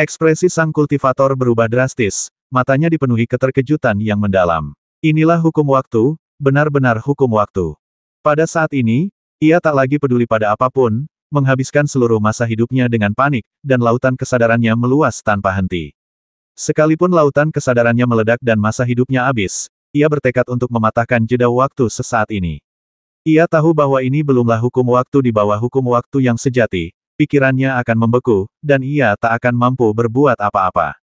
Ekspresi sang kultivator berubah drastis, matanya dipenuhi keterkejutan yang mendalam. Inilah hukum waktu, benar-benar hukum waktu. Pada saat ini, ia tak lagi peduli pada apapun, menghabiskan seluruh masa hidupnya dengan panik, dan lautan kesadarannya meluas tanpa henti. Sekalipun lautan kesadarannya meledak dan masa hidupnya habis, ia bertekad untuk mematahkan jeda waktu sesaat ini. Ia tahu bahwa ini belumlah hukum waktu di bawah hukum waktu yang sejati, pikirannya akan membeku, dan ia tak akan mampu berbuat apa-apa.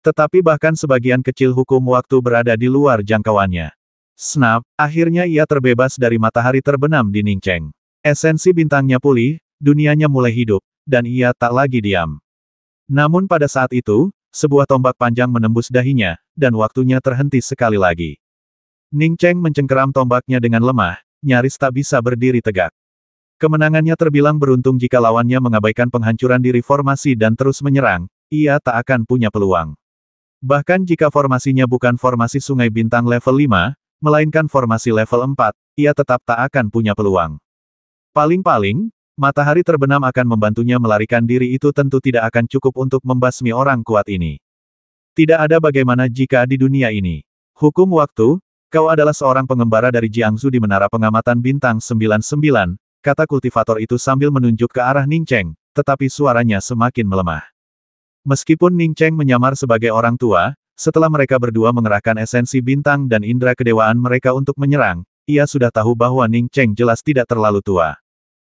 Tetapi bahkan sebagian kecil hukum waktu berada di luar jangkauannya. Snap, akhirnya ia terbebas dari matahari terbenam di Ningcheng. Esensi bintangnya pulih, dunianya mulai hidup, dan ia tak lagi diam. Namun pada saat itu, sebuah tombak panjang menembus dahinya, dan waktunya terhenti sekali lagi. Ningcheng mencengkeram tombaknya dengan lemah, nyaris tak bisa berdiri tegak. Kemenangannya terbilang beruntung jika lawannya mengabaikan penghancuran diri formasi dan terus menyerang, ia tak akan punya peluang. Bahkan jika formasinya bukan formasi Sungai Bintang level 5, melainkan formasi level 4, ia tetap tak akan punya peluang. Paling-paling, matahari terbenam akan membantunya melarikan diri, itu tentu tidak akan cukup untuk membasmi orang kuat ini. Tidak ada bagaimana jika di dunia ini. Hukum waktu, kau adalah seorang pengembara dari Jiangsu di Menara Pengamatan Bintang 99, kata kultivator itu sambil menunjuk ke arah Ningcheng, tetapi suaranya semakin melemah. Meskipun Ningcheng menyamar sebagai orang tua, setelah mereka berdua mengerahkan esensi bintang dan indera kedewaan mereka untuk menyerang, ia sudah tahu bahwa Ningcheng jelas tidak terlalu tua.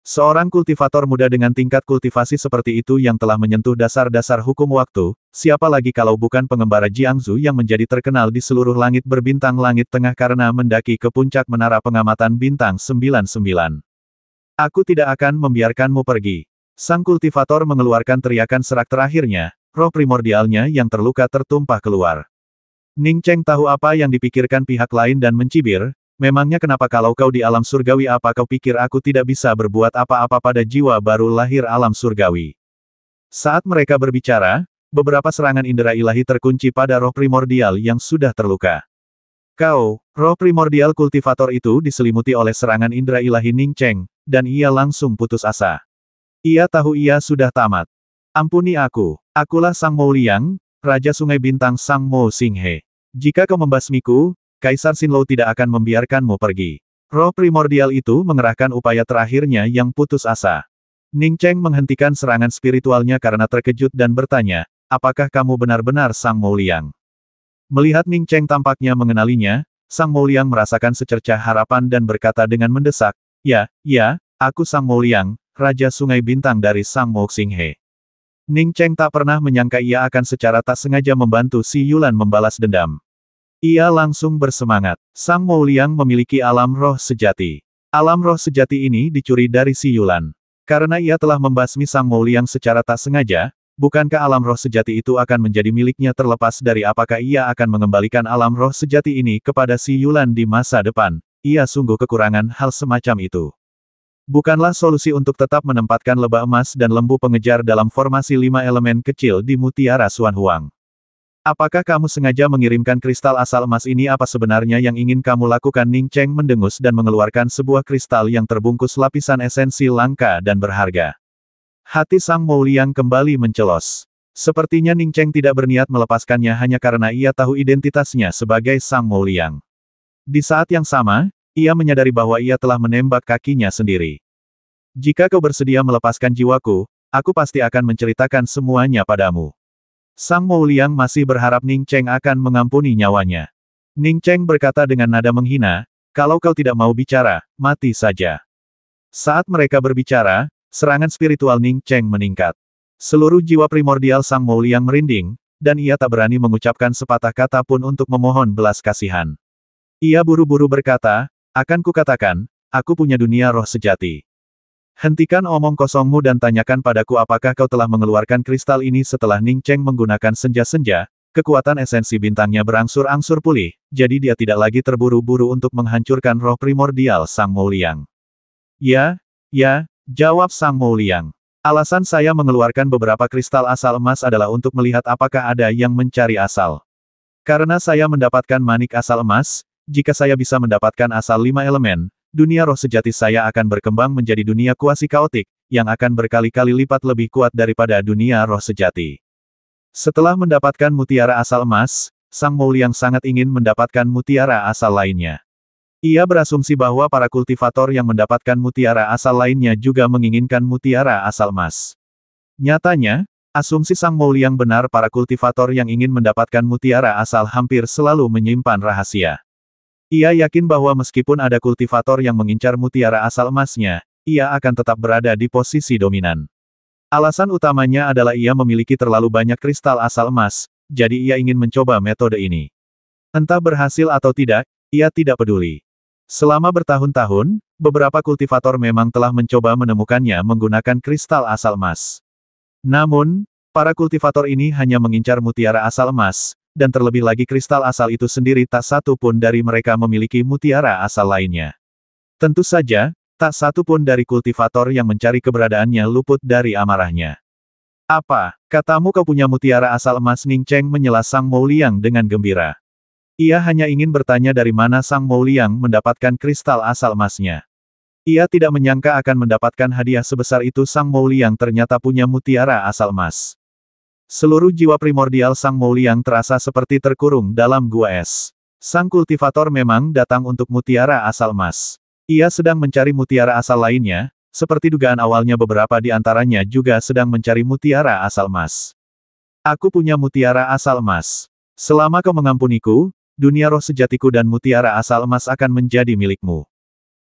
Seorang kultivator muda dengan tingkat kultivasi seperti itu yang telah menyentuh dasar-dasar hukum waktu, siapa lagi kalau bukan pengembara Jiangsu yang menjadi terkenal di seluruh langit berbintang langit tengah karena mendaki ke puncak Menara Pengamatan Bintang 99. Aku tidak akan membiarkanmu pergi. Sang kultivator mengeluarkan teriakan serak terakhirnya, roh primordialnya yang terluka tertumpah keluar. Ningcheng tahu apa yang dipikirkan pihak lain dan mencibir, memangnya kenapa kalau kau di alam surgawi, apa kau pikir aku tidak bisa berbuat apa-apa pada jiwa baru lahir alam surgawi? Saat mereka berbicara, beberapa serangan indera ilahi terkunci pada roh primordial yang sudah terluka. Roh primordial kultivator itu diselimuti oleh serangan indera ilahi Ningcheng, dan ia langsung putus asa. Ia tahu ia sudah tamat. Ampuni aku, akulah Sang Mo Liang, Raja Sungai Bintang Sang Mo Xinghe. Jika kau membasmiku, Kaisar Xinlou tidak akan membiarkanmu pergi. Roh primordial itu mengerahkan upaya terakhirnya yang putus asa. Ningcheng menghentikan serangan spiritualnya karena terkejut dan bertanya, apakah kamu benar-benar Sang Mo Liang? Melihat Ningcheng tampaknya mengenalinya, Sang Mo Liang merasakan secercah harapan dan berkata dengan mendesak, ya, aku Sang Mo Liang, Raja Sungai Bintang dari Sang Mo Xinghe. Ningcheng tak pernah menyangka ia akan secara tak sengaja membantu Si Yulan membalas dendam. Ia langsung bersemangat. Sang Mo Liang memiliki alam roh sejati. Alam roh sejati ini dicuri dari Si Yulan. Karena ia telah membasmi Sang Mo Liang secara tak sengaja, bukankah alam roh sejati itu akan menjadi miliknya terlepas dari apakah ia akan mengembalikan alam roh sejati ini kepada Si Yulan di masa depan? Ia sungguh kekurangan hal semacam itu. Bukanlah solusi untuk tetap menempatkan lebah emas dan lembu pengejar dalam formasi 5 elemen kecil di Mutiara Xuan Huang. Apakah kamu sengaja mengirimkan kristal asal emas ini? Apa sebenarnya yang ingin kamu lakukan? Ningcheng mendengus dan mengeluarkan sebuah kristal yang terbungkus lapisan esensi langka dan berharga. Hati Sang Mo Liang kembali mencelos. Sepertinya Ningcheng tidak berniat melepaskannya hanya karena ia tahu identitasnya sebagai Sang Mo Liang. Di saat yang sama, ia menyadari bahwa ia telah menembak kakinya sendiri. Jika kau bersedia melepaskan jiwaku, aku pasti akan menceritakan semuanya padamu. Sang Mo Liang masih berharap Ningcheng akan mengampuni nyawanya. Ningcheng berkata dengan nada menghina, kalau kau tidak mau bicara, mati saja. Saat mereka berbicara, serangan spiritual Ningcheng meningkat. Seluruh jiwa primordial Sang Mo Liang merinding, dan ia tak berani mengucapkan sepatah kata pun untuk memohon belas kasihan. Ia buru-buru berkata, akan kukatakan, aku punya dunia roh sejati. Hentikan omong kosongmu dan tanyakan padaku apakah kau telah mengeluarkan kristal ini. Setelah Ningcheng menggunakan senja-senja, kekuatan esensi bintangnya berangsur-angsur pulih, jadi dia tidak lagi terburu-buru untuk menghancurkan roh primordial Sang Mo Liang. Ya, jawab Sang Mo Liang. Alasan saya mengeluarkan beberapa kristal asal emas adalah untuk melihat apakah ada yang mencari asal. Karena saya mendapatkan manik asal emas, jika saya bisa mendapatkan asal 5 elemen, dunia roh sejati saya akan berkembang menjadi dunia kuasi kaotik, yang akan berkali-kali lipat lebih kuat daripada dunia roh sejati. Setelah mendapatkan mutiara asal emas, Sang Mouliang sangat ingin mendapatkan mutiara asal lainnya. Ia berasumsi bahwa para kultivator yang mendapatkan mutiara asal lainnya juga menginginkan mutiara asal emas. Nyatanya, asumsi Sang Mouliang benar, para kultivator yang ingin mendapatkan mutiara asal hampir selalu menyimpan rahasia. Ia yakin bahwa meskipun ada kultivator yang mengincar mutiara asal emasnya, ia akan tetap berada di posisi dominan. Alasan utamanya adalah ia memiliki terlalu banyak kristal asal emas, jadi ia ingin mencoba metode ini. Entah berhasil atau tidak, ia tidak peduli. Selama bertahun-tahun, beberapa kultivator memang telah mencoba menemukannya menggunakan kristal asal emas. Namun, para kultivator ini hanya mengincar mutiara asal emas, dan terlebih lagi kristal asal itu sendiri tak satu pun dari mereka memiliki mutiara asal lainnya. Tentu saja, tak satu pun dari kultivator yang mencari keberadaannya luput dari amarahnya. Apa, katamu kau punya mutiara asal emas? Ning Cheng menyela Sang Mouliang dengan gembira. Ia hanya ingin bertanya dari mana Sang Mouliang mendapatkan kristal asal emasnya. Ia tidak menyangka akan mendapatkan hadiah sebesar itu. Sang Mouliang ternyata punya mutiara asal emas. Seluruh jiwa primordial Sang Mouliang terasa seperti terkurung dalam gua es. Sang kultivator memang datang untuk mutiara asal emas. Ia sedang mencari mutiara asal lainnya, seperti dugaan awalnya beberapa di antaranya juga sedang mencari mutiara asal emas. Aku punya mutiara asal emas. Selama kau mengampuniku, dunia roh sejatiku dan mutiara asal emas akan menjadi milikmu.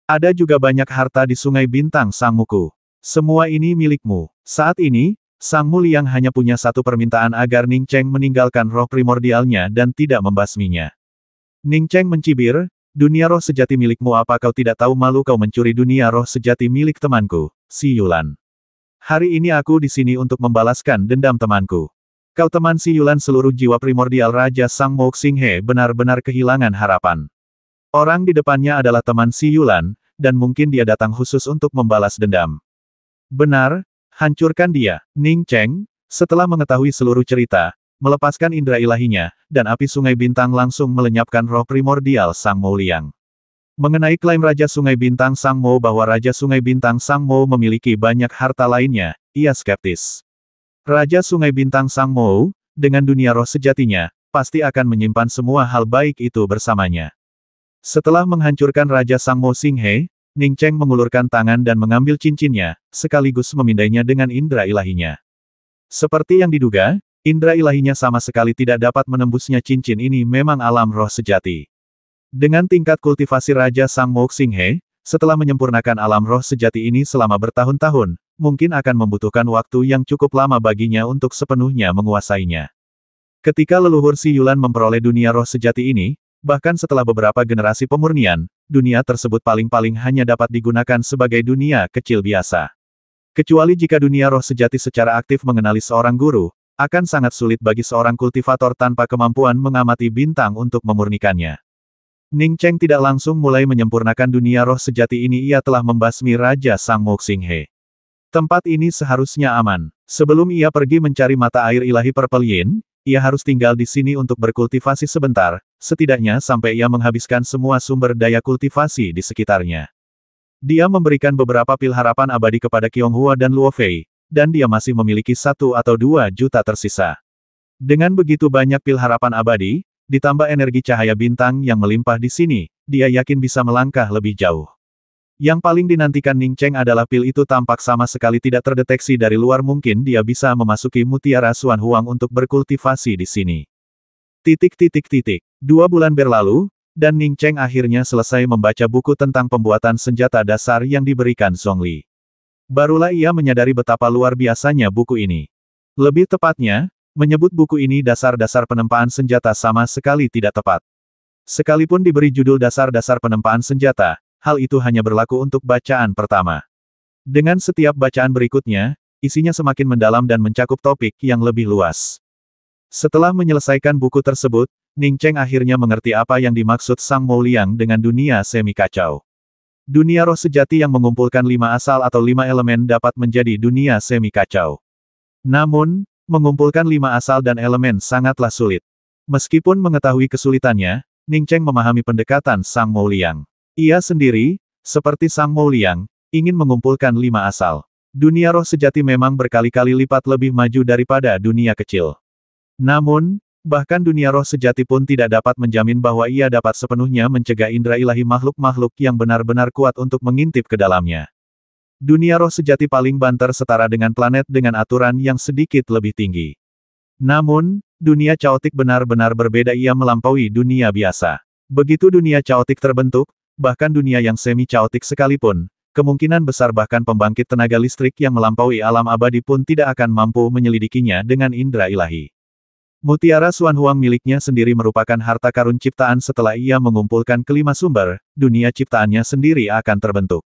Ada juga banyak harta di Sungai Bintang Sangmuku. Semua ini milikmu. Saat ini, Sang Mouliang hanya punya satu permintaan agar Ning Cheng meninggalkan roh primordialnya dan tidak membasminya. Ning Cheng mencibir, dunia roh sejati milikmu, apa kau tidak tahu malu kau mencuri dunia roh sejati milik temanku, Si Yulan. Hari ini aku di sini untuk membalaskan dendam temanku. Kau teman Si Yulan, seluruh jiwa primordial Raja Sang Moxinghe benar-benar kehilangan harapan. Orang di depannya adalah teman Si Yulan, dan mungkin dia datang khusus untuk membalas dendam. Benar. Hancurkan dia. Ning Cheng, setelah mengetahui seluruh cerita, melepaskan indera ilahinya, dan api Sungai Bintang langsung melenyapkan roh primordial Sang Mouliang. Mengenai klaim Raja Sungai Bintang Sang Mo bahwa Raja Sungai Bintang Sang Mo memiliki banyak harta lainnya, ia skeptis. Raja Sungai Bintang Sang Mo, dengan dunia roh sejatinya, pasti akan menyimpan semua hal baik itu bersamanya. Setelah menghancurkan Raja Sang Moxinghe, Ning Cheng mengulurkan tangan dan mengambil cincinnya, sekaligus memindainya dengan indera ilahinya. Seperti yang diduga, indera ilahinya sama sekali tidak dapat menembusnya. Cincin ini memang alam roh sejati. Dengan tingkat kultivasi Raja Sang Moxinghe, setelah menyempurnakan alam roh sejati ini selama bertahun-tahun, mungkin akan membutuhkan waktu yang cukup lama baginya untuk sepenuhnya menguasainya. Ketika leluhur Si Yulan memperoleh dunia roh sejati ini, bahkan setelah beberapa generasi pemurnian, dunia tersebut paling-paling hanya dapat digunakan sebagai dunia kecil biasa. Kecuali jika dunia roh sejati secara aktif mengenali seorang guru, akan sangat sulit bagi seorang kultivator tanpa kemampuan mengamati bintang untuk memurnikannya. Ning Cheng tidak langsung mulai menyempurnakan dunia roh sejati ini. Ia telah membasmi Raja Sang Moxinghe. Tempat ini seharusnya aman. Sebelum ia pergi mencari mata air ilahi Purple Yin, ia harus tinggal di sini untuk berkultivasi sebentar, setidaknya sampai ia menghabiskan semua sumber daya kultivasi di sekitarnya. Dia memberikan beberapa pil harapan abadi kepada Qianghua dan Luo Fei, dan dia masih memiliki 1 atau 2 juta tersisa. Dengan begitu banyak pil harapan abadi, ditambah energi cahaya bintang yang melimpah di sini, dia yakin bisa melangkah lebih jauh. Yang paling dinantikan Ning Cheng adalah pil itu tampak sama sekali tidak terdeteksi dari luar. Mungkin dia bisa memasuki mutiara Xuan Huang untuk berkultivasi di sini. 2 bulan berlalu, dan Ning Cheng akhirnya selesai membaca buku tentang pembuatan senjata dasar yang diberikan Zhongli. Barulah ia menyadari betapa luar biasanya buku ini. Lebih tepatnya, menyebut buku ini dasar-dasar penempaan senjata sama sekali tidak tepat. Sekalipun diberi judul dasar-dasar penempaan senjata, hal itu hanya berlaku untuk bacaan pertama. Dengan setiap bacaan berikutnya, isinya semakin mendalam dan mencakup topik yang lebih luas. Setelah menyelesaikan buku tersebut, Ning Cheng akhirnya mengerti apa yang dimaksud Sang Mouliang dengan dunia semi kacau. Dunia roh sejati yang mengumpulkan 5 asal atau 5 elemen dapat menjadi dunia semi kacau. Namun, mengumpulkan 5 asal dan elemen sangatlah sulit. Meskipun mengetahui kesulitannya, Ning Cheng memahami pendekatan Sang Mouliang. Ia sendiri, seperti Sang Mouliang, ingin mengumpulkan 5 asal. Dunia roh sejati memang berkali-kali lipat lebih maju daripada dunia kecil. Namun, bahkan dunia roh sejati pun tidak dapat menjamin bahwa ia dapat sepenuhnya mencegah indera ilahi makhluk-makhluk yang benar-benar kuat untuk mengintip ke dalamnya. Dunia roh sejati paling banter setara dengan planet dengan aturan yang sedikit lebih tinggi. Namun, dunia caotik benar-benar berbeda, ia melampaui dunia biasa. Begitu dunia caotik terbentuk, bahkan dunia yang semi-caotik sekalipun, kemungkinan besar bahkan pembangkit tenaga listrik yang melampaui alam abadi pun tidak akan mampu menyelidikinya dengan indera ilahi. Mutiara Xuan Huang miliknya sendiri merupakan harta karun ciptaan. Setelah ia mengumpulkan kelima sumber, dunia ciptaannya sendiri akan terbentuk.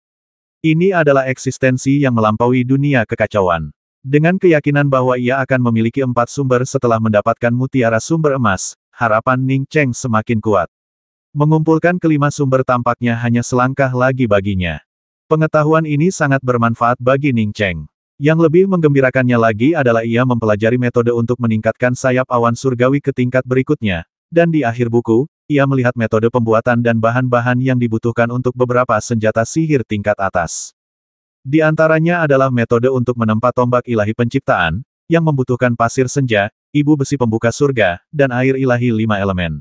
Ini adalah eksistensi yang melampaui dunia kekacauan. Dengan keyakinan bahwa ia akan memiliki 4 sumber setelah mendapatkan mutiara sumber emas, harapan Ning Cheng semakin kuat. Mengumpulkan kelima sumber tampaknya hanya selangkah lagi baginya. Pengetahuan ini sangat bermanfaat bagi Ning Cheng. Yang lebih menggembirakannya lagi adalah ia mempelajari metode untuk meningkatkan sayap awan surgawi ke tingkat berikutnya, dan di akhir buku, ia melihat metode pembuatan dan bahan-bahan yang dibutuhkan untuk beberapa senjata sihir tingkat atas. Di antaranya adalah metode untuk menempa tombak ilahi penciptaan, yang membutuhkan pasir senja, ibu besi pembuka surga, dan air ilahi 5 elemen.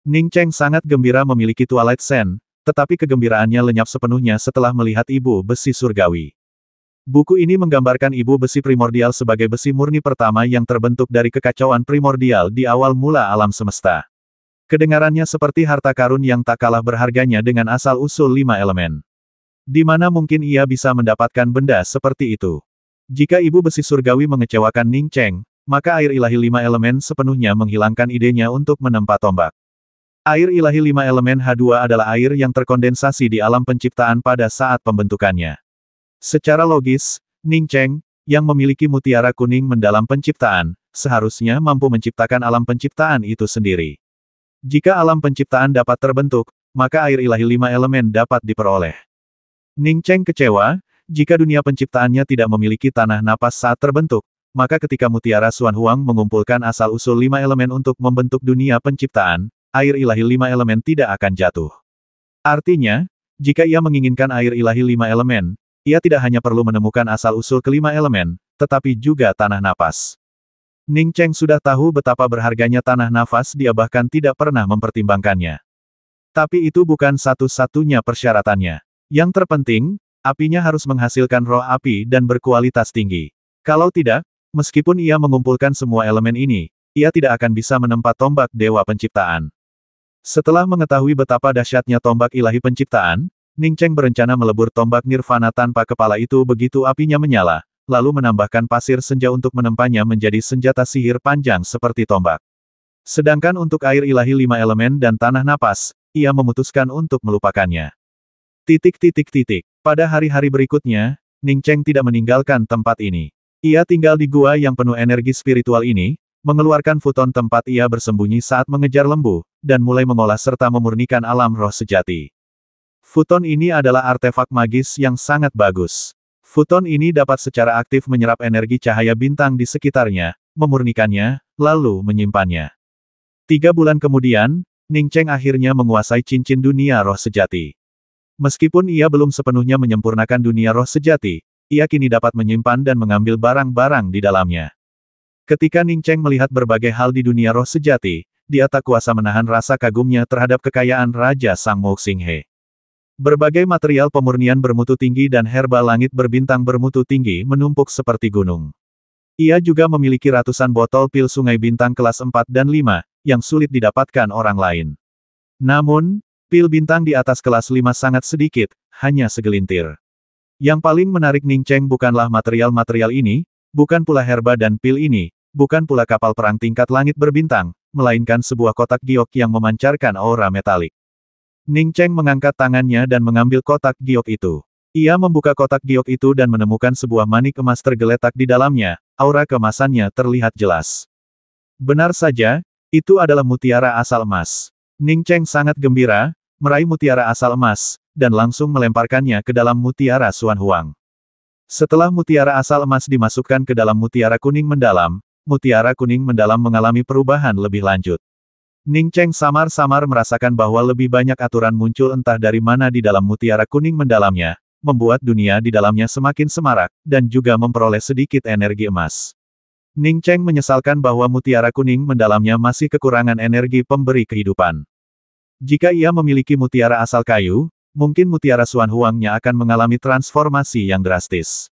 Ning Cheng sangat gembira memiliki Twilight Sand, tetapi kegembiraannya lenyap sepenuhnya setelah melihat ibu besi surgawi. Buku ini menggambarkan ibu besi primordial sebagai besi murni pertama yang terbentuk dari kekacauan primordial di awal mula alam semesta. Kedengarannya seperti harta karun yang tak kalah berharganya dengan asal-usul 5 elemen. Di mana mungkin ia bisa mendapatkan benda seperti itu? Jika ibu besi surgawi mengecewakan Ning Cheng, maka air ilahi 5 elemen sepenuhnya menghilangkan idenya untuk menempa tombak. Air ilahi 5 elemen H2 adalah air yang terkondensasi di alam penciptaan pada saat pembentukannya. Secara logis, Ning Cheng, yang memiliki mutiara kuning mendalam penciptaan, seharusnya mampu menciptakan alam penciptaan itu sendiri. Jika alam penciptaan dapat terbentuk, maka air ilahi 5 elemen dapat diperoleh. Ning Cheng kecewa, jika dunia penciptaannya tidak memiliki tanah napas saat terbentuk, maka ketika mutiara Xuan Huang mengumpulkan asal-usul 5 elemen untuk membentuk dunia penciptaan, air ilahi 5 elemen tidak akan jatuh. Artinya, jika ia menginginkan air ilahi 5 elemen, ia tidak hanya perlu menemukan asal-usul kelima elemen, tetapi juga tanah napas. Ning Cheng sudah tahu betapa berharganya tanah nafas, dia bahkan tidak pernah mempertimbangkannya. Tapi itu bukan satu-satunya persyaratannya. Yang terpenting, apinya harus menghasilkan roh api dan berkualitas tinggi. Kalau tidak, meskipun ia mengumpulkan semua elemen ini, ia tidak akan bisa menempa tombak dewa penciptaan. Setelah mengetahui betapa dahsyatnya tombak ilahi penciptaan, Ning Cheng berencana melebur tombak nirvana tanpa kepala itu begitu apinya menyala, lalu menambahkan pasir senja untuk menempanya menjadi senjata sihir panjang seperti tombak. Sedangkan untuk air ilahi 5 elemen dan tanah napas, ia memutuskan untuk melupakannya. Pada hari-hari berikutnya, Ning Cheng tidak meninggalkan tempat ini. Ia tinggal di gua yang penuh energi spiritual ini, mengeluarkan futon tempat ia bersembunyi saat mengejar lembu, dan mulai mengolah serta memurnikan alam roh sejati. Futon ini adalah artefak magis yang sangat bagus. Futon ini dapat secara aktif menyerap energi cahaya bintang di sekitarnya, memurnikannya, lalu menyimpannya. 3 bulan kemudian, Ning Cheng akhirnya menguasai cincin dunia roh sejati. Meskipun ia belum sepenuhnya menyempurnakan dunia roh sejati, ia kini dapat menyimpan dan mengambil barang-barang di dalamnya. Ketika Ning Cheng melihat berbagai hal di dunia roh sejati, dia tak kuasa menahan rasa kagumnya terhadap kekayaan Raja Sang Moxinghe. Berbagai material pemurnian bermutu tinggi dan herba langit berbintang bermutu tinggi menumpuk seperti gunung. Ia juga memiliki ratusan botol pil sungai bintang kelas 4 dan 5, yang sulit didapatkan orang lain. Namun, pil bintang di atas kelas 5 sangat sedikit, hanya segelintir. Yang paling menarik Ning Cheng bukanlah material-material ini, bukan pula herba dan pil ini, bukan pula kapal perang tingkat langit berbintang, melainkan sebuah kotak giok yang memancarkan aura metalik. Ning Cheng mengangkat tangannya dan mengambil kotak giok itu. Ia membuka kotak giok itu dan menemukan sebuah manik emas tergeletak di dalamnya, aura kemasannya terlihat jelas. Benar saja, itu adalah mutiara asal emas. Ning Cheng sangat gembira, meraih mutiara asal emas, dan langsung melemparkannya ke dalam mutiara Xuan Huang. Setelah mutiara asal emas dimasukkan ke dalam mutiara kuning mendalam mengalami perubahan lebih lanjut. Ning Cheng samar-samar merasakan bahwa lebih banyak aturan muncul entah dari mana di dalam mutiara kuning mendalamnya, membuat dunia di dalamnya semakin semarak, dan juga memperoleh sedikit energi emas. Ning Cheng menyesalkan bahwa mutiara kuning mendalamnya masih kekurangan energi pemberi kehidupan. Jika ia memiliki mutiara asal kayu, mungkin mutiara Xuan Huangnya akan mengalami transformasi yang drastis.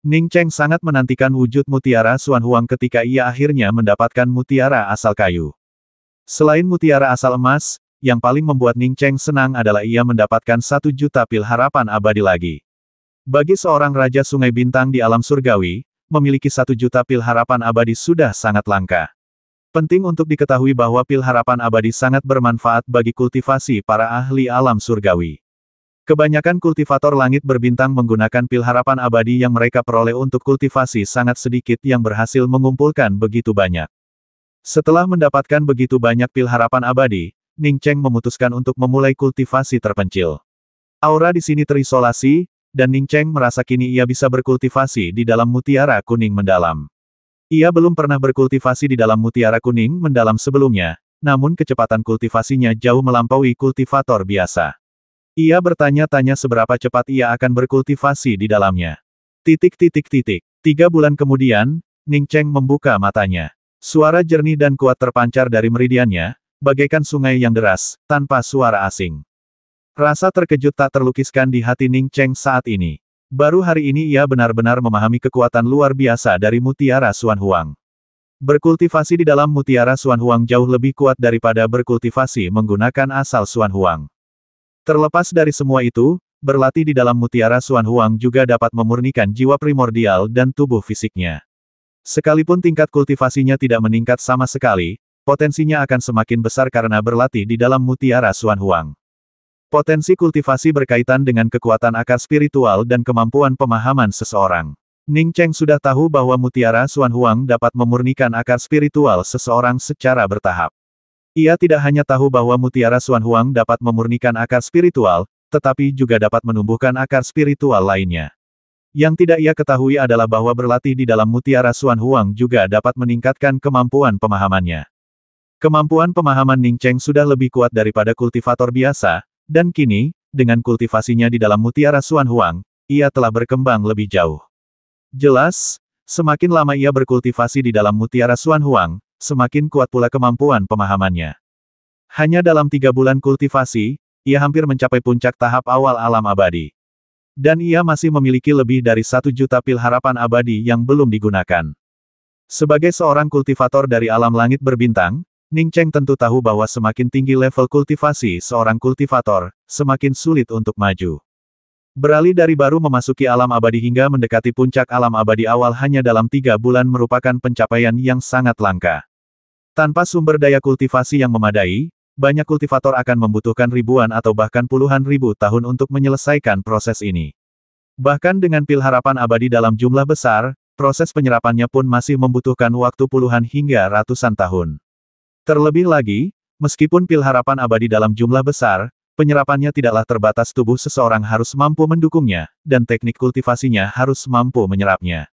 Ning Cheng sangat menantikan wujud mutiara Xuan Huang ketika ia akhirnya mendapatkan mutiara asal kayu. Selain mutiara asal emas, yang paling membuat Ning Cheng senang adalah ia mendapatkan 1 juta pil harapan abadi lagi. Bagi seorang Raja Sungai Bintang di alam surgawi, memiliki 1 juta pil harapan abadi sudah sangat langka. Penting untuk diketahui bahwa pil harapan abadi sangat bermanfaat bagi kultivasi para ahli alam surgawi. Kebanyakan kultivator langit berbintang menggunakan pil harapan abadi yang mereka peroleh untuk kultivasi sangat sedikit yang berhasil mengumpulkan begitu banyak. Setelah mendapatkan begitu banyak pil harapan abadi, Ning Cheng memutuskan untuk memulai kultivasi terpencil. Aura di sini terisolasi, dan Ning Cheng merasa kini ia bisa berkultivasi di dalam mutiara kuning mendalam. Ia belum pernah berkultivasi di dalam mutiara kuning mendalam sebelumnya, namun kecepatan kultivasinya jauh melampaui kultivator biasa. Ia bertanya-tanya seberapa cepat ia akan berkultivasi di dalamnya. 3 bulan kemudian, Ning Cheng membuka matanya. Suara jernih dan kuat terpancar dari meridiannya, bagaikan sungai yang deras, tanpa suara asing. Rasa terkejut tak terlukiskan di hati Ning Cheng saat ini. Baru hari ini ia benar-benar memahami kekuatan luar biasa dari mutiara Xuan Huang. Berkultivasi di dalam mutiara Xuan Huang jauh lebih kuat daripada berkultivasi menggunakan asal Xuan Huang. Terlepas dari semua itu, berlatih di dalam mutiara Xuan Huang juga dapat memurnikan jiwa primordial dan tubuh fisiknya. Sekalipun tingkat kultivasinya tidak meningkat sama sekali, potensinya akan semakin besar karena berlatih di dalam mutiara Xuan Huang. Potensi kultivasi berkaitan dengan kekuatan akar spiritual dan kemampuan pemahaman seseorang. Ning Cheng sudah tahu bahwa mutiara Xuan Huang dapat memurnikan akar spiritual seseorang secara bertahap. Ia tidak hanya tahu bahwa mutiara Xuan Huang dapat memurnikan akar spiritual, tetapi juga dapat menumbuhkan akar spiritual lainnya. Yang tidak ia ketahui adalah bahwa berlatih di dalam mutiara Xuan Huang juga dapat meningkatkan kemampuan pemahamannya. Kemampuan pemahaman Ning Cheng sudah lebih kuat daripada kultivator biasa, dan kini, dengan kultivasinya di dalam mutiara Xuan Huang, ia telah berkembang lebih jauh. Jelas, semakin lama ia berkultivasi di dalam mutiara Xuan Huang, semakin kuat pula kemampuan pemahamannya. Hanya dalam 3 bulan kultivasi, ia hampir mencapai puncak tahap awal alam abadi. Dan ia masih memiliki lebih dari 1 juta pil harapan abadi yang belum digunakan. Sebagai seorang kultivator dari alam langit berbintang, Ning Cheng tentu tahu bahwa semakin tinggi level kultivasi seorang kultivator, semakin sulit untuk maju. Beralih dari baru memasuki alam abadi hingga mendekati puncak alam abadi awal hanya dalam 3 bulan merupakan pencapaian yang sangat langka. Tanpa sumber daya kultivasi yang memadai, banyak kultivator akan membutuhkan ribuan atau bahkan puluhan ribu tahun untuk menyelesaikan proses ini. Bahkan dengan pil harapan abadi dalam jumlah besar, proses penyerapannya pun masih membutuhkan waktu puluhan hingga ratusan tahun. Terlebih lagi, meskipun pil harapan abadi dalam jumlah besar, penyerapannya tidaklah terbatas, tubuh seseorang harus mampu mendukungnya, dan teknik kultivasinya harus mampu menyerapnya.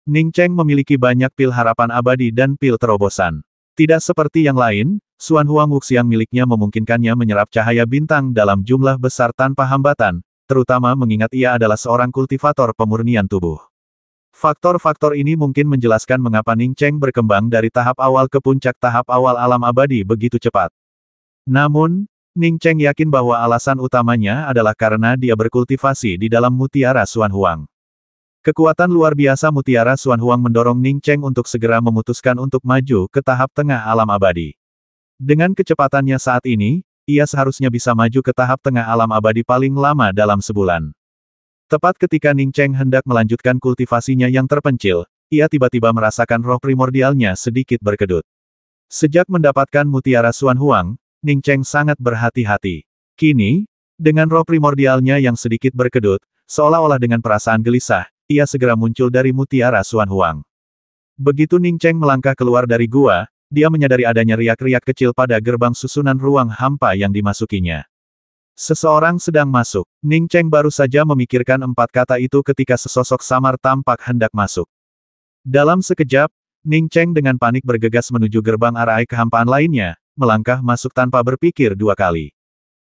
Ning Cheng memiliki banyak pil harapan abadi dan pil terobosan. Tidak seperti yang lain, Xuan Huang Wuxiang miliknya memungkinkannya menyerap cahaya bintang dalam jumlah besar tanpa hambatan, terutama mengingat ia adalah seorang kultivator pemurnian tubuh. Faktor-faktor ini mungkin menjelaskan mengapa Ning Cheng berkembang dari tahap awal ke puncak tahap awal alam abadi begitu cepat. Namun, Ning Cheng yakin bahwa alasan utamanya adalah karena dia berkultivasi di dalam mutiara Xuan Huang. Kekuatan luar biasa mutiara Xuan Huang mendorong Ning Cheng untuk segera memutuskan untuk maju ke tahap tengah alam abadi. Dengan kecepatannya saat ini, ia seharusnya bisa maju ke tahap tengah alam abadi paling lama dalam sebulan. Tepat ketika Ning Cheng hendak melanjutkan kultivasinya yang terpencil, ia tiba-tiba merasakan roh primordialnya sedikit berkedut. Sejak mendapatkan mutiara Xuan Huang, Ning Cheng sangat berhati-hati. Kini, dengan roh primordialnya yang sedikit berkedut, seolah-olah dengan perasaan gelisah, ia segera muncul dari mutiara Xuan Huang. Begitu Ning Cheng melangkah keluar dari gua, dia menyadari adanya riak-riak kecil pada gerbang susunan ruang hampa yang dimasukinya. Seseorang sedang masuk. Ning Cheng baru saja memikirkan 4 kata itu ketika sesosok samar tampak hendak masuk. Dalam sekejap, Ning Cheng dengan panik bergegas menuju gerbang arai kehampaan lainnya, melangkah masuk tanpa berpikir 2 kali.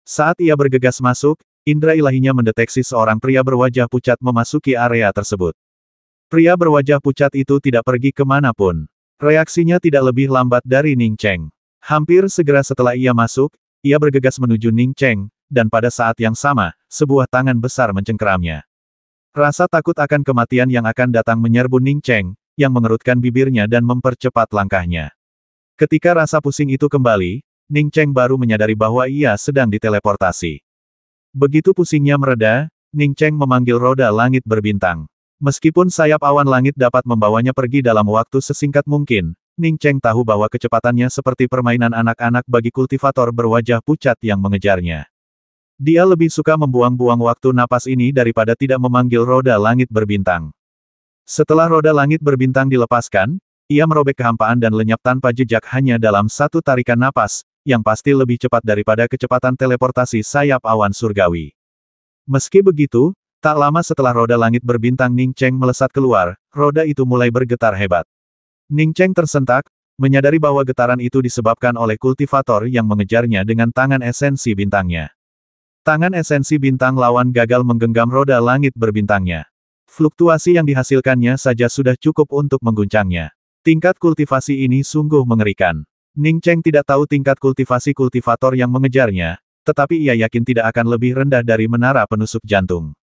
Saat ia bergegas masuk, indera ilahinya mendeteksi seorang pria berwajah pucat memasuki area tersebut. Pria berwajah pucat itu tidak pergi kemanapun. Reaksinya tidak lebih lambat dari Ning Cheng. Hampir segera setelah ia masuk, ia bergegas menuju Ning Cheng, dan pada saat yang sama, sebuah tangan besar mencengkeramnya. Rasa takut akan kematian yang akan datang menyerbu Ning Cheng, yang mengerutkan bibirnya dan mempercepat langkahnya. Ketika rasa pusing itu kembali, Ning Cheng baru menyadari bahwa ia sedang diteleportasi. Begitu pusingnya mereda, Ning Cheng memanggil roda langit berbintang. Meskipun sayap awan langit dapat membawanya pergi dalam waktu sesingkat mungkin, Ning Cheng tahu bahwa kecepatannya seperti permainan anak-anak bagi kultivator berwajah pucat yang mengejarnya. Dia lebih suka membuang-buang waktu napas ini daripada tidak memanggil roda langit berbintang. Setelah roda langit berbintang dilepaskan, ia merobek kehampaan dan lenyap tanpa jejak hanya dalam satu tarikan napas, yang pasti lebih cepat daripada kecepatan teleportasi sayap awan surgawi. Meski begitu, tak lama setelah roda langit berbintang Ning Cheng melesat keluar, roda itu mulai bergetar hebat. Ning Cheng tersentak, menyadari bahwa getaran itu disebabkan oleh kultivator yang mengejarnya dengan tangan esensi bintangnya. Tangan esensi bintang lawan gagal menggenggam roda langit berbintangnya. Fluktuasi yang dihasilkannya saja sudah cukup untuk mengguncangnya. Tingkat kultivasi ini sungguh mengerikan. Ning Cheng tidak tahu tingkat kultivasi kultivator yang mengejarnya, tetapi ia yakin tidak akan lebih rendah dari menara penusuk jantung.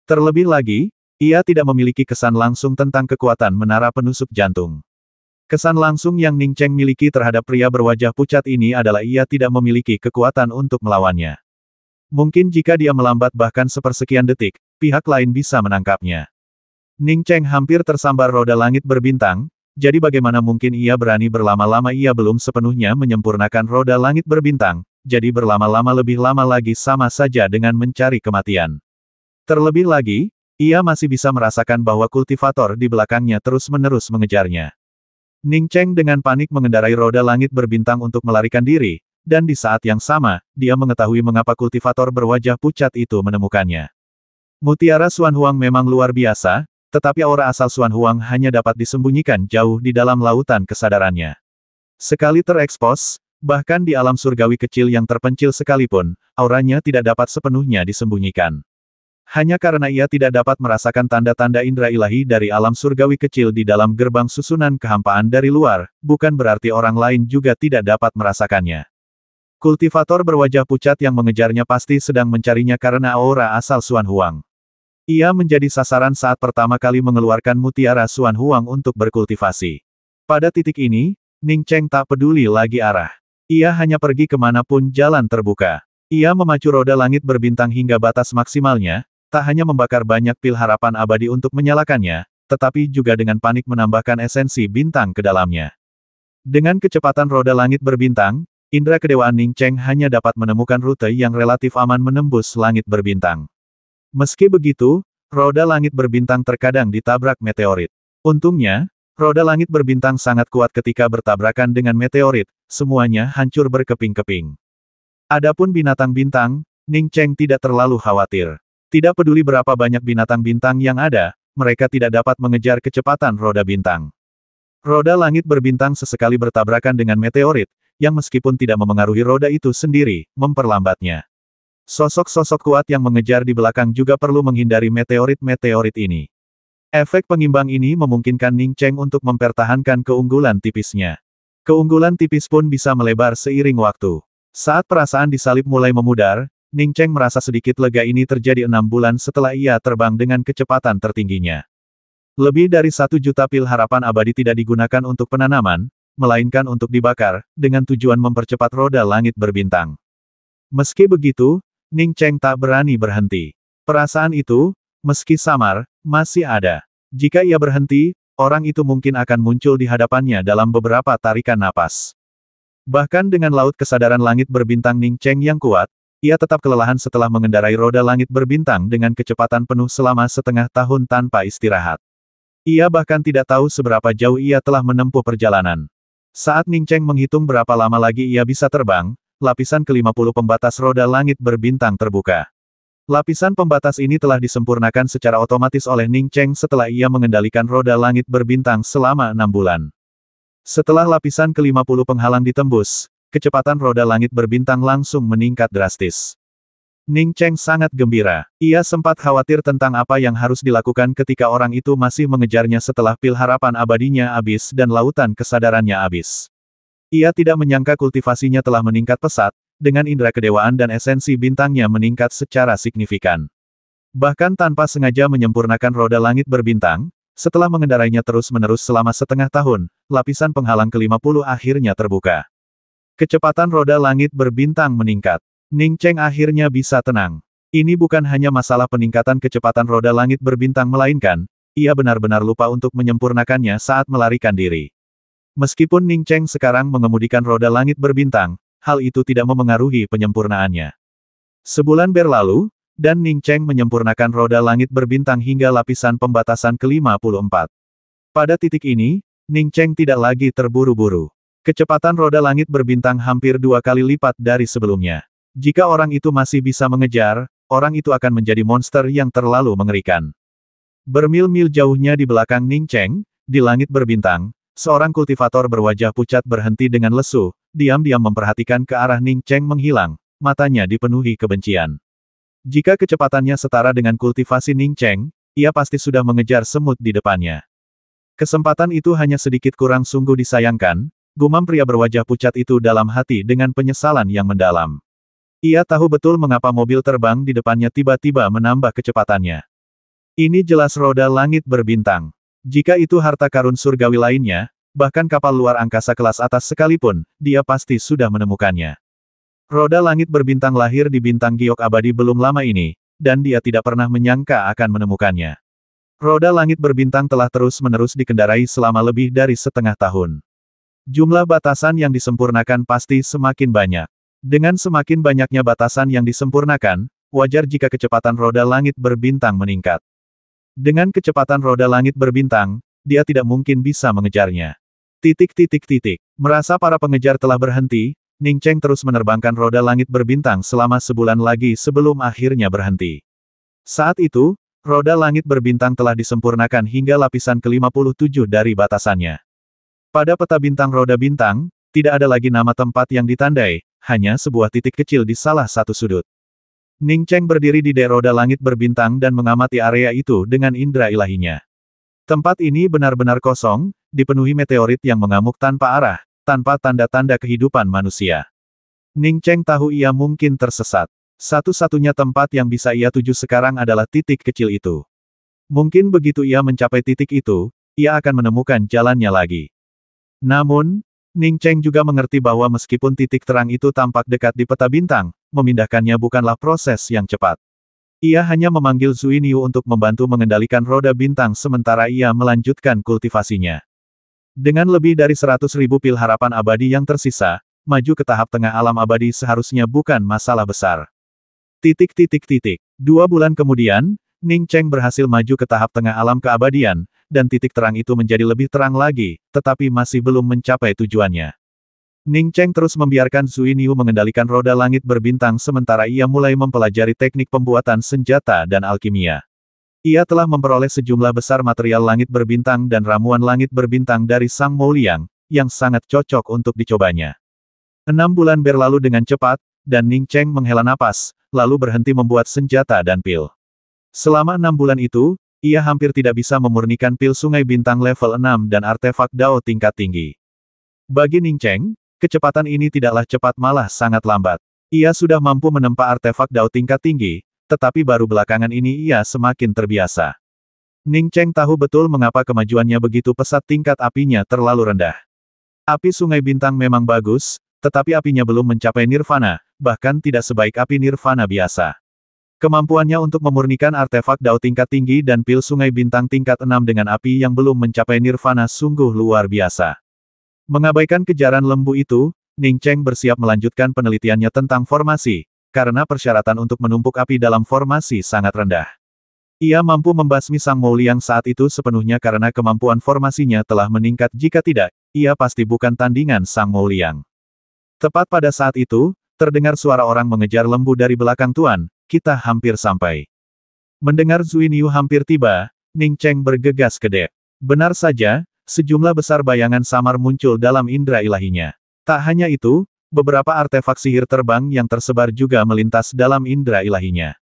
Terlebih lagi, ia tidak memiliki kesan langsung tentang kekuatan menara penusuk jantung. Kesan langsung yang Ning Cheng miliki terhadap pria berwajah pucat ini adalah ia tidak memiliki kekuatan untuk melawannya. Mungkin jika dia melambat bahkan sepersekian detik, pihak lain bisa menangkapnya. Ning Cheng hampir tersambar roda langit berbintang, jadi bagaimana mungkin ia berani berlama-lama? Ia belum sepenuhnya menyempurnakan roda langit berbintang, jadi berlama-lama lebih lama lagi sama saja dengan mencari kematian. Terlebih lagi, ia masih bisa merasakan bahwa kultivator di belakangnya terus-menerus mengejarnya. Ning Cheng dengan panik mengendarai roda langit berbintang untuk melarikan diri, dan di saat yang sama, dia mengetahui mengapa kultivator berwajah pucat itu menemukannya. Mutiara Xuan Huang memang luar biasa, tetapi aura asal Xuan Huang hanya dapat disembunyikan jauh di dalam lautan kesadarannya. Sekali terekspos, bahkan di alam surgawi kecil yang terpencil sekalipun, auranya tidak dapat sepenuhnya disembunyikan. Hanya karena ia tidak dapat merasakan tanda-tanda indera ilahi dari alam surgawi kecil di dalam gerbang susunan kehampaan dari luar, bukan berarti orang lain juga tidak dapat merasakannya. Kultivator berwajah pucat yang mengejarnya pasti sedang mencarinya karena aura asal Xuan Huang. Ia menjadi sasaran saat pertama kali mengeluarkan mutiara Xuan Huang untuk berkultivasi. Pada titik ini, Ning Cheng tak peduli lagi arah. Ia hanya pergi kemanapun jalan terbuka. Ia memacu roda langit berbintang hingga batas maksimalnya, tak hanya membakar banyak pil harapan abadi untuk menyalakannya, tetapi juga dengan panik menambahkan esensi bintang ke dalamnya. Dengan kecepatan roda langit berbintang, indera kedewaan Ning Cheng hanya dapat menemukan rute yang relatif aman menembus langit berbintang. Meski begitu, roda langit berbintang terkadang ditabrak meteorit. Untungnya, roda langit berbintang sangat kuat ketika bertabrakan dengan meteorit, semuanya hancur berkeping-keping. Adapun binatang bintang, Ning Cheng tidak terlalu khawatir. Tidak peduli berapa banyak binatang bintang yang ada, mereka tidak dapat mengejar kecepatan roda bintang. Roda langit berbintang sesekali bertabrakan dengan meteorit, yang meskipun tidak memengaruhi roda itu sendiri, memperlambatnya. Sosok-sosok kuat yang mengejar di belakang juga perlu menghindari meteorit-meteorit ini. Efek pengimbang ini memungkinkan Ning Cheng untuk mempertahankan keunggulan tipisnya. Keunggulan tipis pun bisa melebar seiring waktu. Saat perasaan disalib mulai memudar, Ning Cheng merasa sedikit lega. Ini terjadi 6 bulan setelah ia terbang dengan kecepatan tertingginya. Lebih dari 1 juta pil harapan abadi tidak digunakan untuk penanaman, melainkan untuk dibakar, dengan tujuan mempercepat roda langit berbintang. Meski begitu, Ning Cheng tak berani berhenti. Perasaan itu, meski samar, masih ada. Jika ia berhenti, orang itu mungkin akan muncul di hadapannya dalam beberapa tarikan napas. Bahkan dengan laut kesadaran langit berbintang Ning Cheng yang kuat, ia tetap kelelahan setelah mengendarai roda langit berbintang dengan kecepatan penuh selama setengah tahun tanpa istirahat. Ia bahkan tidak tahu seberapa jauh ia telah menempuh perjalanan. Saat Ning Cheng menghitung berapa lama lagi ia bisa terbang, lapisan ke-50 pembatas roda langit berbintang terbuka. Lapisan pembatas ini telah disempurnakan secara otomatis oleh Ning Cheng setelah ia mengendalikan roda langit berbintang selama 6 bulan. Setelah lapisan ke-50 penghalang ditembus, kecepatan roda langit berbintang langsung meningkat drastis. Ning Cheng sangat gembira. Ia sempat khawatir tentang apa yang harus dilakukan ketika orang itu masih mengejarnya setelah pil harapan abadinya habis dan lautan kesadarannya habis. Ia tidak menyangka kultivasinya telah meningkat pesat, dengan indera kedewaan dan esensi bintangnya meningkat secara signifikan. Bahkan tanpa sengaja menyempurnakan roda langit berbintang, setelah mengendarainya terus-menerus selama setengah tahun, lapisan penghalang ke-50 akhirnya terbuka. Kecepatan roda langit berbintang meningkat. Ning Cheng akhirnya bisa tenang. Ini bukan hanya masalah peningkatan kecepatan roda langit berbintang melainkan, ia benar-benar lupa untuk menyempurnakannya saat melarikan diri. Meskipun Ning Cheng sekarang mengemudikan roda langit berbintang, hal itu tidak memengaruhi penyempurnaannya. Sebulan berlalu, dan Ning Cheng menyempurnakan roda langit berbintang hingga lapisan pembatasan ke-54. Pada titik ini, Ning Cheng tidak lagi terburu-buru. Kecepatan roda langit berbintang hampir 2 kali lipat dari sebelumnya. Jika orang itu masih bisa mengejar, orang itu akan menjadi monster yang terlalu mengerikan. Bermil-mil jauhnya di belakang Ning Cheng, di langit berbintang, seorang kultivator berwajah pucat berhenti dengan lesu, diam-diam memperhatikan ke arah Ning Cheng menghilang, matanya dipenuhi kebencian. Jika kecepatannya setara dengan kultivasi Ning Cheng, ia pasti sudah mengejar semut di depannya. Kesempatan itu hanya sedikit kurang sungguh disayangkan, gumam pria berwajah pucat itu dalam hati dengan penyesalan yang mendalam. Ia tahu betul mengapa mobil terbang di depannya tiba-tiba menambah kecepatannya. Ini jelas roda langit berbintang. Jika itu harta karun surgawi lainnya, bahkan kapal luar angkasa kelas atas sekalipun, dia pasti sudah menemukannya. Roda langit berbintang lahir di bintang giok abadi belum lama ini, dan dia tidak pernah menyangka akan menemukannya. Roda langit berbintang telah terus-menerus dikendarai selama lebih dari setengah tahun. Jumlah batasan yang disempurnakan pasti semakin banyak. Dengan semakin banyaknya batasan yang disempurnakan, wajar jika kecepatan roda langit berbintang meningkat. Dengan kecepatan roda langit berbintang, dia tidak mungkin bisa mengejarnya. Merasa para pengejar telah berhenti, Ning Cheng terus menerbangkan roda langit berbintang selama sebulan lagi sebelum akhirnya berhenti. Saat itu, roda langit berbintang telah disempurnakan hingga lapisan ke-57 dari batasannya. Pada peta bintang roda bintang, tidak ada lagi nama tempat yang ditandai, hanya sebuah titik kecil di salah satu sudut. Ning Cheng berdiri di roda langit berbintang dan mengamati area itu dengan indera ilahinya. Tempat ini benar-benar kosong, dipenuhi meteorit yang mengamuk tanpa arah, tanpa tanda-tanda kehidupan manusia. Ning Cheng tahu ia mungkin tersesat. Satu-satunya tempat yang bisa ia tuju sekarang adalah titik kecil itu. Mungkin begitu ia mencapai titik itu, ia akan menemukan jalannya lagi. Namun, Ning Cheng juga mengerti bahwa meskipun titik terang itu tampak dekat di peta bintang, memindahkannya bukanlah proses yang cepat. Ia hanya memanggil Zui Niu untuk membantu mengendalikan roda bintang sementara ia melanjutkan kultivasinya. Dengan lebih dari 100.000 pil harapan abadi yang tersisa, maju ke tahap tengah alam abadi seharusnya bukan masalah besar. 2 bulan kemudian, Ning Cheng berhasil maju ke tahap tengah alam keabadian, dan titik terang itu menjadi lebih terang lagi, tetapi masih belum mencapai tujuannya. Ning Cheng terus membiarkan Zui Niu mengendalikan roda langit berbintang sementara ia mulai mempelajari teknik pembuatan senjata dan alkimia. Ia telah memperoleh sejumlah besar material langit berbintang dan ramuan langit berbintang dari Sang Mouliang, yang sangat cocok untuk dicobanya. 6 bulan berlalu dengan cepat, dan Ning Cheng menghela napas, lalu berhenti membuat senjata dan pil. Selama 6 bulan itu, ia hampir tidak bisa memurnikan pil sungai bintang level 6 dan artefak Dao tingkat tinggi. Bagi Ning Cheng, kecepatan ini tidaklah cepat malah sangat lambat. Ia sudah mampu menempa artefak Dao tingkat tinggi, tetapi baru belakangan ini ia semakin terbiasa. Ning Cheng tahu betul mengapa kemajuannya begitu pesat tingkat apinya terlalu rendah. Api sungai bintang memang bagus, tetapi apinya belum mencapai nirvana, bahkan tidak sebaik api nirvana biasa. Kemampuannya untuk memurnikan artefak Dao tingkat tinggi dan pil sungai bintang tingkat 6 dengan api yang belum mencapai nirvana sungguh luar biasa. Mengabaikan kejaran lembu itu, Ning Cheng bersiap melanjutkan penelitiannya tentang formasi, karena persyaratan untuk menumpuk api dalam formasi sangat rendah. Ia mampu membasmi Sang Mouliang saat itu sepenuhnya karena kemampuan formasinya telah meningkat jika tidak, ia pasti bukan tandingan Sang Mouliang. Tepat pada saat itu, terdengar suara orang mengejar lembu dari belakang tuan. Kita hampir sampai. Mendengar Zui Niu hampir tiba, Ning Cheng bergegas ke dek. Benar saja, sejumlah besar bayangan samar muncul dalam indera ilahinya. Tak hanya itu, beberapa artefak sihir terbang yang tersebar juga melintas dalam indera ilahinya.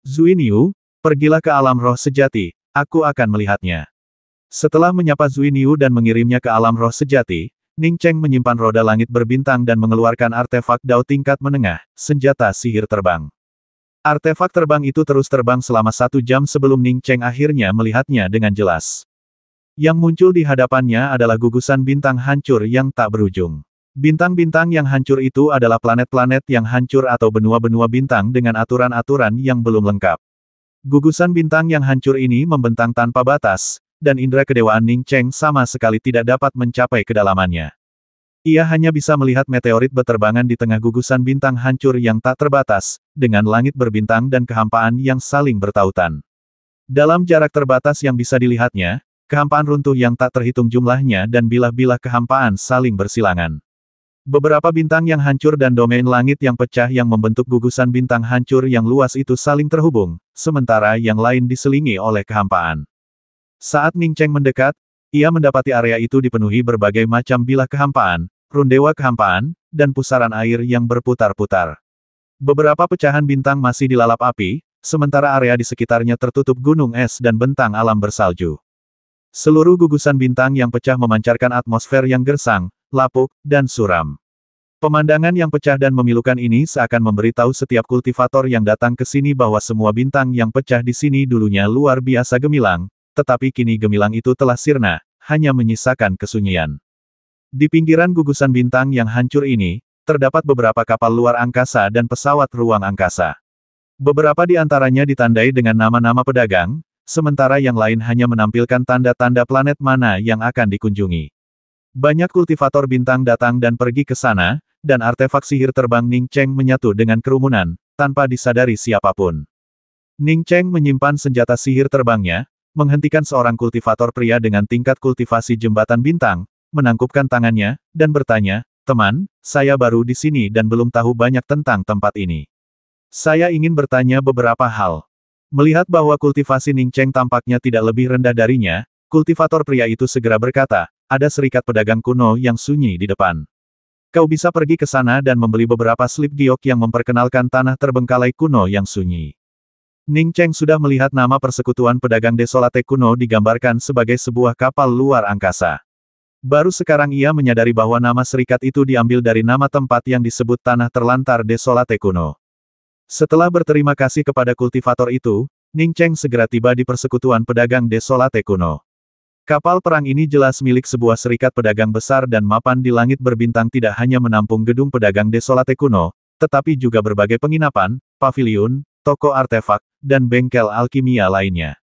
Zuiniu, pergilah ke alam roh sejati, aku akan melihatnya. Setelah menyapa Zuiniu dan mengirimnya ke alam roh sejati, Ning Cheng menyimpan roda langit berbintang dan mengeluarkan artefak Dao tingkat menengah, senjata sihir terbang. Artefak terbang itu terus terbang selama 1 jam sebelum Ning Cheng akhirnya melihatnya dengan jelas. Yang muncul di hadapannya adalah gugusan bintang hancur yang tak berujung. Bintang-bintang yang hancur itu adalah planet-planet yang hancur atau benua-benua bintang dengan aturan-aturan yang belum lengkap. Gugusan bintang yang hancur ini membentang tanpa batas, dan indera kedewaan Ning Cheng sama sekali tidak dapat mencapai kedalamannya. Ia hanya bisa melihat meteorit berterbangan di tengah gugusan bintang hancur yang tak terbatas, dengan langit berbintang dan kehampaan yang saling bertautan. Dalam jarak terbatas yang bisa dilihatnya, kehampaan runtuh yang tak terhitung jumlahnya dan bilah-bilah kehampaan saling bersilangan. Beberapa bintang yang hancur dan domain langit yang pecah yang membentuk gugusan bintang hancur yang luas itu saling terhubung, sementara yang lain diselingi oleh kehampaan. Saat Ning Cheng mendekat, ia mendapati area itu dipenuhi berbagai macam bilah kehampaan, rundewa kehampaan, dan pusaran air yang berputar-putar. Beberapa pecahan bintang masih dilalap api, sementara area di sekitarnya tertutup gunung es dan bentang alam bersalju. Seluruh gugusan bintang yang pecah memancarkan atmosfer yang gersang, lapuk, dan suram. Pemandangan yang pecah dan memilukan ini seakan memberitahu setiap kultivator yang datang ke sini bahwa semua bintang yang pecah di sini dulunya luar biasa gemilang, tetapi kini gemilang itu telah sirna, hanya menyisakan kesunyian. Di pinggiran gugusan bintang yang hancur ini, terdapat beberapa kapal luar angkasa dan pesawat ruang angkasa. Beberapa di antaranya ditandai dengan nama-nama pedagang, sementara yang lain hanya menampilkan tanda-tanda planet mana yang akan dikunjungi. Banyak kultivator bintang datang dan pergi ke sana, dan artefak sihir terbang Ning Cheng menyatu dengan kerumunan, tanpa disadari siapapun. Ning Cheng menyimpan senjata sihir terbangnya, menghentikan seorang kultivator pria dengan tingkat kultivasi jembatan bintang, menangkupkan tangannya, dan bertanya, "Teman, saya baru di sini dan belum tahu banyak tentang tempat ini. Saya ingin bertanya beberapa hal." Melihat bahwa kultivasi Ning Cheng tampaknya tidak lebih rendah darinya, kultivator pria itu segera berkata, "Ada serikat pedagang kuno yang sunyi di depan. Kau bisa pergi ke sana dan membeli beberapa slip giok yang memperkenalkan tanah terbengkalai kuno yang sunyi." Ning Cheng sudah melihat nama persekutuan pedagang desolate kuno digambarkan sebagai sebuah kapal luar angkasa. Baru sekarang ia menyadari bahwa nama serikat itu diambil dari nama tempat yang disebut tanah terlantar desolate kuno. Setelah berterima kasih kepada kultivator itu, Ning Cheng segera tiba di persekutuan pedagang desolate kuno. Kapal perang ini jelas milik sebuah serikat pedagang besar dan mapan di langit berbintang tidak hanya menampung gedung pedagang desolate kuno, tetapi juga berbagai penginapan, paviliun, toko artefak, dan bengkel alkimia lainnya.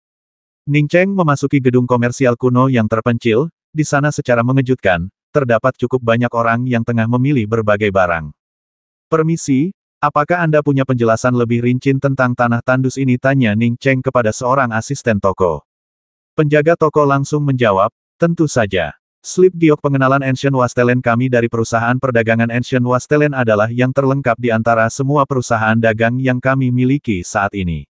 Ning Cheng memasuki gedung komersial kuno yang terpencil, di sana secara mengejutkan, terdapat cukup banyak orang yang tengah memilih berbagai barang. "Permisi, apakah Anda punya penjelasan lebih rinci tentang tanah tandus ini?" tanya Ning Cheng kepada seorang asisten toko. Penjaga toko langsung menjawab, "Tentu saja. Slip giok pengenalan Ancient Wastelen kami dari perusahaan perdagangan Ancient Wastelen adalah yang terlengkap di antara semua perusahaan dagang yang kami miliki saat ini.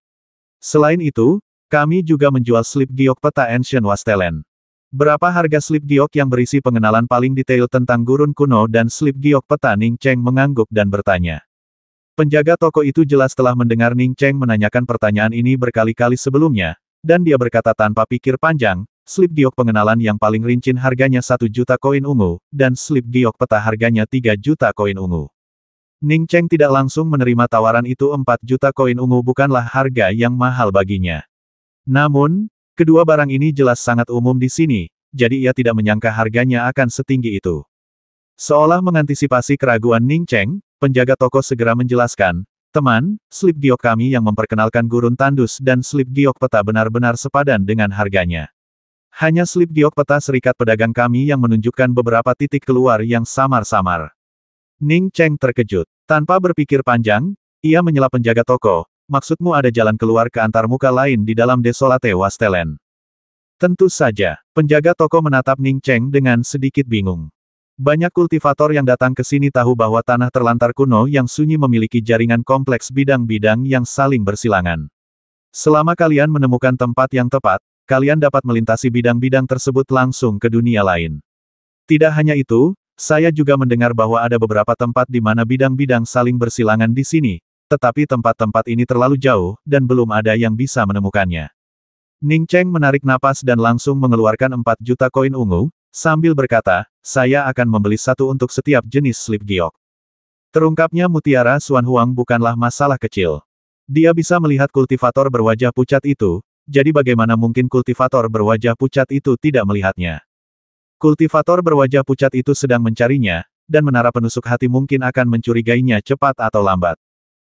Selain itu, kami juga menjual slip giok peta Ancient Wastelen. Berapa harga slip giok yang berisi pengenalan paling detail tentang gurun kuno dan slip giok peta?" Ning Cheng mengangguk dan bertanya. Penjaga toko itu jelas telah mendengar Ning Cheng menanyakan pertanyaan ini berkali-kali sebelumnya, dan dia berkata tanpa pikir panjang, "Slip giok pengenalan yang paling rinci harganya 1 juta koin ungu, dan slip giok peta harganya 3 juta koin ungu." Ning Cheng tidak langsung menerima tawaran itu. 4 juta koin ungu bukanlah harga yang mahal baginya. Namun, kedua barang ini jelas sangat umum di sini, jadi ia tidak menyangka harganya akan setinggi itu. Seolah mengantisipasi keraguan Ning Cheng, penjaga toko segera menjelaskan, "Teman, slip giok kami yang memperkenalkan gurun tandus dan slip giok peta benar-benar sepadan dengan harganya. Hanya slip giok peta serikat pedagang kami yang menunjukkan beberapa titik keluar yang samar-samar." Ning Cheng terkejut. Tanpa berpikir panjang, ia menyela penjaga toko, "Maksudmu ada jalan keluar ke antarmuka lain di dalam desolate Wastelen?" "Tentu saja." Penjaga toko menatap Ning Cheng dengan sedikit bingung. Banyak kultivator yang datang ke sini tahu bahwa tanah terlantar kuno yang sunyi memiliki jaringan kompleks bidang-bidang yang saling bersilangan. Selama kalian menemukan tempat yang tepat, kalian dapat melintasi bidang-bidang tersebut langsung ke dunia lain. Tidak hanya itu, Saya juga mendengar bahwa ada beberapa tempat di mana bidang-bidang saling bersilangan di sini, tetapi tempat-tempat ini terlalu jauh, dan belum ada yang bisa menemukannya. Ning Cheng menarik napas dan langsung mengeluarkan 4 juta koin ungu, sambil berkata, saya akan membeli satu untuk setiap jenis slip giok. Terungkapnya Mutiara Xuan Huang bukanlah masalah kecil. Dia bisa melihat kultivator berwajah pucat itu, jadi bagaimana mungkin kultivator berwajah pucat itu tidak melihatnya? Kultivator berwajah pucat itu sedang mencarinya, dan menara penusuk hati mungkin akan mencurigainya cepat atau lambat.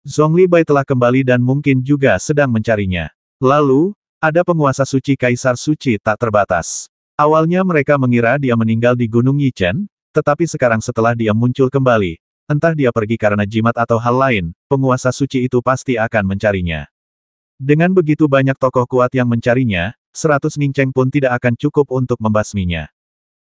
Zhongli Bai telah kembali dan mungkin juga sedang mencarinya. Lalu, ada penguasa suci Kaisar Suci tak terbatas. Awalnya mereka mengira dia meninggal di Gunung Yichen, tetapi sekarang setelah dia muncul kembali, entah dia pergi karena jimat atau hal lain, penguasa suci itu pasti akan mencarinya. Dengan begitu banyak tokoh kuat yang mencarinya, 100 Ning Cheng pun tidak akan cukup untuk membasminya.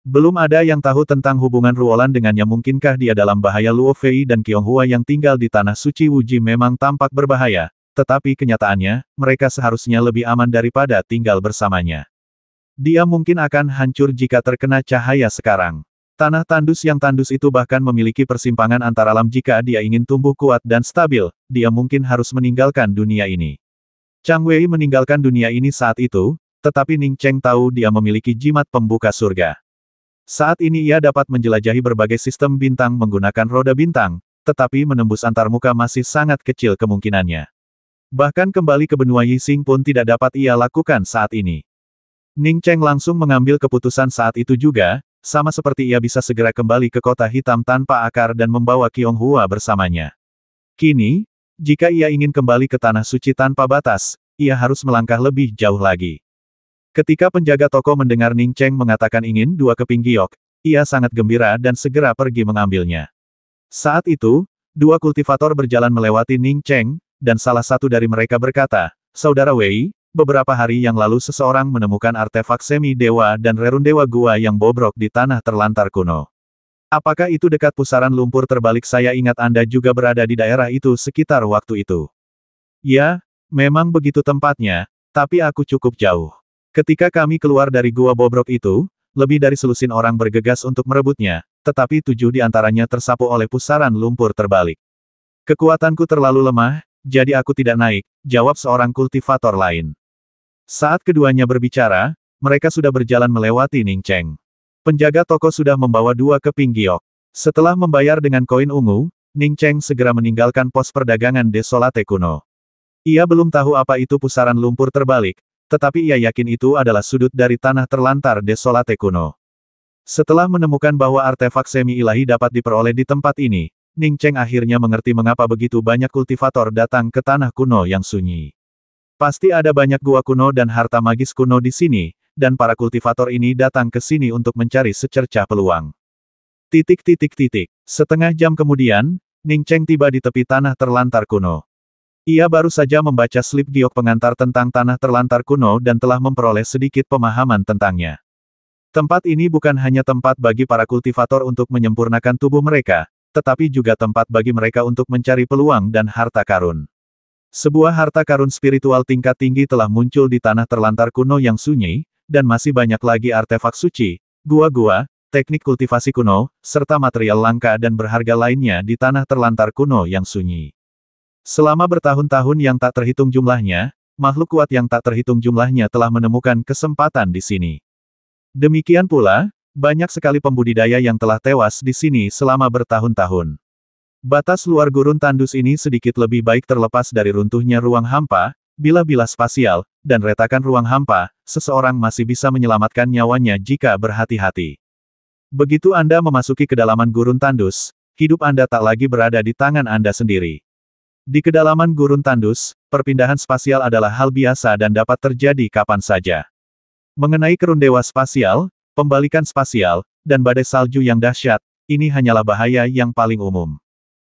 Belum ada yang tahu tentang hubungan Ruolan dengannya. Mungkinkah dia dalam bahaya? Luo Fei dan Qiong yang tinggal di tanah suci Wuji memang tampak berbahaya, tetapi kenyataannya, mereka seharusnya lebih aman daripada tinggal bersamanya. Dia mungkin akan hancur jika terkena cahaya sekarang. Tanah tandus yang tandus itu bahkan memiliki persimpangan antar alam. Jika dia ingin tumbuh kuat dan stabil, dia mungkin harus meninggalkan dunia ini. Chang Wei meninggalkan dunia ini saat itu, tetapi Ning Cheng tahu dia memiliki jimat pembuka surga. Saat ini ia dapat menjelajahi berbagai sistem bintang menggunakan roda bintang, tetapi menembus antarmuka masih sangat kecil kemungkinannya. Bahkan kembali ke benua Yixing pun tidak dapat ia lakukan saat ini. Ning Cheng langsung mengambil keputusan saat itu juga, sama seperti ia bisa segera kembali ke kota hitam tanpa akar dan membawa Qiong Hua bersamanya. Kini, jika ia ingin kembali ke tanah suci tanpa batas, ia harus melangkah lebih jauh lagi. Ketika penjaga toko mendengar Ning Cheng mengatakan ingin 2 keping giok, ia sangat gembira dan segera pergi mengambilnya. Saat itu, 2 kultivator berjalan melewati Ning Cheng, dan salah satu dari mereka berkata, Saudara Wei, beberapa hari yang lalu seseorang menemukan artefak semi-dewa dan rerun dewa gua yang bobrok di tanah terlantar kuno. Apakah itu dekat pusaran lumpur terbalik? Saya ingat Anda juga berada di daerah itu sekitar waktu itu. Ya, memang begitu tempatnya, tapi aku cukup jauh. Ketika kami keluar dari gua bobrok itu, lebih dari selusin orang bergegas untuk merebutnya, tetapi 7 di antaranya tersapu oleh pusaran lumpur terbalik. Kekuatanku terlalu lemah, jadi aku tidak naik, jawab seorang kultivator lain. Saat keduanya berbicara, mereka sudah berjalan melewati Ning Cheng. Penjaga toko sudah membawa 2 keping giok. Setelah membayar dengan koin ungu, Ning Cheng segera meninggalkan pos perdagangan desolate kuno. Ia belum tahu apa itu pusaran lumpur terbalik, tetapi ia yakin itu adalah sudut dari tanah terlantar desolate kuno. Setelah menemukan bahwa artefak semi-ilahi dapat diperoleh di tempat ini, Ning Cheng akhirnya mengerti mengapa begitu banyak kultivator datang ke tanah kuno yang sunyi. Pasti ada banyak gua kuno dan harta magis kuno di sini, dan para kultivator ini datang ke sini untuk mencari secercah peluang. Setengah jam kemudian, Ning Cheng tiba di tepi tanah terlantar kuno. Ia baru saja membaca slip giok pengantar tentang tanah terlantar kuno dan telah memperoleh sedikit pemahaman tentangnya. Tempat ini bukan hanya tempat bagi para kultivator untuk menyempurnakan tubuh mereka, tetapi juga tempat bagi mereka untuk mencari peluang dan harta karun. Sebuah harta karun spiritual tingkat tinggi telah muncul di tanah terlantar kuno yang sunyi, dan masih banyak lagi artefak suci, gua-gua, teknik kultivasi kuno, serta material langka dan berharga lainnya di tanah terlantar kuno yang sunyi. Selama bertahun-tahun yang tak terhitung jumlahnya, makhluk kuat yang tak terhitung jumlahnya telah menemukan kesempatan di sini. Demikian pula, banyak sekali pembudidaya yang telah tewas di sini selama bertahun-tahun. Batas luar gurun tandus ini sedikit lebih baik terlepas dari runtuhnya ruang hampa, bila-bila spasial, dan retakan ruang hampa, seseorang masih bisa menyelamatkan nyawanya jika berhati-hati. Begitu Anda memasuki kedalaman gurun tandus, hidup Anda tak lagi berada di tangan Anda sendiri. Di kedalaman gurun tandus, perpindahan spasial adalah hal biasa dan dapat terjadi kapan saja. Mengenai kerun dewa spasial, pembalikan spasial, dan badai salju yang dahsyat, ini hanyalah bahaya yang paling umum.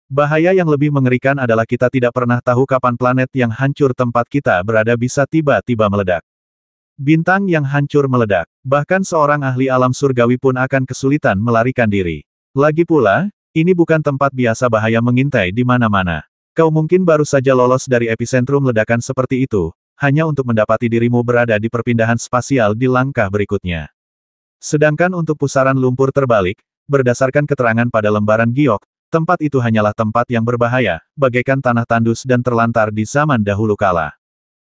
Bahaya yang lebih mengerikan adalah kita tidak pernah tahu kapan planet yang hancur tempat kita berada bisa tiba-tiba meledak. Bintang yang hancur meledak, bahkan seorang ahli alam surgawi pun akan kesulitan melarikan diri. Lagi pula, ini bukan tempat biasa, bahaya mengintai di mana-mana. Kau mungkin baru saja lolos dari epicentrum ledakan seperti itu, hanya untuk mendapati dirimu berada di perpindahan spasial di langkah berikutnya. Sedangkan untuk pusaran lumpur terbalik, berdasarkan keterangan pada lembaran giok, tempat itu hanyalah tempat yang berbahaya, bagaikan tanah tandus dan terlantar di zaman dahulu kala.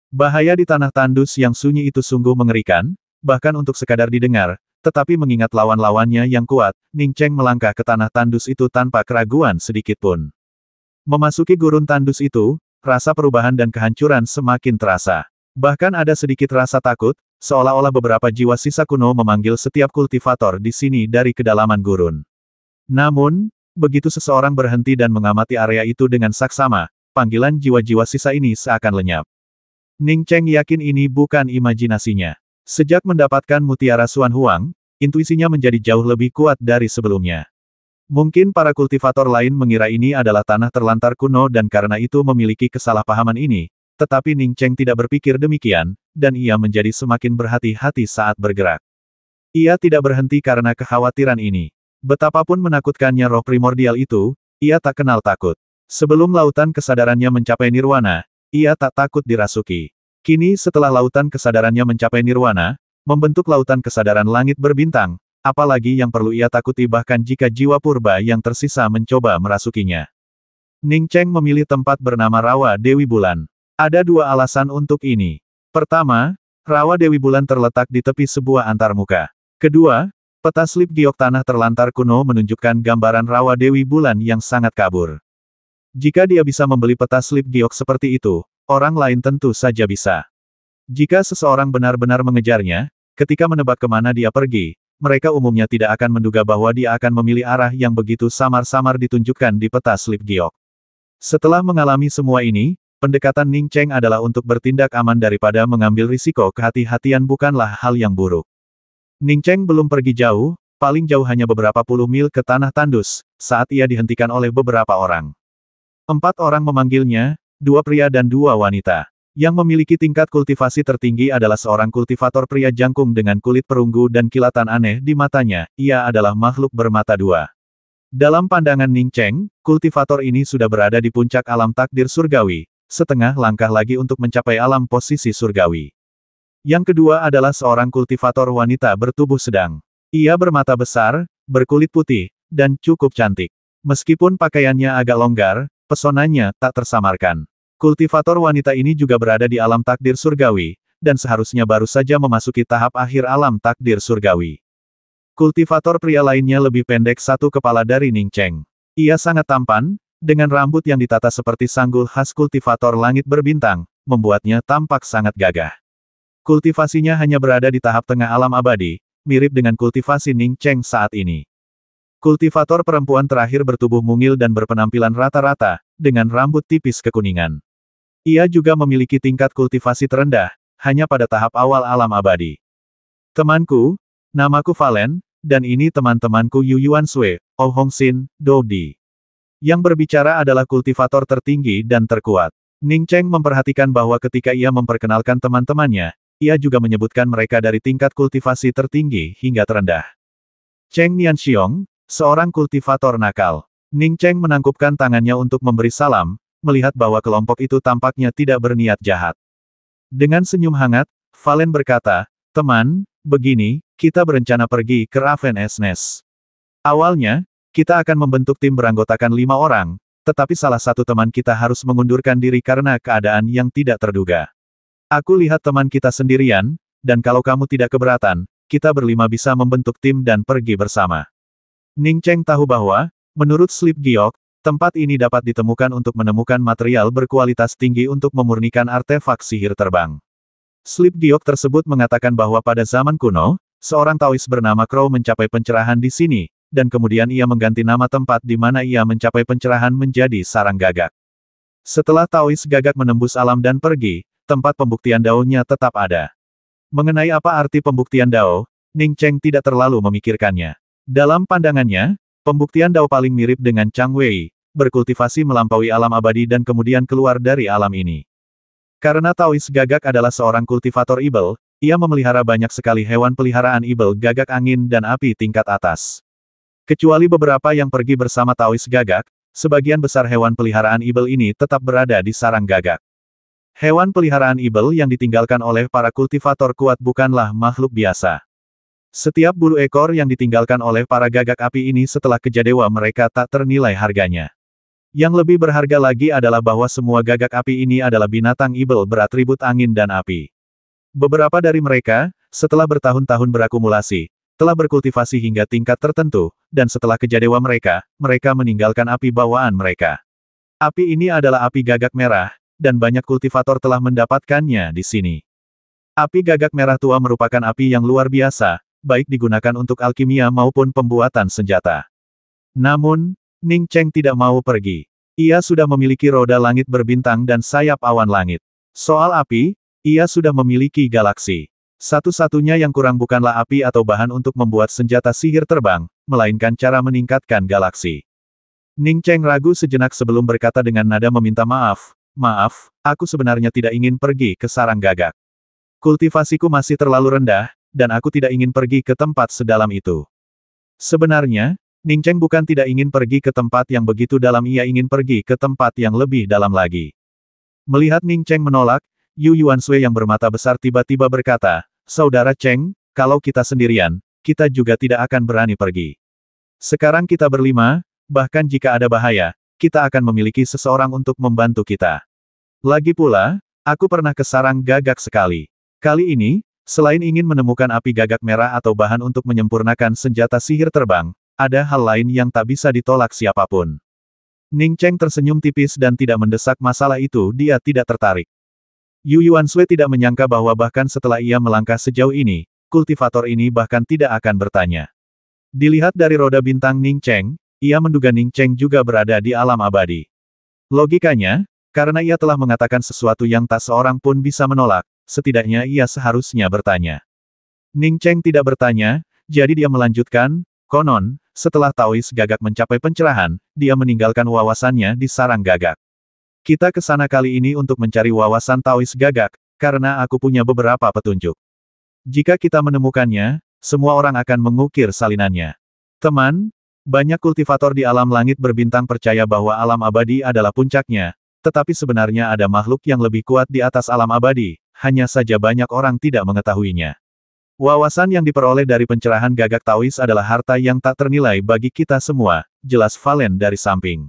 Bahaya di tanah tandus yang sunyi itu sungguh mengerikan, bahkan untuk sekadar didengar, tetapi mengingat lawan-lawannya yang kuat, Ning Cheng melangkah ke tanah tandus itu tanpa keraguan sedikitpun. Memasuki gurun tandus itu, rasa perubahan dan kehancuran semakin terasa. Bahkan ada sedikit rasa takut, seolah-olah beberapa jiwa sisa kuno memanggil setiap kultivator di sini dari kedalaman gurun. Namun, begitu seseorang berhenti dan mengamati area itu dengan saksama, panggilan jiwa-jiwa sisa ini seakan lenyap. Ning Cheng yakin ini bukan imajinasinya. Sejak mendapatkan mutiara Xuan Huang, intuisinya menjadi jauh lebih kuat dari sebelumnya. Mungkin para kultivator lain mengira ini adalah tanah terlantar kuno dan karena itu memiliki kesalahpahaman ini, tetapi Ning Cheng tidak berpikir demikian, dan ia menjadi semakin berhati-hati saat bergerak. Ia tidak berhenti karena kekhawatiran ini. Betapapun menakutkannya roh primordial itu, ia tak kenal takut. Sebelum lautan kesadarannya mencapai nirwana, ia tak takut dirasuki. Kini setelah lautan kesadarannya mencapai nirwana, membentuk lautan kesadaran langit berbintang, apalagi yang perlu ia takuti bahkan jika jiwa purba yang tersisa mencoba merasukinya. Ning Cheng memilih tempat bernama Rawa Dewi Bulan. Ada dua alasan untuk ini. Pertama, Rawa Dewi Bulan terletak di tepi sebuah antarmuka. Kedua, peta slip giok tanah terlantar kuno menunjukkan gambaran Rawa Dewi Bulan yang sangat kabur. Jika dia bisa membeli peta slip giok seperti itu, orang lain tentu saja bisa. Jika seseorang benar-benar mengejarnya, ketika menebak kemana dia pergi, mereka umumnya tidak akan menduga bahwa dia akan memilih arah yang begitu samar-samar ditunjukkan di peta slip giok. Setelah mengalami semua ini, pendekatan Ning Cheng adalah untuk bertindak aman daripada mengambil risiko. Kehati-hatian bukanlah hal yang buruk. Ning Cheng belum pergi jauh, paling jauh hanya beberapa puluh mil ke tanah tandus, saat ia dihentikan oleh beberapa orang. 4 orang memanggilnya, 2 pria dan 2 wanita. Yang memiliki tingkat kultivasi tertinggi adalah seorang kultivator pria jangkung dengan kulit perunggu dan kilatan aneh di matanya, ia adalah makhluk bermata dua. Dalam pandangan Ning Cheng, kultivator ini sudah berada di puncak alam takdir surgawi, setengah langkah lagi untuk mencapai alam posisi surgawi. Yang kedua adalah seorang kultivator wanita bertubuh sedang. Ia bermata besar, berkulit putih, dan cukup cantik. Meskipun pakaiannya agak longgar, pesonanya tak tersamarkan. Kultivator wanita ini juga berada di alam takdir surgawi, dan seharusnya baru saja memasuki tahap akhir alam takdir surgawi. Kultivator pria lainnya lebih pendek satu kepala dari Ning Cheng. Ia sangat tampan, dengan rambut yang ditata seperti sanggul khas kultivator langit berbintang, membuatnya tampak sangat gagah. Kultivasinya hanya berada di tahap tengah alam abadi, mirip dengan kultivasi Ning Cheng saat ini. Kultivator perempuan terakhir bertubuh mungil dan berpenampilan rata-rata, dengan rambut tipis kekuningan. Ia juga memiliki tingkat kultivasi terendah, hanya pada tahap awal alam abadi. Temanku, namaku Valen, dan ini teman-temanku Yu Yuan Sui, Oh Hong Xin, Do Di. Yang berbicara adalah kultivator tertinggi dan terkuat. Ning Cheng memperhatikan bahwa ketika ia memperkenalkan teman-temannya, ia juga menyebutkan mereka dari tingkat kultivasi tertinggi hingga terendah. Cheng Nianxiong, seorang kultivator nakal. Ning Cheng menangkupkan tangannya untuk memberi salam, melihat bahwa kelompok itu tampaknya tidak berniat jahat. Dengan senyum hangat, Valen berkata, "Teman, begini, kita berencana pergi ke Raven's Nest. Awalnya, kita akan membentuk tim beranggotakan 5 orang, tetapi salah satu teman kita harus mengundurkan diri karena keadaan yang tidak terduga. Aku lihat teman kita sendirian, dan kalau kamu tidak keberatan, kita berlima bisa membentuk tim dan pergi bersama." Ning Cheng tahu bahwa, menurut slip giok, tempat ini dapat ditemukan untuk menemukan material berkualitas tinggi untuk memurnikan artefak sihir terbang. Slip giok tersebut mengatakan bahwa pada zaman kuno, seorang Taois bernama Crow mencapai pencerahan di sini, dan kemudian ia mengganti nama tempat di mana ia mencapai pencerahan menjadi Sarang Gagak. Setelah Taois Gagak menembus alam dan pergi, tempat pembuktian Dao-nya tetap ada. Mengenai apa arti pembuktian Dao, Ning Cheng tidak terlalu memikirkannya. Dalam pandangannya, pembuktian Dao paling mirip dengan Chang Wei, berkultivasi melampaui alam abadi dan kemudian keluar dari alam ini. Karena Taois Gagak adalah seorang kultivator ibel, ia memelihara banyak sekali hewan peliharaan ibel gagak angin dan api tingkat atas. Kecuali beberapa yang pergi bersama Taois Gagak, sebagian besar hewan peliharaan ibel ini tetap berada di Sarang Gagak. Hewan peliharaan ibel yang ditinggalkan oleh para kultivator kuat bukanlah makhluk biasa. Setiap bulu ekor yang ditinggalkan oleh para gagak api ini setelah kejadewa mereka tak ternilai harganya. Yang lebih berharga lagi adalah bahwa semua gagak api ini adalah binatang ibel beratribut angin dan api. Beberapa dari mereka, setelah bertahun-tahun berakumulasi, telah berkultivasi hingga tingkat tertentu, dan setelah kejadewa mereka, mereka meninggalkan api bawaan mereka. Api ini adalah api gagak merah, dan banyak kultivator telah mendapatkannya di sini. Api gagak merah tua merupakan api yang luar biasa, baik digunakan untuk alkimia maupun pembuatan senjata. Namun, Ning Cheng tidak mau pergi. Ia sudah memiliki roda langit berbintang dan sayap awan langit. Soal api, ia sudah memiliki galaksi. Satu-satunya yang kurang bukanlah api atau bahan untuk membuat senjata sihir terbang, melainkan cara meningkatkan galaksi. Ning Cheng ragu sejenak sebelum berkata dengan nada meminta maaf, "Maaf, aku sebenarnya tidak ingin pergi ke sarang gagak. Kultivasiku masih terlalu rendah, dan aku tidak ingin pergi ke tempat sedalam itu." Sebenarnya, Ning Cheng bukan tidak ingin pergi ke tempat yang begitu dalam, ia ingin pergi ke tempat yang lebih dalam lagi. Melihat Ning Cheng menolak, Yu Yuanshui yang bermata besar tiba-tiba berkata, "Saudara Cheng, kalau kita sendirian, kita juga tidak akan berani pergi. Sekarang kita berlima, bahkan jika ada bahaya, kita akan memiliki seseorang untuk membantu kita. Lagi pula, aku pernah ke sarang gagak sekali. Kali ini, selain ingin menemukan api gagak merah atau bahan untuk menyempurnakan senjata sihir terbang, ada hal lain yang tak bisa ditolak siapapun." Ning Cheng tersenyum tipis dan tidak mendesak masalah itu, dia tidak tertarik. Yu Yuanshui tidak menyangka bahwa bahkan setelah ia melangkah sejauh ini, kultivator ini bahkan tidak akan bertanya. Dilihat dari roda bintang Ning Cheng, ia menduga Ning Cheng juga berada di alam abadi. Logikanya, karena ia telah mengatakan sesuatu yang tak seorang pun bisa menolak, setidaknya ia seharusnya bertanya. Ning Cheng tidak bertanya, jadi dia melanjutkan, "Konon, setelah Taois gagak mencapai pencerahan, dia meninggalkan wawasannya di sarang gagak. Kita ke sana kali ini untuk mencari wawasan Taois gagak, karena aku punya beberapa petunjuk. Jika kita menemukannya, semua orang akan mengukir salinannya." Teman, banyak kultivator di alam langit berbintang percaya bahwa alam abadi adalah puncaknya, tetapi sebenarnya ada makhluk yang lebih kuat di atas alam abadi, hanya saja banyak orang tidak mengetahuinya. Wawasan yang diperoleh dari pencerahan gagak Taois adalah harta yang tak ternilai bagi kita semua, jelas Valen dari samping.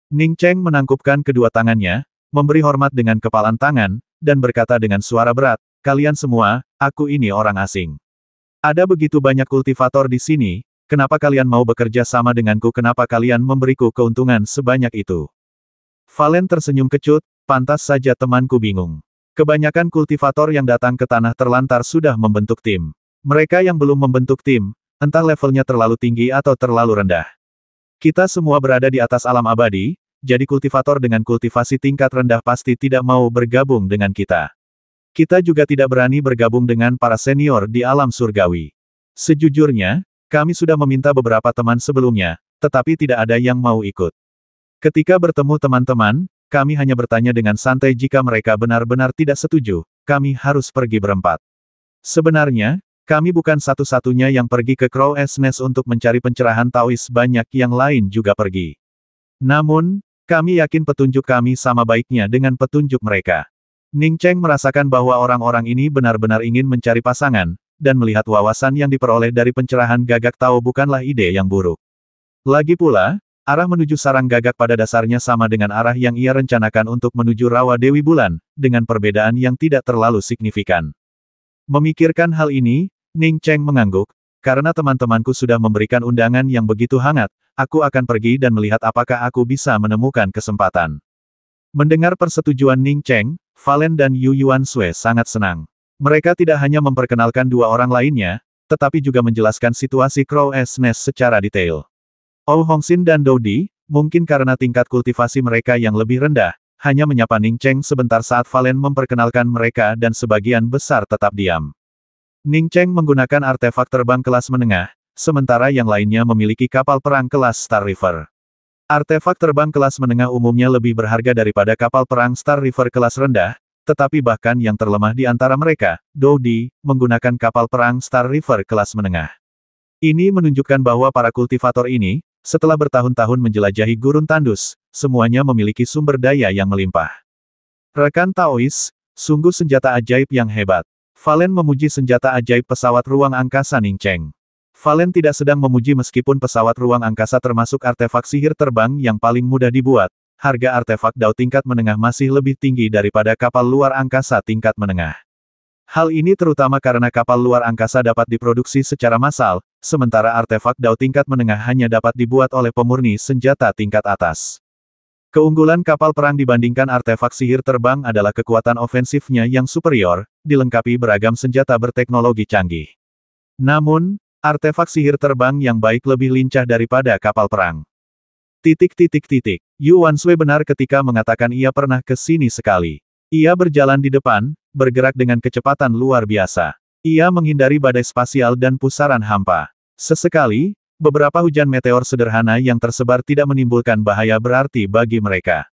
Ning Cheng menangkupkan kedua tangannya, memberi hormat dengan kepalan tangan, dan berkata dengan suara berat, "Kalian semua, aku ini orang asing. Ada begitu banyak kultivator di sini, kenapa kalian mau bekerja sama denganku, kenapa kalian memberiku keuntungan sebanyak itu?" Valen tersenyum kecut, "Pantas saja temanku bingung. Kebanyakan kultivator yang datang ke tanah terlantar sudah membentuk tim. Mereka yang belum membentuk tim, entah levelnya terlalu tinggi atau terlalu rendah. Kita semua berada di atas alam abadi, jadi kultivator dengan kultivasi tingkat rendah pasti tidak mau bergabung dengan kita. Kita juga tidak berani bergabung dengan para senior di alam surgawi. Sejujurnya, kami sudah meminta beberapa teman sebelumnya, tetapi tidak ada yang mau ikut. Ketika bertemu teman-teman, kami hanya bertanya dengan santai jika mereka benar-benar tidak setuju, kami harus pergi berempat. Sebenarnya, kami bukan satu-satunya yang pergi ke Crow's Nest untuk mencari pencerahan Taois, banyak yang lain juga pergi. Namun, kami yakin petunjuk kami sama baiknya dengan petunjuk mereka." Ning Cheng merasakan bahwa orang-orang ini benar-benar ingin mencari pasangan, dan melihat wawasan yang diperoleh dari pencerahan gagak Tao bukanlah ide yang buruk. Lagi pula, arah menuju sarang gagak pada dasarnya sama dengan arah yang ia rencanakan untuk menuju Rawa Dewi Bulan, dengan perbedaan yang tidak terlalu signifikan. Memikirkan hal ini, Ning Cheng mengangguk, "Karena teman-temanku sudah memberikan undangan yang begitu hangat, aku akan pergi dan melihat apakah aku bisa menemukan kesempatan." Mendengar persetujuan Ning Cheng, Valen dan Yu Yuanshui sangat senang. Mereka tidak hanya memperkenalkan dua orang lainnya, tetapi juga menjelaskan situasi Crow's Nest secara detail. Ou Hongxin dan Dou Di, mungkin karena tingkat kultivasi mereka yang lebih rendah, hanya menyapa Ning Cheng sebentar saat Valen memperkenalkan mereka dan sebagian besar tetap diam. Ning Cheng menggunakan artefak terbang kelas menengah, sementara yang lainnya memiliki kapal perang kelas Star River. Artefak terbang kelas menengah umumnya lebih berharga daripada kapal perang Star River kelas rendah, tetapi bahkan yang terlemah di antara mereka, Dou Di, menggunakan kapal perang Star River kelas menengah. Ini menunjukkan bahwa para kultivator ini, setelah bertahun-tahun menjelajahi gurun tandus, semuanya memiliki sumber daya yang melimpah. Rekan Taois, sungguh senjata ajaib yang hebat. Valen memuji senjata ajaib pesawat ruang angkasa Ning Cheng. Valen tidak sedang memuji meskipun pesawat ruang angkasa termasuk artefak sihir terbang yang paling mudah dibuat, harga artefak Dao tingkat menengah masih lebih tinggi daripada kapal luar angkasa tingkat menengah. Hal ini terutama karena kapal luar angkasa dapat diproduksi secara massal, sementara artefak Dao tingkat menengah hanya dapat dibuat oleh pemurni senjata tingkat atas. Keunggulan kapal perang dibandingkan artefak sihir terbang adalah kekuatan ofensifnya yang superior, dilengkapi beragam senjata berteknologi canggih. Namun, artefak sihir terbang yang baik lebih lincah daripada kapal perang. Yu Wanshui benar ketika mengatakan ia pernah ke sini sekali. Ia berjalan di depan, bergerak dengan kecepatan luar biasa. Ia menghindari badai spasial dan pusaran hampa. Sesekali, beberapa hujan meteor sederhana yang tersebar tidak menimbulkan bahaya berarti bagi mereka.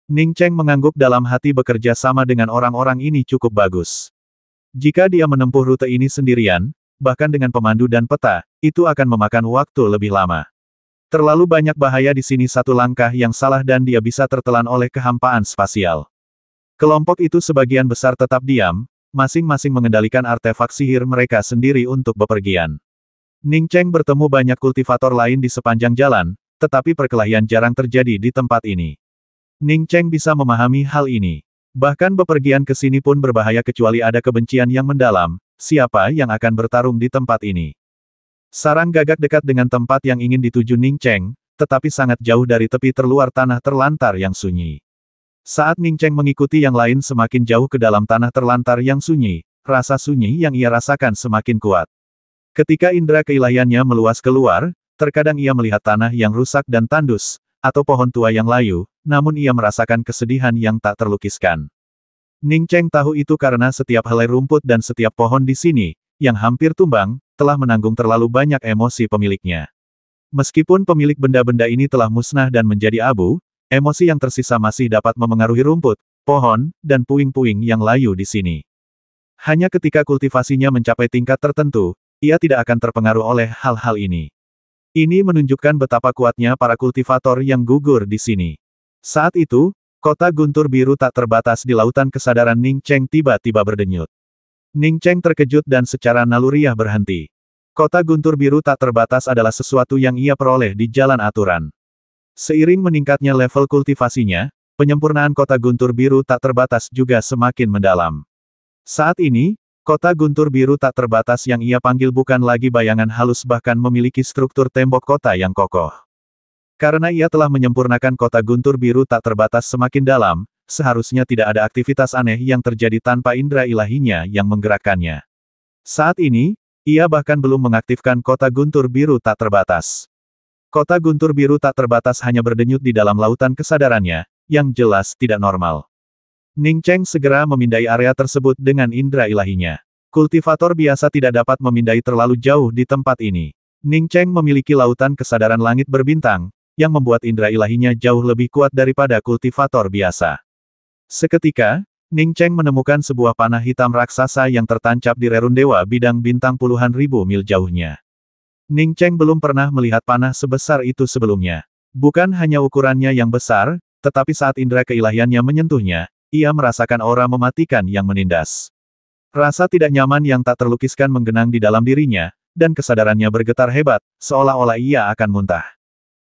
Ning Cheng mengangguk dalam hati bekerja sama dengan orang-orang ini cukup bagus. Jika dia menempuh rute ini sendirian, bahkan dengan pemandu dan peta, itu akan memakan waktu lebih lama. Terlalu banyak bahaya di sini, satu langkah yang salah dan dia bisa tertelan oleh kehampaan spasial. Kelompok itu sebagian besar tetap diam, masing-masing mengendalikan artefak sihir mereka sendiri untuk bepergian. Ning Cheng bertemu banyak kultivator lain di sepanjang jalan, tetapi perkelahian jarang terjadi di tempat ini. Ning Cheng bisa memahami hal ini. Bahkan bepergian ke sini pun berbahaya kecuali ada kebencian yang mendalam. Siapa yang akan bertarung di tempat ini? Sarang gagak dekat dengan tempat yang ingin dituju Ning Cheng, tetapi sangat jauh dari tepi terluar tanah terlantar yang sunyi. Saat Ning Cheng mengikuti yang lain semakin jauh ke dalam tanah terlantar yang sunyi, rasa sunyi yang ia rasakan semakin kuat. Ketika indera keilahiannya meluas keluar, terkadang ia melihat tanah yang rusak dan tandus, atau pohon tua yang layu, namun ia merasakan kesedihan yang tak terlukiskan. Ning Cheng tahu itu karena setiap helai rumput dan setiap pohon di sini, yang hampir tumbang, telah menanggung terlalu banyak emosi pemiliknya. Meskipun pemilik benda-benda ini telah musnah dan menjadi abu, emosi yang tersisa masih dapat memengaruhi rumput, pohon, dan puing-puing yang layu di sini. Hanya ketika kultivasinya mencapai tingkat tertentu, ia tidak akan terpengaruh oleh hal-hal ini. Ini menunjukkan betapa kuatnya para kultivator yang gugur di sini. Saat itu, kota guntur biru tak terbatas di lautan kesadaran Ning Cheng tiba-tiba berdenyut. Ning Cheng terkejut dan secara naluriah berhenti. Kota guntur biru tak terbatas adalah sesuatu yang ia peroleh di jalan aturan. Seiring meningkatnya level kultivasinya, penyempurnaan kota guntur biru tak terbatas juga semakin mendalam. Saat ini, kota guntur biru tak terbatas yang ia panggil bukan lagi bayangan halus bahkan memiliki struktur tembok kota yang kokoh. Karena ia telah menyempurnakan kota guntur biru tak terbatas semakin dalam, seharusnya tidak ada aktivitas aneh yang terjadi tanpa indera ilahinya yang menggerakkannya. Saat ini, ia bahkan belum mengaktifkan kota guntur biru tak terbatas. Kota guntur biru tak terbatas hanya berdenyut di dalam lautan kesadarannya, yang jelas tidak normal. Ning Cheng segera memindai area tersebut dengan indera ilahinya. Kultivator biasa tidak dapat memindai terlalu jauh di tempat ini. Ning Cheng memiliki lautan kesadaran langit berbintang, yang membuat indera ilahinya jauh lebih kuat daripada kultivator biasa. Seketika, Ning Cheng menemukan sebuah panah hitam raksasa yang tertancap di rerun dewa bidang bintang puluhan ribu mil jauhnya. Ning Cheng belum pernah melihat panah sebesar itu sebelumnya. Bukan hanya ukurannya yang besar, tetapi saat indera keilahiannya menyentuhnya, ia merasakan aura mematikan yang menindas. Rasa tidak nyaman yang tak terlukiskan menggenang di dalam dirinya, dan kesadarannya bergetar hebat, seolah-olah ia akan muntah.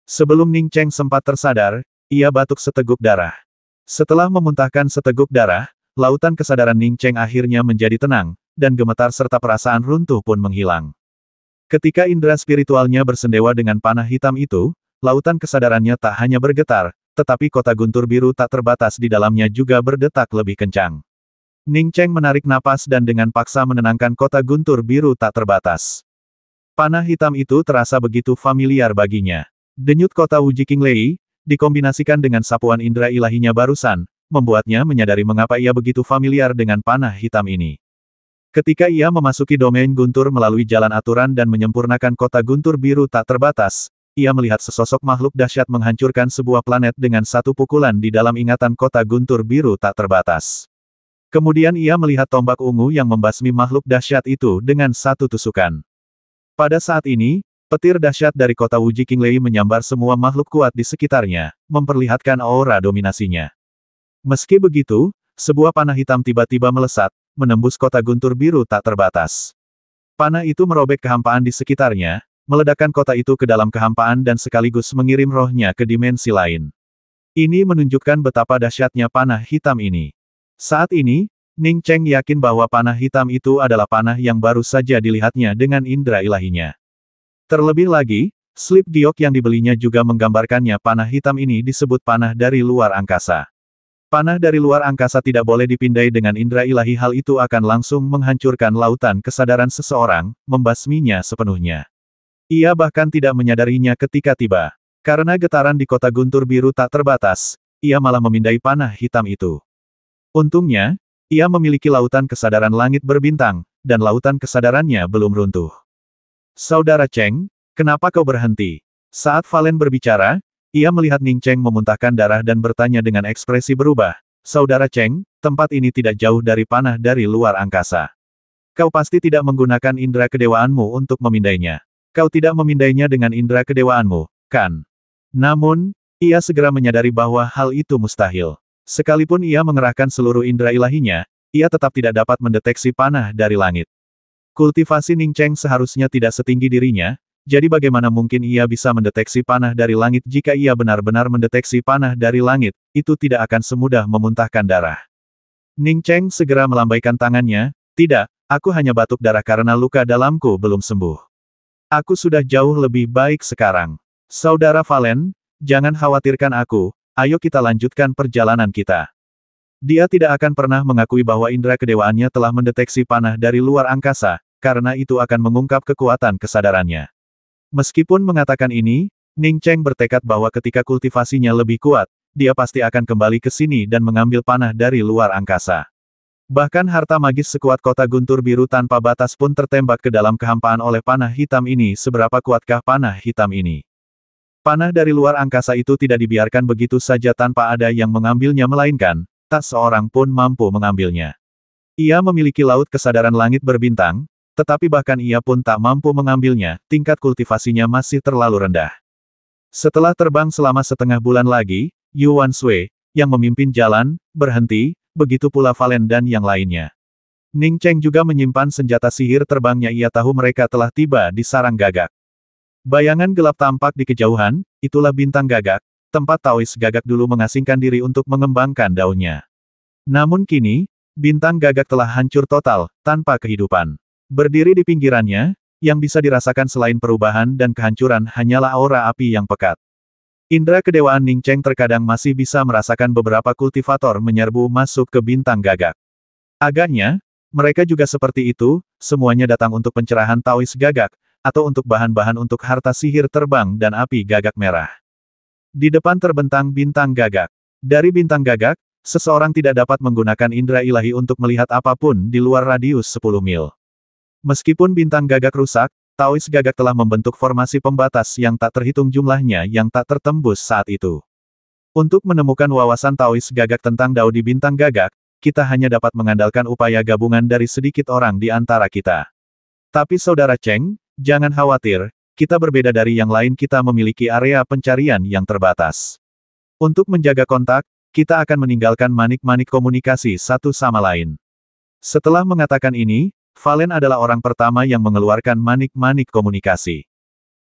Sebelum Ning Cheng sempat tersadar, ia batuk seteguk darah. Setelah memuntahkan seteguk darah, lautan kesadaran Ning Cheng akhirnya menjadi tenang, dan gemetar serta perasaan runtuh pun menghilang. Ketika indera spiritualnya bersendewa dengan panah hitam itu, lautan kesadarannya tak hanya bergetar, tetapi kota guntur biru tak terbatas di dalamnya juga berdetak lebih kencang. Ning Cheng menarik napas dan dengan paksa menenangkan kota guntur biru tak terbatas. Panah hitam itu terasa begitu familiar baginya. Denyut kota Wuji Qinglei, dikombinasikan dengan sapuan indera ilahinya barusan, membuatnya menyadari mengapa ia begitu familiar dengan panah hitam ini. Ketika ia memasuki domain guntur melalui jalan aturan dan menyempurnakan kota guntur biru tak terbatas, ia melihat sesosok makhluk dahsyat menghancurkan sebuah planet dengan satu pukulan di dalam ingatan kota guntur biru tak terbatas. Kemudian ia melihat tombak ungu yang membasmi makhluk dahsyat itu dengan satu tusukan. Pada saat ini, petir dahsyat dari kota Wuji Qinglei menyambar semua makhluk kuat di sekitarnya, memperlihatkan aura dominasinya. Meski begitu, sebuah panah hitam tiba-tiba melesat, menembus kota guntur biru tak terbatas. Panah itu merobek kehampaan di sekitarnya, meledakkan kota itu ke dalam kehampaan dan sekaligus mengirim rohnya ke dimensi lain. Ini menunjukkan betapa dahsyatnya panah hitam ini. Saat ini, Ning Cheng yakin bahwa panah hitam itu adalah panah yang baru saja dilihatnya dengan indera ilahinya. Terlebih lagi, slip giok yang dibelinya juga menggambarkannya panah hitam ini disebut panah dari luar angkasa. Panah dari luar angkasa tidak boleh dipindai dengan indera ilahi, hal itu akan langsung menghancurkan lautan kesadaran seseorang, membasminya sepenuhnya. Ia bahkan tidak menyadarinya ketika tiba. Karena getaran di kota guntur biru tak terbatas, ia malah memindai panah hitam itu. Untungnya, ia memiliki lautan kesadaran langit berbintang, dan lautan kesadarannya belum runtuh. Saudara Cheng, kenapa kau berhenti? Saat Valen berbicara, ia melihat Ning Cheng memuntahkan darah dan bertanya dengan ekspresi berubah, Saudara Cheng, tempat ini tidak jauh dari panah dari luar angkasa. Kau pasti tidak menggunakan indera kedewaanmu untuk memindainya. Kau tidak memindainya dengan indera kedewaanmu, kan? Namun, ia segera menyadari bahwa hal itu mustahil. Sekalipun ia mengerahkan seluruh indera ilahinya, ia tetap tidak dapat mendeteksi panah dari langit. Kultivasi Ning Cheng seharusnya tidak setinggi dirinya, jadi bagaimana mungkin ia bisa mendeteksi panah dari langit? Jika ia benar-benar mendeteksi panah dari langit, itu tidak akan semudah memuntahkan darah. Ning Cheng segera melambaikan tangannya, tidak, aku hanya batuk darah karena luka dalamku belum sembuh. Aku sudah jauh lebih baik sekarang. Saudara Valen, jangan khawatirkan aku, ayo kita lanjutkan perjalanan kita. Dia tidak akan pernah mengakui bahwa indera kedewaannya telah mendeteksi panah dari luar angkasa, karena itu akan mengungkap kekuatan kesadarannya. Meskipun mengatakan ini, Ning Cheng bertekad bahwa ketika kultivasinya lebih kuat, dia pasti akan kembali ke sini dan mengambil panah dari luar angkasa. Bahkan harta magis sekuat kota guntur biru tanpa batas pun tertembak ke dalam kehampaan oleh panah hitam ini. Seberapa kuatkah panah hitam ini? Panah dari luar angkasa itu tidak dibiarkan begitu saja tanpa ada yang mengambilnya, melainkan, tak seorang pun mampu mengambilnya. Ia memiliki laut kesadaran langit berbintang, tetapi bahkan ia pun tak mampu mengambilnya, tingkat kultivasinya masih terlalu rendah. Setelah terbang selama setengah bulan lagi, Yuan Sui, yang memimpin jalan, berhenti, begitu pula Valen dan yang lainnya. Ning Cheng juga menyimpan senjata sihir terbangnya, ia tahu mereka telah tiba di sarang gagak. Bayangan gelap tampak di kejauhan, itulah bintang gagak, tempat Taois gagak dulu mengasingkan diri untuk mengembangkan daunnya. Namun kini, bintang gagak telah hancur total, tanpa kehidupan. Berdiri di pinggirannya, yang bisa dirasakan selain perubahan dan kehancuran hanyalah aura api yang pekat. Indera kedewaan Ning Cheng terkadang masih bisa merasakan beberapa kultivator menyerbu masuk ke bintang gagak. Agaknya, mereka juga seperti itu, semuanya datang untuk pencerahan Taois gagak, atau untuk bahan-bahan untuk harta sihir terbang dan api gagak merah. Di depan terbentang bintang gagak. Dari bintang gagak, seseorang tidak dapat menggunakan indera ilahi untuk melihat apapun di luar radius 10 mil. Meskipun bintang gagak rusak, Taois gagak telah membentuk formasi pembatas yang tak terhitung jumlahnya yang tak tertembus saat itu. Untuk menemukan wawasan Taois gagak tentang Dao di bintang gagak, kita hanya dapat mengandalkan upaya gabungan dari sedikit orang di antara kita. Tapi Saudara Cheng, jangan khawatir, kita berbeda dari yang lain, kita memiliki area pencarian yang terbatas. Untuk menjaga kontak, kita akan meninggalkan manik-manik komunikasi satu sama lain. Setelah mengatakan ini, Valen adalah orang pertama yang mengeluarkan manik-manik komunikasi.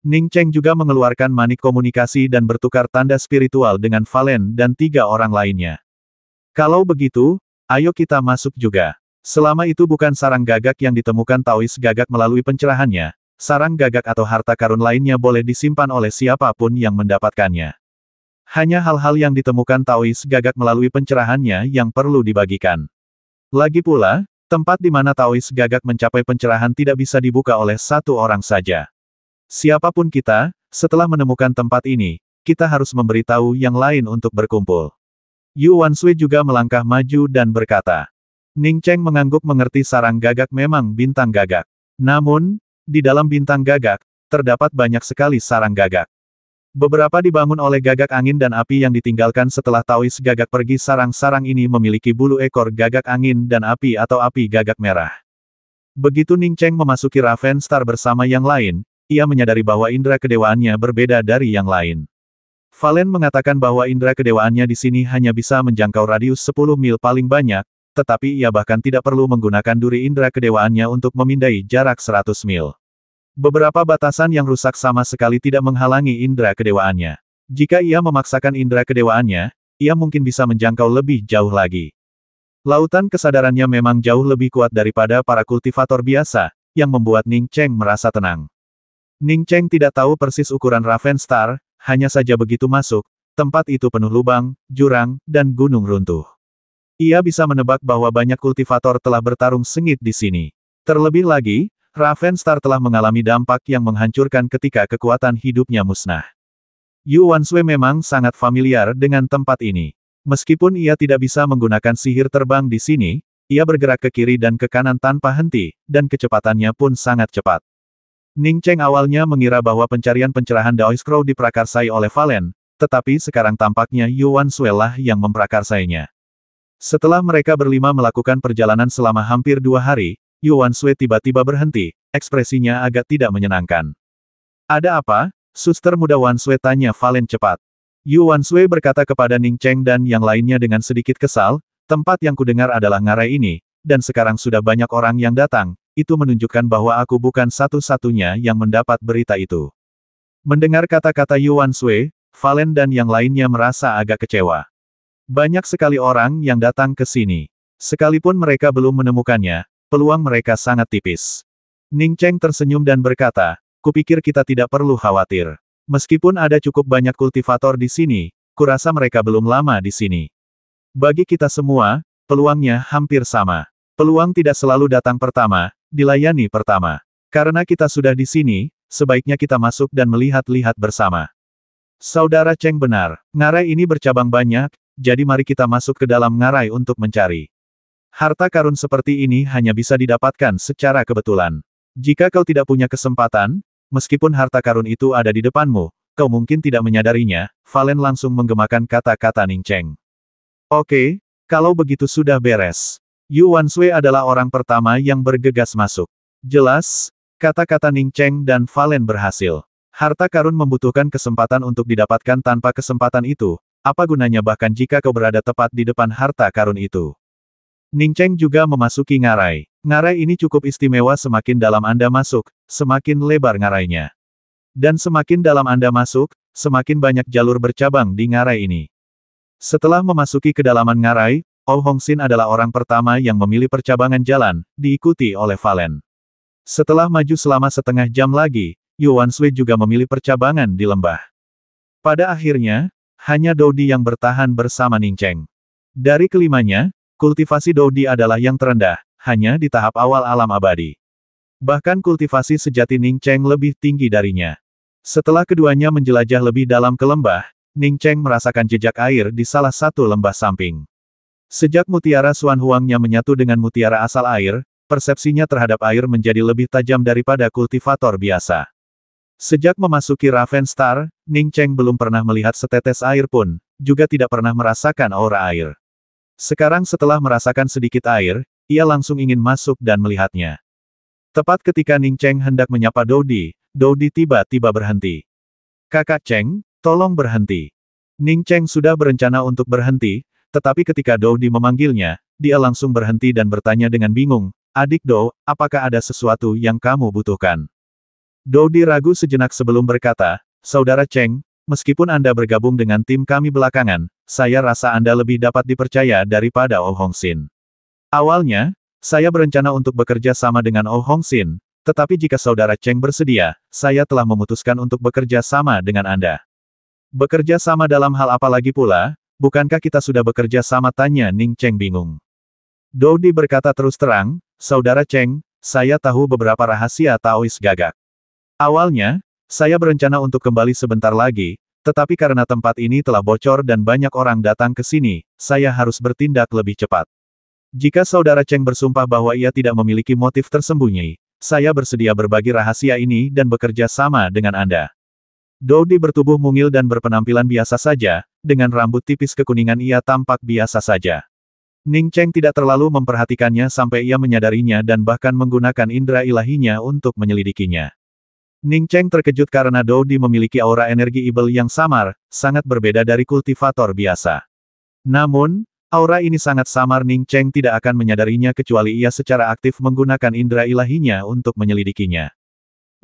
Ning Cheng juga mengeluarkan manik komunikasi dan bertukar tanda spiritual dengan Valen dan 3 orang lainnya. Kalau begitu, ayo kita masuk juga. Selama itu bukan sarang gagak yang ditemukan Taois gagak melalui pencerahannya, sarang gagak atau harta karun lainnya boleh disimpan oleh siapapun yang mendapatkannya. Hanya hal-hal yang ditemukan Taois gagak melalui pencerahannya yang perlu dibagikan. Lagi pula, tempat di mana Taois gagak mencapai pencerahan tidak bisa dibuka oleh satu orang saja. Siapapun kita, setelah menemukan tempat ini, kita harus memberitahu yang lain untuk berkumpul. Yuan Sui juga melangkah maju dan berkata. Ning Cheng mengangguk mengerti sarang gagak memang bintang gagak. Namun, di dalam bintang gagak, terdapat banyak sekali sarang gagak. Beberapa dibangun oleh gagak angin dan api yang ditinggalkan setelah Taois gagak pergi. Sarang-sarang ini memiliki bulu ekor gagak angin dan api atau api gagak merah. Begitu Ning Cheng memasuki Raven Star bersama yang lain, ia menyadari bahwa indera kedewaannya berbeda dari yang lain. Valen mengatakan bahwa indera kedewaannya di sini hanya bisa menjangkau radius 10 mil paling banyak, tetapi ia bahkan tidak perlu menggunakan duri indera kedewaannya untuk memindai jarak 100 mil. Beberapa batasan yang rusak sama sekali tidak menghalangi indera kedewaannya. Jika ia memaksakan indera kedewaannya, ia mungkin bisa menjangkau lebih jauh lagi. Lautan kesadarannya memang jauh lebih kuat daripada para kultivator biasa, yang membuat Ning Cheng merasa tenang. Ning Cheng tidak tahu persis ukuran Raven Star, hanya saja begitu masuk, tempat itu penuh lubang, jurang, dan gunung runtuh. Ia bisa menebak bahwa banyak kultivator telah bertarung sengit di sini. Terlebih lagi, Raven Star telah mengalami dampak yang menghancurkan ketika kekuatan hidupnya musnah. Yu Wanshui memang sangat familiar dengan tempat ini. Meskipun ia tidak bisa menggunakan sihir terbang di sini, ia bergerak ke kiri dan ke kanan tanpa henti, dan kecepatannya pun sangat cepat. Ning Cheng awalnya mengira bahwa pencarian pencerahan Daoist Crow diprakarsai oleh Valen, tetapi sekarang tampaknya Yu Wanshui lah yang memprakarsainya. Setelah mereka berlima melakukan perjalanan selama hampir 2 hari, Yu Wanshui tiba-tiba berhenti, ekspresinya agak tidak menyenangkan. Ada apa? Suster muda Wanshui, tanya Valen cepat. Yu Wanshui berkata kepada Ning Cheng dan yang lainnya dengan sedikit kesal, tempat yang kudengar adalah ngarai ini, dan sekarang sudah banyak orang yang datang, itu menunjukkan bahwa aku bukan satu-satunya yang mendapat berita itu. Mendengar kata-kata Yu Wanshui, Valen dan yang lainnya merasa agak kecewa. Banyak sekali orang yang datang ke sini. Sekalipun mereka belum menemukannya, peluang mereka sangat tipis. Ning Cheng tersenyum dan berkata, kupikir kita tidak perlu khawatir. Meskipun ada cukup banyak kultivator di sini, kurasa mereka belum lama di sini. Bagi kita semua, peluangnya hampir sama. Peluang tidak selalu datang pertama, dilayani pertama. Karena kita sudah di sini, sebaiknya kita masuk dan melihat-lihat bersama. Saudara Cheng benar, ngarai ini bercabang banyak, jadi mari kita masuk ke dalam ngarai untuk mencari. Harta karun seperti ini hanya bisa didapatkan secara kebetulan. Jika kau tidak punya kesempatan, meskipun harta karun itu ada di depanmu, kau mungkin tidak menyadarinya. Valen langsung menggemakan kata-kata Ning Cheng. Oke, kalau begitu sudah beres. Yu Wanshui adalah orang pertama yang bergegas masuk. Jelas, kata-kata Ning Cheng dan Valen berhasil. Harta karun membutuhkan kesempatan untuk didapatkan, tanpa kesempatan itu, apa gunanya bahkan jika kau berada tepat di depan harta karun itu. Ning Cheng juga memasuki ngarai. Ngarai ini cukup istimewa, semakin dalam Anda masuk, semakin lebar ngarainya. Dan semakin dalam Anda masuk, semakin banyak jalur bercabang di ngarai ini. Setelah memasuki kedalaman ngarai, Oh Hongxin adalah orang pertama yang memilih percabangan jalan, diikuti oleh Valen. Setelah maju selama setengah jam lagi, Yu Wanshui juga memilih percabangan di lembah. Pada akhirnya, hanya Doudi yang bertahan bersama Ning Cheng. Dari kelimanya, kultivasi Doudi adalah yang terendah, hanya di tahap awal alam abadi. Bahkan kultivasi sejati Ning Cheng lebih tinggi darinya. Setelah keduanya menjelajah lebih dalam ke lembah, Ning Cheng merasakan jejak air di salah satu lembah samping. Sejak mutiara Xuan Huangnya menyatu dengan mutiara asal air, persepsinya terhadap air menjadi lebih tajam daripada kultivator biasa. Sejak memasuki Raven Star, Ning Cheng belum pernah melihat setetes air pun, juga tidak pernah merasakan aura air. Sekarang setelah merasakan sedikit air, ia langsung ingin masuk dan melihatnya. Tepat ketika Ning Cheng hendak menyapa Doudi, Doudi tiba-tiba berhenti. Kakak Cheng, tolong berhenti. Ning Cheng sudah berencana untuk berhenti, tetapi ketika Doudi memanggilnya, dia langsung berhenti dan bertanya dengan bingung, Adik Do, apakah ada sesuatu yang kamu butuhkan? Doudi ragu sejenak sebelum berkata, Saudara Cheng, meskipun Anda bergabung dengan tim kami belakangan, saya rasa Anda lebih dapat dipercaya daripada Oh Hongxin. Awalnya, saya berencana untuk bekerja sama dengan Oh Hongxin, tetapi jika Saudara Cheng bersedia, saya telah memutuskan untuk bekerja sama dengan Anda. Bekerja sama dalam hal apa lagi pula? Bukankah kita sudah bekerja sama? Tanya Ning Cheng bingung. Doudi berkata terus terang, Saudara Cheng, saya tahu beberapa rahasia Taoist gagak. Awalnya, saya berencana untuk kembali sebentar lagi, tetapi karena tempat ini telah bocor dan banyak orang datang ke sini, saya harus bertindak lebih cepat. Jika Saudara Cheng bersumpah bahwa ia tidak memiliki motif tersembunyi, saya bersedia berbagi rahasia ini dan bekerja sama dengan Anda. Doudi bertubuh mungil dan berpenampilan biasa saja, dengan rambut tipis kekuningan ia tampak biasa saja. Ning Cheng tidak terlalu memperhatikannya sampai ia menyadarinya dan bahkan menggunakan indera ilahinya untuk menyelidikinya. Ning Cheng terkejut karena Doudi memiliki aura energi evil yang samar, sangat berbeda dari kultivator biasa. Namun, Aura ini sangat samar, Ning Cheng tidak akan menyadarinya kecuali ia secara aktif menggunakan indera ilahinya untuk menyelidikinya.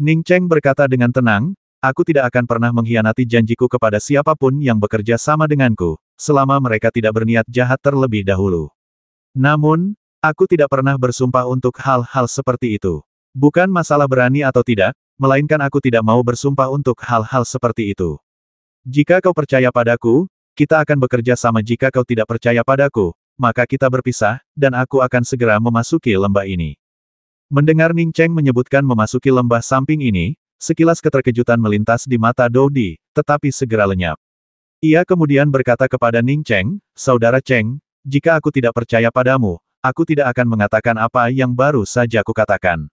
Ning Cheng berkata dengan tenang, aku tidak akan pernah mengkhianati janjiku kepada siapapun yang bekerja sama denganku, selama mereka tidak berniat jahat terlebih dahulu. Namun, aku tidak pernah bersumpah untuk hal-hal seperti itu. Bukan masalah berani atau tidak, melainkan aku tidak mau bersumpah untuk hal-hal seperti itu. Jika kau percaya padaku, kita akan bekerja sama. Jika kau tidak percaya padaku, maka kita berpisah, dan aku akan segera memasuki lembah ini. Mendengar Ning Cheng menyebutkan memasuki lembah samping ini, sekilas keterkejutan melintas di mata Dou Di, tetapi segera lenyap. Ia kemudian berkata kepada Ning Cheng, Saudara Cheng, jika aku tidak percaya padamu, aku tidak akan mengatakan apa yang baru saja kukatakan.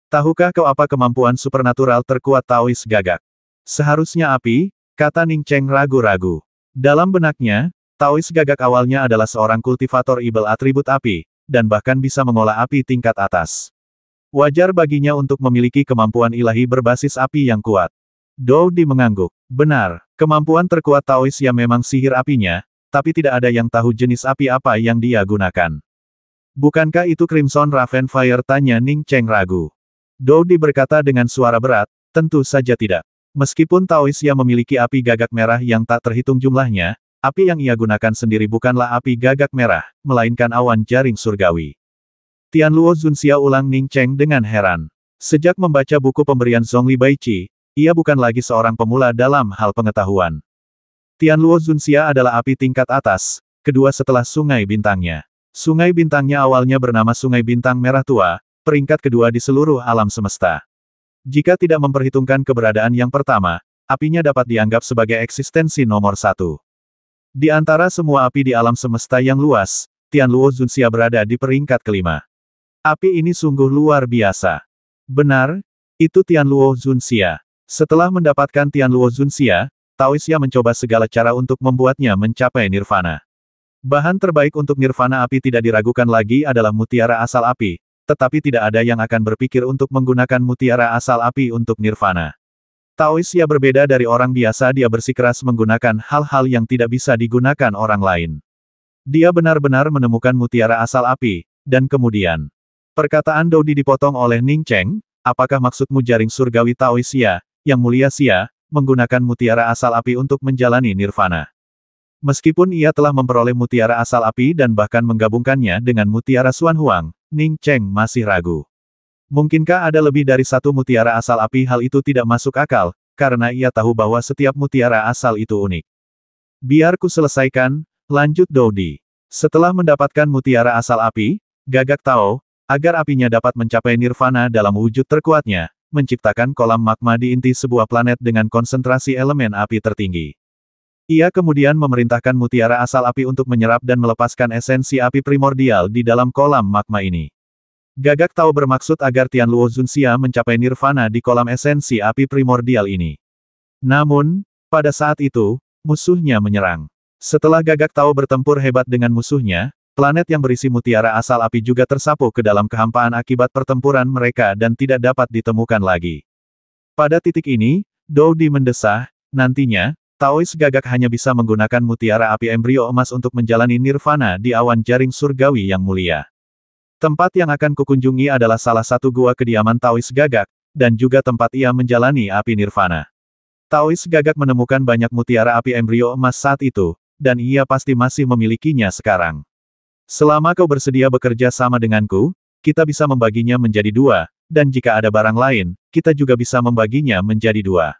Tahukah kau apa kemampuan supernatural terkuat Taois Gagak? Seharusnya api, kata Ning Cheng ragu-ragu. Dalam benaknya, Taois Gagak awalnya adalah seorang kultivator ibel atribut api, dan bahkan bisa mengolah api tingkat atas. Wajar baginya untuk memiliki kemampuan ilahi berbasis api yang kuat. Dou Di mengangguk. Benar, kemampuan terkuat Taois ya memang sihir apinya, tapi tidak ada yang tahu jenis api apa yang dia gunakan. Bukankah itu Crimson Raven Fire? Tanya Ning Cheng ragu. Dou Di berkata dengan suara berat, tentu saja tidak. Meskipun Taois ya memiliki api gagak merah yang tak terhitung jumlahnya, api yang ia gunakan sendiri bukanlah api gagak merah, melainkan awan jaring surgawi. Tianluo Zunxia, ulang Ning Cheng dengan heran. Sejak membaca buku pemberian Zhongli Baiqi, ia bukan lagi seorang pemula dalam hal pengetahuan. Tianluo Zunxia adalah api tingkat atas, kedua setelah Sungai Bintangnya. Sungai Bintangnya awalnya bernama Sungai Bintang Merah Tua, peringkat kedua di seluruh alam semesta. Jika tidak memperhitungkan keberadaan yang pertama, apinya dapat dianggap sebagai eksistensi nomor satu. Di antara semua api di alam semesta yang luas, Tianluo Zunxia berada di peringkat kelima. Api ini sungguh luar biasa. Benar, itu Tianluo Zunxia. Setelah mendapatkan Tianluo Zunxia, Taois ya mencoba segala cara untuk membuatnya mencapai nirvana. Bahan terbaik untuk nirvana api tidak diragukan lagi adalah mutiara asal api, tetapi tidak ada yang akan berpikir untuk menggunakan mutiara asal api untuk nirvana. Taois ya berbeda dari orang biasa, dia bersikeras menggunakan hal-hal yang tidak bisa digunakan orang lain. Dia benar-benar menemukan mutiara asal api, dan kemudian... Perkataan Dou Di dipotong oleh Ning Cheng, apakah maksudmu jaring surgawi Taois ya, yang mulia Xia, menggunakan mutiara asal api untuk menjalani nirvana? Meskipun ia telah memperoleh mutiara asal api dan bahkan menggabungkannya dengan mutiara Xuan Huang, Ning Cheng masih ragu. Mungkinkah ada lebih dari satu mutiara asal api? Hal itu tidak masuk akal, karena ia tahu bahwa setiap mutiara asal itu unik. Biar ku selesaikan, lanjut Dou Di. Setelah mendapatkan mutiara asal api, Gagak Tao, agar apinya dapat mencapai nirvana dalam wujud terkuatnya, menciptakan kolam magma di inti sebuah planet dengan konsentrasi elemen api tertinggi. Ia kemudian memerintahkan mutiara asal api untuk menyerap dan melepaskan esensi api primordial di dalam kolam magma ini. Gagak Tao bermaksud agar Tianluo Zunxia mencapai nirvana di kolam esensi api primordial ini. Namun, pada saat itu, musuhnya menyerang. Setelah Gagak Tao bertempur hebat dengan musuhnya, planet yang berisi mutiara asal api juga tersapu ke dalam kehampaan akibat pertempuran mereka dan tidak dapat ditemukan lagi. Pada titik ini, Dou Di mendesah, nantinya, Taois Gagak hanya bisa menggunakan mutiara api embrio emas untuk menjalani nirvana di awan jaring surgawi yang mulia. Tempat yang akan kukunjungi adalah salah satu gua kediaman Taois Gagak, dan juga tempat ia menjalani api nirvana. Taois Gagak menemukan banyak mutiara api embrio emas saat itu, dan ia pasti masih memilikinya sekarang. Selama kau bersedia bekerja sama denganku, kita bisa membaginya menjadi dua, dan jika ada barang lain, kita juga bisa membaginya menjadi dua.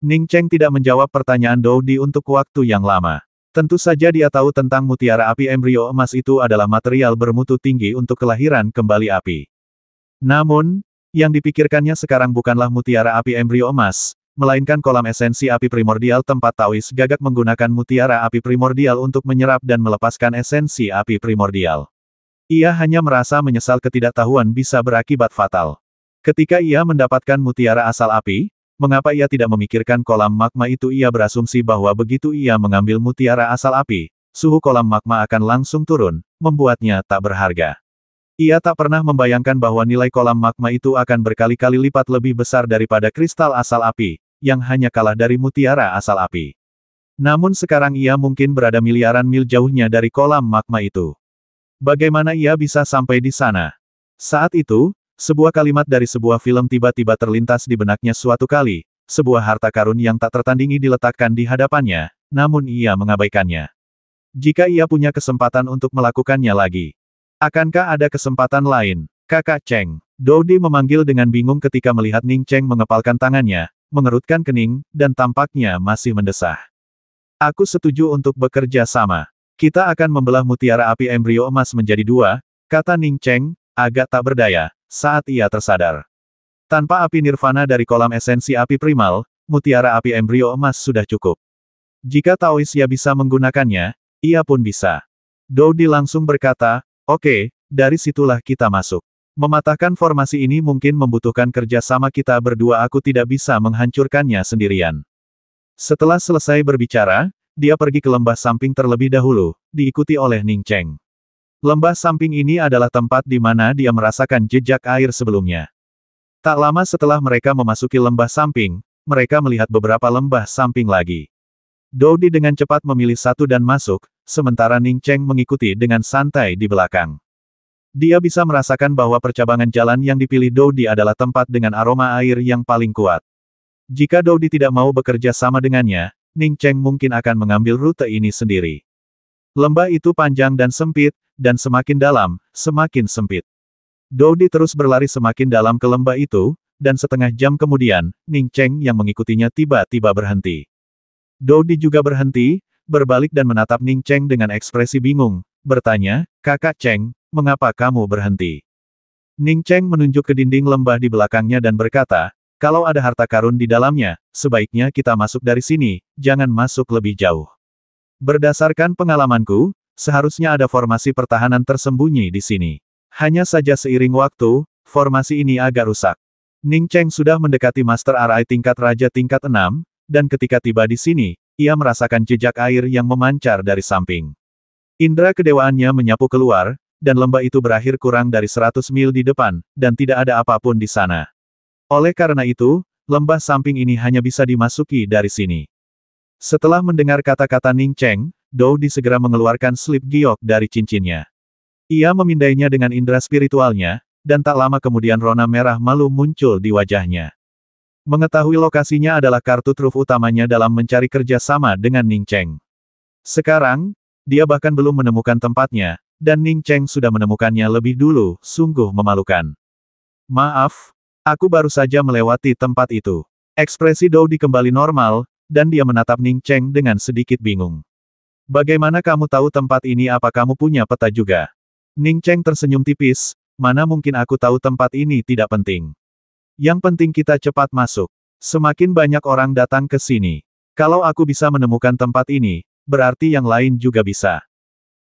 Ning Cheng tidak menjawab pertanyaan Dou Di untuk waktu yang lama. Tentu saja dia tahu tentang mutiara api embrio emas itu adalah material bermutu tinggi untuk kelahiran kembali api. Namun, yang dipikirkannya sekarang bukanlah mutiara api embrio emas, melainkan kolam esensi api primordial tempat Taois Gagak menggunakan mutiara api primordial untuk menyerap dan melepaskan esensi api primordial. Ia hanya merasa menyesal ketidaktahuan bisa berakibat fatal. Ketika ia mendapatkan mutiara asal api, mengapa ia tidak memikirkan kolam magma itu? Ia berasumsi bahwa begitu ia mengambil mutiara asal api, suhu kolam magma akan langsung turun, membuatnya tak berharga. Ia tak pernah membayangkan bahwa nilai kolam magma itu akan berkali-kali lipat lebih besar daripada kristal asal api, yang hanya kalah dari mutiara asal api. Namun sekarang ia mungkin berada miliaran mil jauhnya dari kolam magma itu. Bagaimana ia bisa sampai di sana? Saat itu, sebuah kalimat dari sebuah film tiba-tiba terlintas di benaknya suatu kali, sebuah harta karun yang tak tertandingi diletakkan di hadapannya, namun ia mengabaikannya. Jika ia punya kesempatan untuk melakukannya lagi. Akankah ada kesempatan lain? Kakak Cheng. Dodi memanggil dengan bingung ketika melihat Ning Cheng mengepalkan tangannya, mengerutkan kening, dan tampaknya masih mendesah. Aku setuju untuk bekerja sama. Kita akan membelah mutiara api embrio emas menjadi dua, kata Ning Cheng, agak tak berdaya, saat ia tersadar. Tanpa api nirvana dari kolam esensi api primal, mutiara api embrio emas sudah cukup. Jika Taoisya bisa menggunakannya, ia pun bisa. Dodi langsung berkata, oke, dari situlah kita masuk. Mematahkan formasi ini mungkin membutuhkan kerja sama kita berdua, aku tidak bisa menghancurkannya sendirian. Setelah selesai berbicara, dia pergi ke lembah samping terlebih dahulu, diikuti oleh Ning Cheng. Lembah samping ini adalah tempat di mana dia merasakan jejak air sebelumnya. Tak lama setelah mereka memasuki lembah samping, mereka melihat beberapa lembah samping lagi. Dodi dengan cepat memilih satu dan masuk, sementara Ning Cheng mengikuti dengan santai di belakang. Dia bisa merasakan bahwa percabangan jalan yang dipilih Dodi adalah tempat dengan aroma air yang paling kuat. Jika Dodi tidak mau bekerja sama dengannya, Ning Cheng mungkin akan mengambil rute ini sendiri. Lembah itu panjang dan sempit, dan semakin dalam, semakin sempit. Dodi terus berlari semakin dalam ke lembah itu, dan setengah jam kemudian, Ning Cheng yang mengikutinya tiba-tiba berhenti. Dodi juga berhenti, berbalik dan menatap Ning Cheng dengan ekspresi bingung, bertanya, Kakak Cheng, mengapa kamu berhenti? Ning Cheng menunjuk ke dinding lembah di belakangnya dan berkata, kalau ada harta karun di dalamnya, sebaiknya kita masuk dari sini, jangan masuk lebih jauh. Berdasarkan pengalamanku, seharusnya ada formasi pertahanan tersembunyi di sini. Hanya saja seiring waktu, formasi ini agak rusak. Ning Cheng sudah mendekati Master RI tingkat Raja tingkat 6, dan ketika tiba di sini, ia merasakan jejak air yang memancar dari samping. Indra kedewaannya menyapu keluar, dan lembah itu berakhir kurang dari 100 mil di depan, dan tidak ada apapun di sana. Oleh karena itu, lembah samping ini hanya bisa dimasuki dari sini. Setelah mendengar kata-kata Ning Cheng, Dodi segera mengeluarkan slip giok dari cincinnya. Ia memindainya dengan indera spiritualnya, dan tak lama kemudian rona merah malu muncul di wajahnya. Mengetahui lokasinya adalah kartu truf utamanya dalam mencari kerja sama dengan Ning Cheng. Sekarang, dia bahkan belum menemukan tempatnya, dan Ning Cheng sudah menemukannya lebih dulu, sungguh memalukan. Maaf, aku baru saja melewati tempat itu. Ekspresi Dodi kembali normal, dan dia menatap Ning Cheng dengan sedikit bingung. Bagaimana kamu tahu tempat ini? Apa kamu punya peta juga? Ning Cheng tersenyum tipis, mana mungkin aku tahu tempat ini tidak penting. Yang penting kita cepat masuk. Semakin banyak orang datang ke sini. Kalau aku bisa menemukan tempat ini, berarti yang lain juga bisa.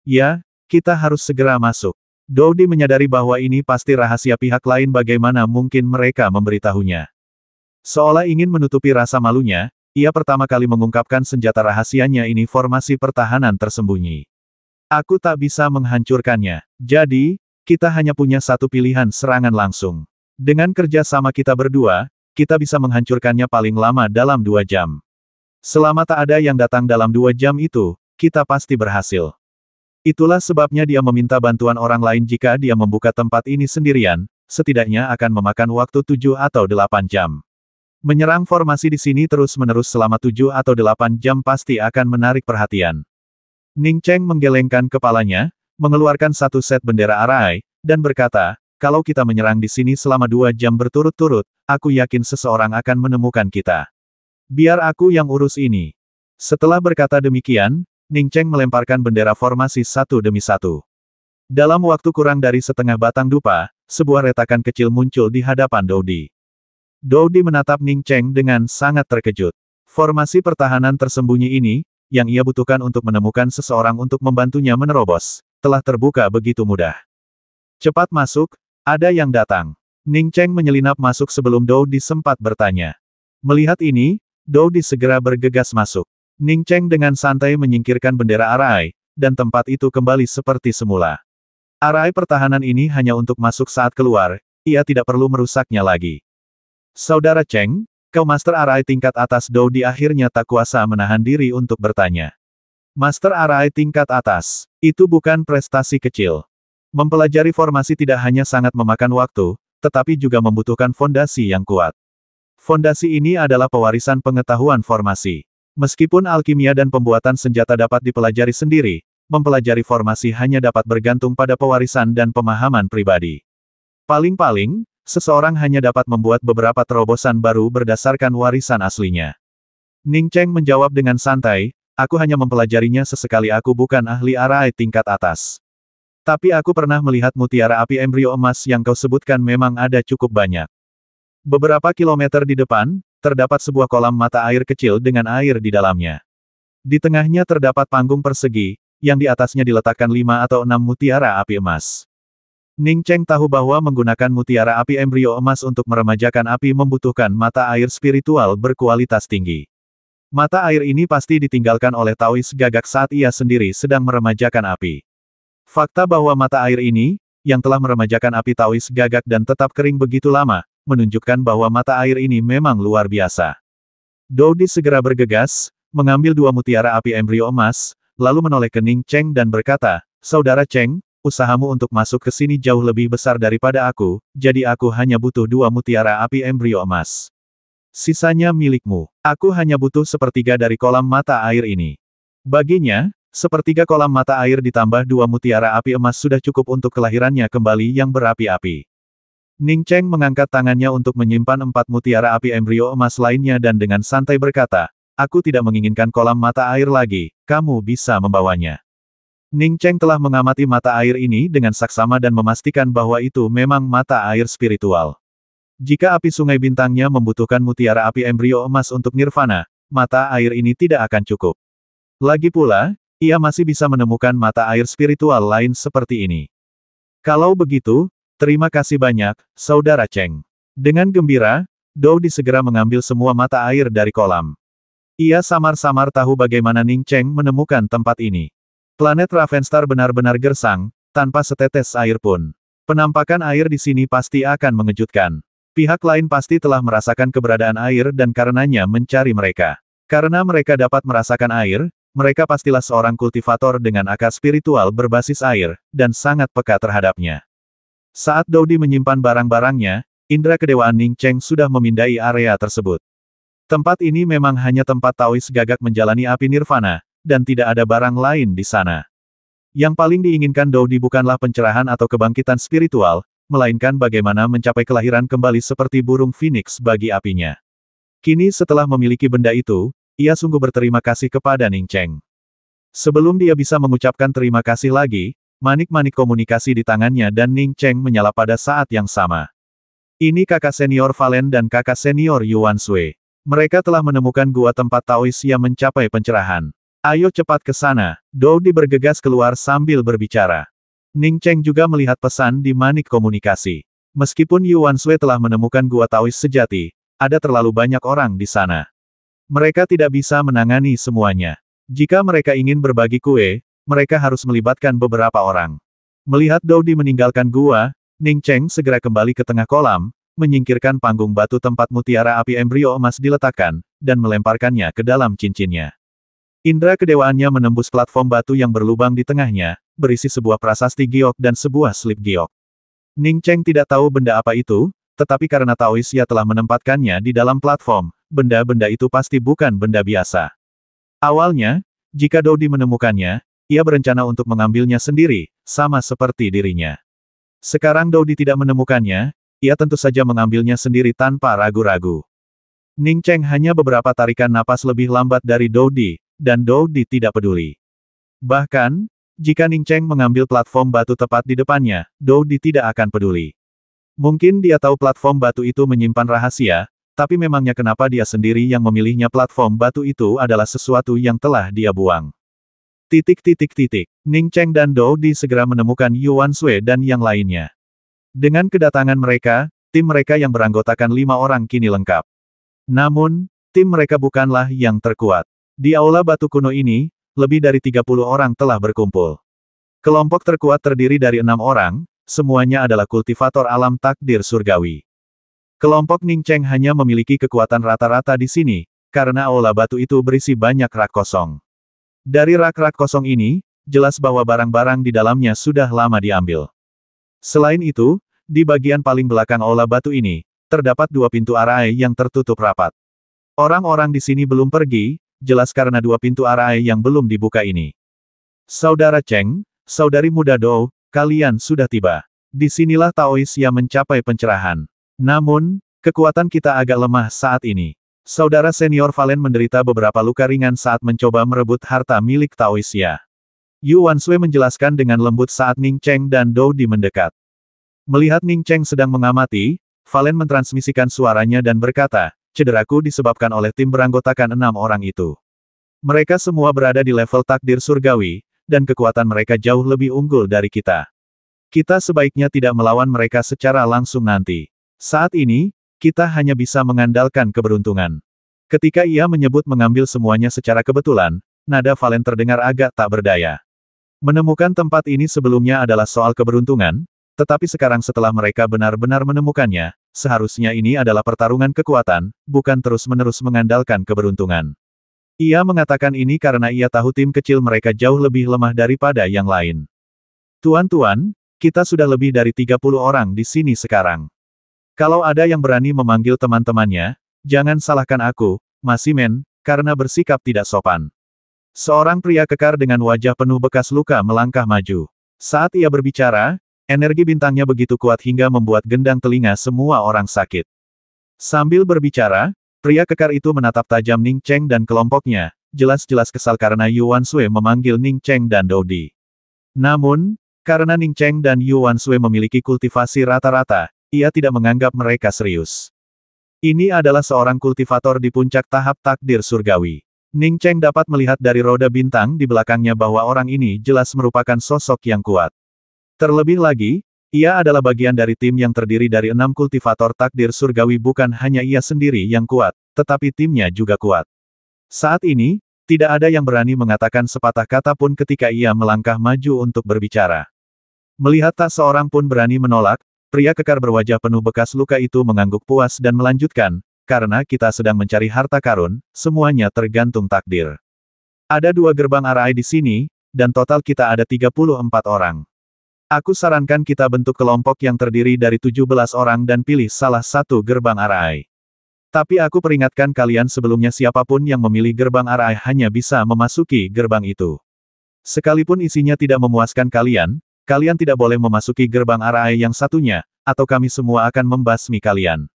Ya, kita harus segera masuk. Dodi menyadari bahwa ini pasti rahasia pihak lain, bagaimana mungkin mereka memberitahunya. Seolah ingin menutupi rasa malunya, ia pertama kali mengungkapkan senjata rahasianya ini, formasi pertahanan tersembunyi. Aku tak bisa menghancurkannya. Jadi, kita hanya punya satu pilihan, serangan langsung. Dengan kerja sama kita berdua, kita bisa menghancurkannya paling lama dalam 2 jam. Selama tak ada yang datang dalam 2 jam itu, kita pasti berhasil. Itulah sebabnya dia meminta bantuan orang lain. Jika dia membuka tempat ini sendirian, setidaknya akan memakan waktu 7 atau 8 jam. Menyerang formasi di sini terus-menerus selama 7 atau 8 jam pasti akan menarik perhatian. Ning Cheng menggelengkan kepalanya, mengeluarkan satu set bendera arai, dan berkata, kalau kita menyerang di sini selama 2 jam berturut-turut, aku yakin seseorang akan menemukan kita. Biar aku yang urus ini. Setelah berkata demikian, Ning Cheng melemparkan bendera formasi satu demi satu. Dalam waktu kurang dari setengah batang dupa, sebuah retakan kecil muncul di hadapan Dodi. Dodi menatap Ning Cheng dengan sangat terkejut. Formasi pertahanan tersembunyi ini, yang ia butuhkan untuk menemukan seseorang untuk membantunya menerobos, telah terbuka begitu mudah. Cepat masuk, ada yang datang. Ning Cheng menyelinap masuk sebelum Dodi sempat bertanya. Melihat ini, Dodi segera bergegas masuk. Ning Cheng dengan santai menyingkirkan bendera arai, dan tempat itu kembali seperti semula. Arai pertahanan ini hanya untuk masuk saat keluar, ia tidak perlu merusaknya lagi. Saudara Cheng, Kau Master Arai tingkat atas. Doudi akhirnya tak kuasa menahan diri untuk bertanya. Master Arai tingkat atas. Itu bukan prestasi kecil. Mempelajari formasi tidak hanya sangat memakan waktu, tetapi juga membutuhkan fondasi yang kuat. Fondasi ini adalah pewarisan pengetahuan formasi. Meskipun alkimia dan pembuatan senjata dapat dipelajari sendiri, mempelajari formasi hanya dapat bergantung pada pewarisan dan pemahaman pribadi. Paling-paling, seseorang hanya dapat membuat beberapa terobosan baru berdasarkan warisan aslinya. Ning Cheng menjawab dengan santai, aku hanya mempelajarinya sesekali. Aku bukan ahli arai tingkat atas. Tapi aku pernah melihat mutiara api embrio emas yang kau sebutkan memang ada cukup banyak. Beberapa kilometer di depan, terdapat sebuah kolam mata air kecil dengan air di dalamnya. Di tengahnya terdapat panggung persegi, yang di atasnya diletakkan 5 atau 6 mutiara api emas. Ning Cheng tahu bahwa menggunakan mutiara api embrio emas untuk meremajakan api membutuhkan mata air spiritual berkualitas tinggi. Mata air ini pasti ditinggalkan oleh Taois Gagak saat ia sendiri sedang meremajakan api. Fakta bahwa mata air ini, yang telah meremajakan api Taois Gagak dan tetap kering begitu lama, menunjukkan bahwa mata air ini memang luar biasa. Doudi segera bergegas, mengambil 2 mutiara api embrio emas, lalu menoleh ke Ning Cheng dan berkata, Saudara Cheng, usahamu untuk masuk ke sini jauh lebih besar daripada aku, jadi aku hanya butuh 2 mutiara api embrio emas. Sisanya milikmu. Aku hanya butuh sepertiga dari kolam mata air ini. Baginya, sepertiga kolam mata air ditambah 2 mutiara api emas sudah cukup untuk kelahirannya kembali yang berapi-api. Ning Cheng mengangkat tangannya untuk menyimpan 4 mutiara api embrio emas lainnya dan dengan santai berkata, aku tidak menginginkan kolam mata air lagi, kamu bisa membawanya. Ning Cheng telah mengamati mata air ini dengan saksama dan memastikan bahwa itu memang mata air spiritual. Jika api sungai bintangnya membutuhkan mutiara api embrio emas untuk nirvana, mata air ini tidak akan cukup. Lagi pula, ia masih bisa menemukan mata air spiritual lain seperti ini. Kalau begitu, terima kasih banyak, Saudara Cheng. Dengan gembira, Doudi segera mengambil semua mata air dari kolam. Ia samar-samar tahu bagaimana Ning Cheng menemukan tempat ini. Planet Ravenstar benar-benar gersang, tanpa setetes air pun. Penampakan air di sini pasti akan mengejutkan. Pihak lain pasti telah merasakan keberadaan air dan karenanya mencari mereka. Karena mereka dapat merasakan air, mereka pastilah seorang kultivator dengan akar spiritual berbasis air, dan sangat peka terhadapnya. Saat Doudi menyimpan barang-barangnya, indera kedewaan Ning Cheng sudah memindai area tersebut. Tempat ini memang hanya tempat Taois Gagak menjalani api nirvana, dan tidak ada barang lain di sana. Yang paling diinginkan Doudi bukanlah pencerahan atau kebangkitan spiritual, melainkan bagaimana mencapai kelahiran kembali seperti burung phoenix bagi apinya. Kini setelah memiliki benda itu, ia sungguh berterima kasih kepada Ning Cheng. Sebelum dia bisa mengucapkan terima kasih lagi, manik-manik komunikasi di tangannya dan Ning Cheng menyala pada saat yang sama. Ini kakak senior Valen dan kakak senior Yuan Sui. Mereka telah menemukan gua tempat Taois yang mencapai pencerahan. Ayo cepat ke sana. Doudi bergegas keluar sambil berbicara. Ning Cheng juga melihat pesan di manik komunikasi. Meskipun Yuan Sui telah menemukan gua Taois sejati, ada terlalu banyak orang di sana. Mereka tidak bisa menangani semuanya. Jika mereka ingin berbagi kue, mereka harus melibatkan beberapa orang. Melihat Doudi meninggalkan gua, Ning Cheng segera kembali ke tengah kolam, menyingkirkan panggung batu tempat mutiara api embrio emas diletakkan, dan melemparkannya ke dalam cincinnya. Indra kedewaannya menembus platform batu yang berlubang di tengahnya, berisi sebuah prasasti giok dan sebuah slip giok. Ning Cheng tidak tahu benda apa itu, tetapi karena Taois ia telah menempatkannya di dalam platform, benda-benda itu pasti bukan benda biasa. Awalnya, jika Doudi menemukannya, ia berencana untuk mengambilnya sendiri, sama seperti dirinya. Sekarang Doudi tidak menemukannya, ia tentu saja mengambilnya sendiri tanpa ragu-ragu. Ning Cheng hanya beberapa tarikan napas lebih lambat dari Doudi, dan Doudi tidak peduli. Bahkan, jika Ning Cheng mengambil platform batu tepat di depannya, Doudi tidak akan peduli. Mungkin dia tahu platform batu itu menyimpan rahasia, tapi memangnya kenapa dia sendiri yang memilihnya? Platform batu itu adalah sesuatu yang telah dia buang. Ning Cheng dan Doudi segera menemukan Yuan Sui dan yang lainnya. Dengan kedatangan mereka, tim mereka yang beranggotakan 5 orang kini lengkap. Namun, tim mereka bukanlah yang terkuat. Di aula batu kuno ini, lebih dari 30 orang telah berkumpul. Kelompok terkuat terdiri dari 6 orang, semuanya adalah kultivator alam takdir surgawi. Kelompok Ning Cheng hanya memiliki kekuatan rata-rata di sini, karena aula batu itu berisi banyak rak kosong. Dari rak-rak kosong ini, jelas bahwa barang-barang di dalamnya sudah lama diambil. Selain itu, di bagian paling belakang aula batu ini, terdapat dua pintu arai yang tertutup rapat. Orang-orang di sini belum pergi, jelas karena dua pintu arai yang belum dibuka ini. Saudara Cheng, saudari muda Dou, kalian sudah tiba. Disinilah Taoisya mencapai pencerahan. Namun, kekuatan kita agak lemah saat ini. Saudara senior Valen menderita beberapa luka ringan saat mencoba merebut harta milik Taoisya. Yu Wanshui menjelaskan dengan lembut saat Ning Cheng dan Dou Di mendekat. Melihat Ning Cheng sedang mengamati, Valen mentransmisikan suaranya dan berkata, cederaku disebabkan oleh tim beranggotakan 6 orang itu. Mereka semua berada di level takdir surgawi, dan kekuatan mereka jauh lebih unggul dari kita. Kita sebaiknya tidak melawan mereka secara langsung nanti. Saat ini, kita hanya bisa mengandalkan keberuntungan. Ketika ia menyebut mengambil semuanya secara kebetulan, nada Valen terdengar agak tak berdaya. Menemukan tempat ini sebelumnya adalah soal keberuntungan, tetapi sekarang setelah mereka benar-benar menemukannya, seharusnya ini adalah pertarungan kekuatan, bukan terus-menerus mengandalkan keberuntungan. Ia mengatakan ini karena ia tahu tim kecil mereka jauh lebih lemah daripada yang lain. Tuan-tuan, kita sudah lebih dari 30 orang di sini sekarang. Kalau ada yang berani memanggil teman-temannya, jangan salahkan aku, Masimen, karena bersikap tidak sopan. Seorang pria kekar dengan wajah penuh bekas luka melangkah maju. Saat ia berbicara, energi bintangnya begitu kuat hingga membuat gendang telinga semua orang sakit. Sambil berbicara, pria kekar itu menatap tajam Ning Cheng dan kelompoknya, jelas-jelas kesal karena Yu Wanshui memanggil Ning Cheng dan Dou Di. Namun, karena Ning Cheng dan Yu Wanshui memiliki kultivasi rata-rata, ia tidak menganggap mereka serius. Ini adalah seorang kultivator di puncak tahap takdir surgawi. Ning Cheng dapat melihat dari roda bintang di belakangnya bahwa orang ini jelas merupakan sosok yang kuat. Terlebih lagi, ia adalah bagian dari tim yang terdiri dari 6 kultivator takdir surgawi, bukan hanya ia sendiri yang kuat, tetapi timnya juga kuat. Saat ini, tidak ada yang berani mengatakan sepatah kata pun ketika ia melangkah maju untuk berbicara. Melihat tak seorang pun berani menolak, pria kekar berwajah penuh bekas luka itu mengangguk puas dan melanjutkan, karena kita sedang mencari harta karun, semuanya tergantung takdir. Ada 2 gerbang arai di sini, dan total kita ada 34 orang. Aku sarankan kita bentuk kelompok yang terdiri dari 17 orang dan pilih salah satu gerbang arai. Tapi aku peringatkan kalian sebelumnya, siapapun yang memilih gerbang arai hanya bisa memasuki gerbang itu. Sekalipun isinya tidak memuaskan kalian, kalian tidak boleh memasuki gerbang arai yang satunya, atau kami semua akan membasmi kalian.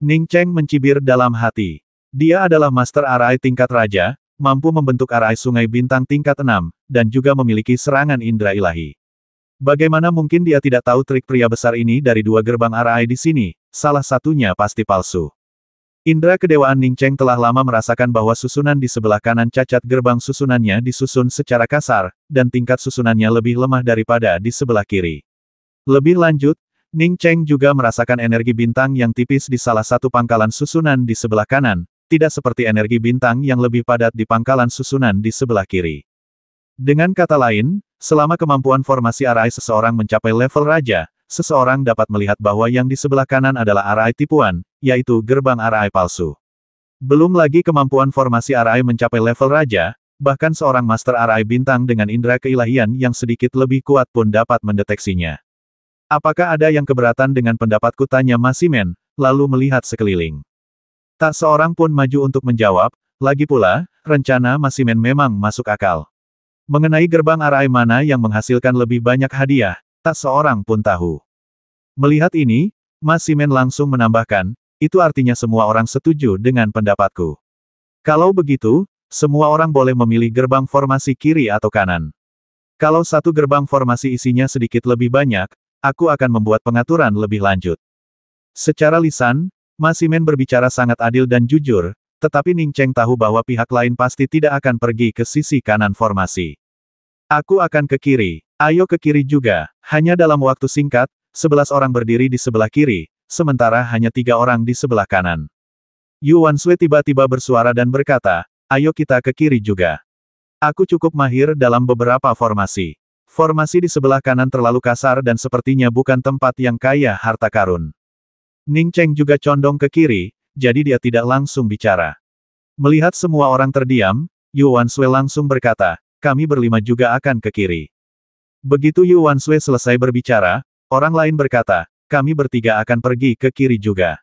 Ning Cheng mencibir dalam hati. Dia adalah master arai tingkat raja, mampu membentuk arai sungai bintang tingkat 6, dan juga memiliki serangan indera ilahi. Bagaimana mungkin dia tidak tahu trik pria besar ini dari 2 gerbang arai di sini, salah satunya pasti palsu. Indera kedewaan Ning Cheng telah lama merasakan bahwa susunan di sebelah kanan cacat, gerbang susunannya disusun secara kasar, dan tingkat susunannya lebih lemah daripada di sebelah kiri. Lebih lanjut, Ning Cheng juga merasakan energi bintang yang tipis di salah satu pangkalan susunan di sebelah kanan, tidak seperti energi bintang yang lebih padat di pangkalan susunan di sebelah kiri. Dengan kata lain, selama kemampuan formasi arai seseorang mencapai level raja, seseorang dapat melihat bahwa yang di sebelah kanan adalah arai tipuan, yaitu gerbang arai palsu. Belum lagi kemampuan formasi arai mencapai level raja, bahkan seorang master arai bintang dengan indera keilahian yang sedikit lebih kuat pun dapat mendeteksinya. Apakah ada yang keberatan dengan pendapatku, tanya Masimen, lalu melihat sekeliling. Tak seorang pun maju untuk menjawab, lagi pula, rencana Masimen memang masuk akal. Mengenai gerbang arai mana yang menghasilkan lebih banyak hadiah, tak seorang pun tahu. Melihat ini, Masimen langsung menambahkan, itu artinya semua orang setuju dengan pendapatku. Kalau begitu, semua orang boleh memilih gerbang formasi kiri atau kanan. Kalau satu gerbang formasi isinya sedikit lebih banyak, aku akan membuat pengaturan lebih lanjut. Secara lisan, Masimen berbicara sangat adil dan jujur, tetapi Ning Cheng tahu bahwa pihak lain pasti tidak akan pergi ke sisi kanan formasi. Aku akan ke kiri. Ayo ke kiri juga. Hanya dalam waktu singkat, 11 orang berdiri di sebelah kiri, sementara hanya 3 orang di sebelah kanan. Yu Wanshui tiba-tiba bersuara dan berkata, ayo kita ke kiri juga. Aku cukup mahir dalam beberapa formasi. Formasi di sebelah kanan terlalu kasar dan sepertinya bukan tempat yang kaya harta karun. Ning Cheng juga condong ke kiri, jadi dia tidak langsung bicara. Melihat semua orang terdiam, Yu Wanshui langsung berkata, kami berlima juga akan ke kiri. Begitu Yu Wanshui selesai berbicara, orang lain berkata, kami bertiga akan pergi ke kiri juga.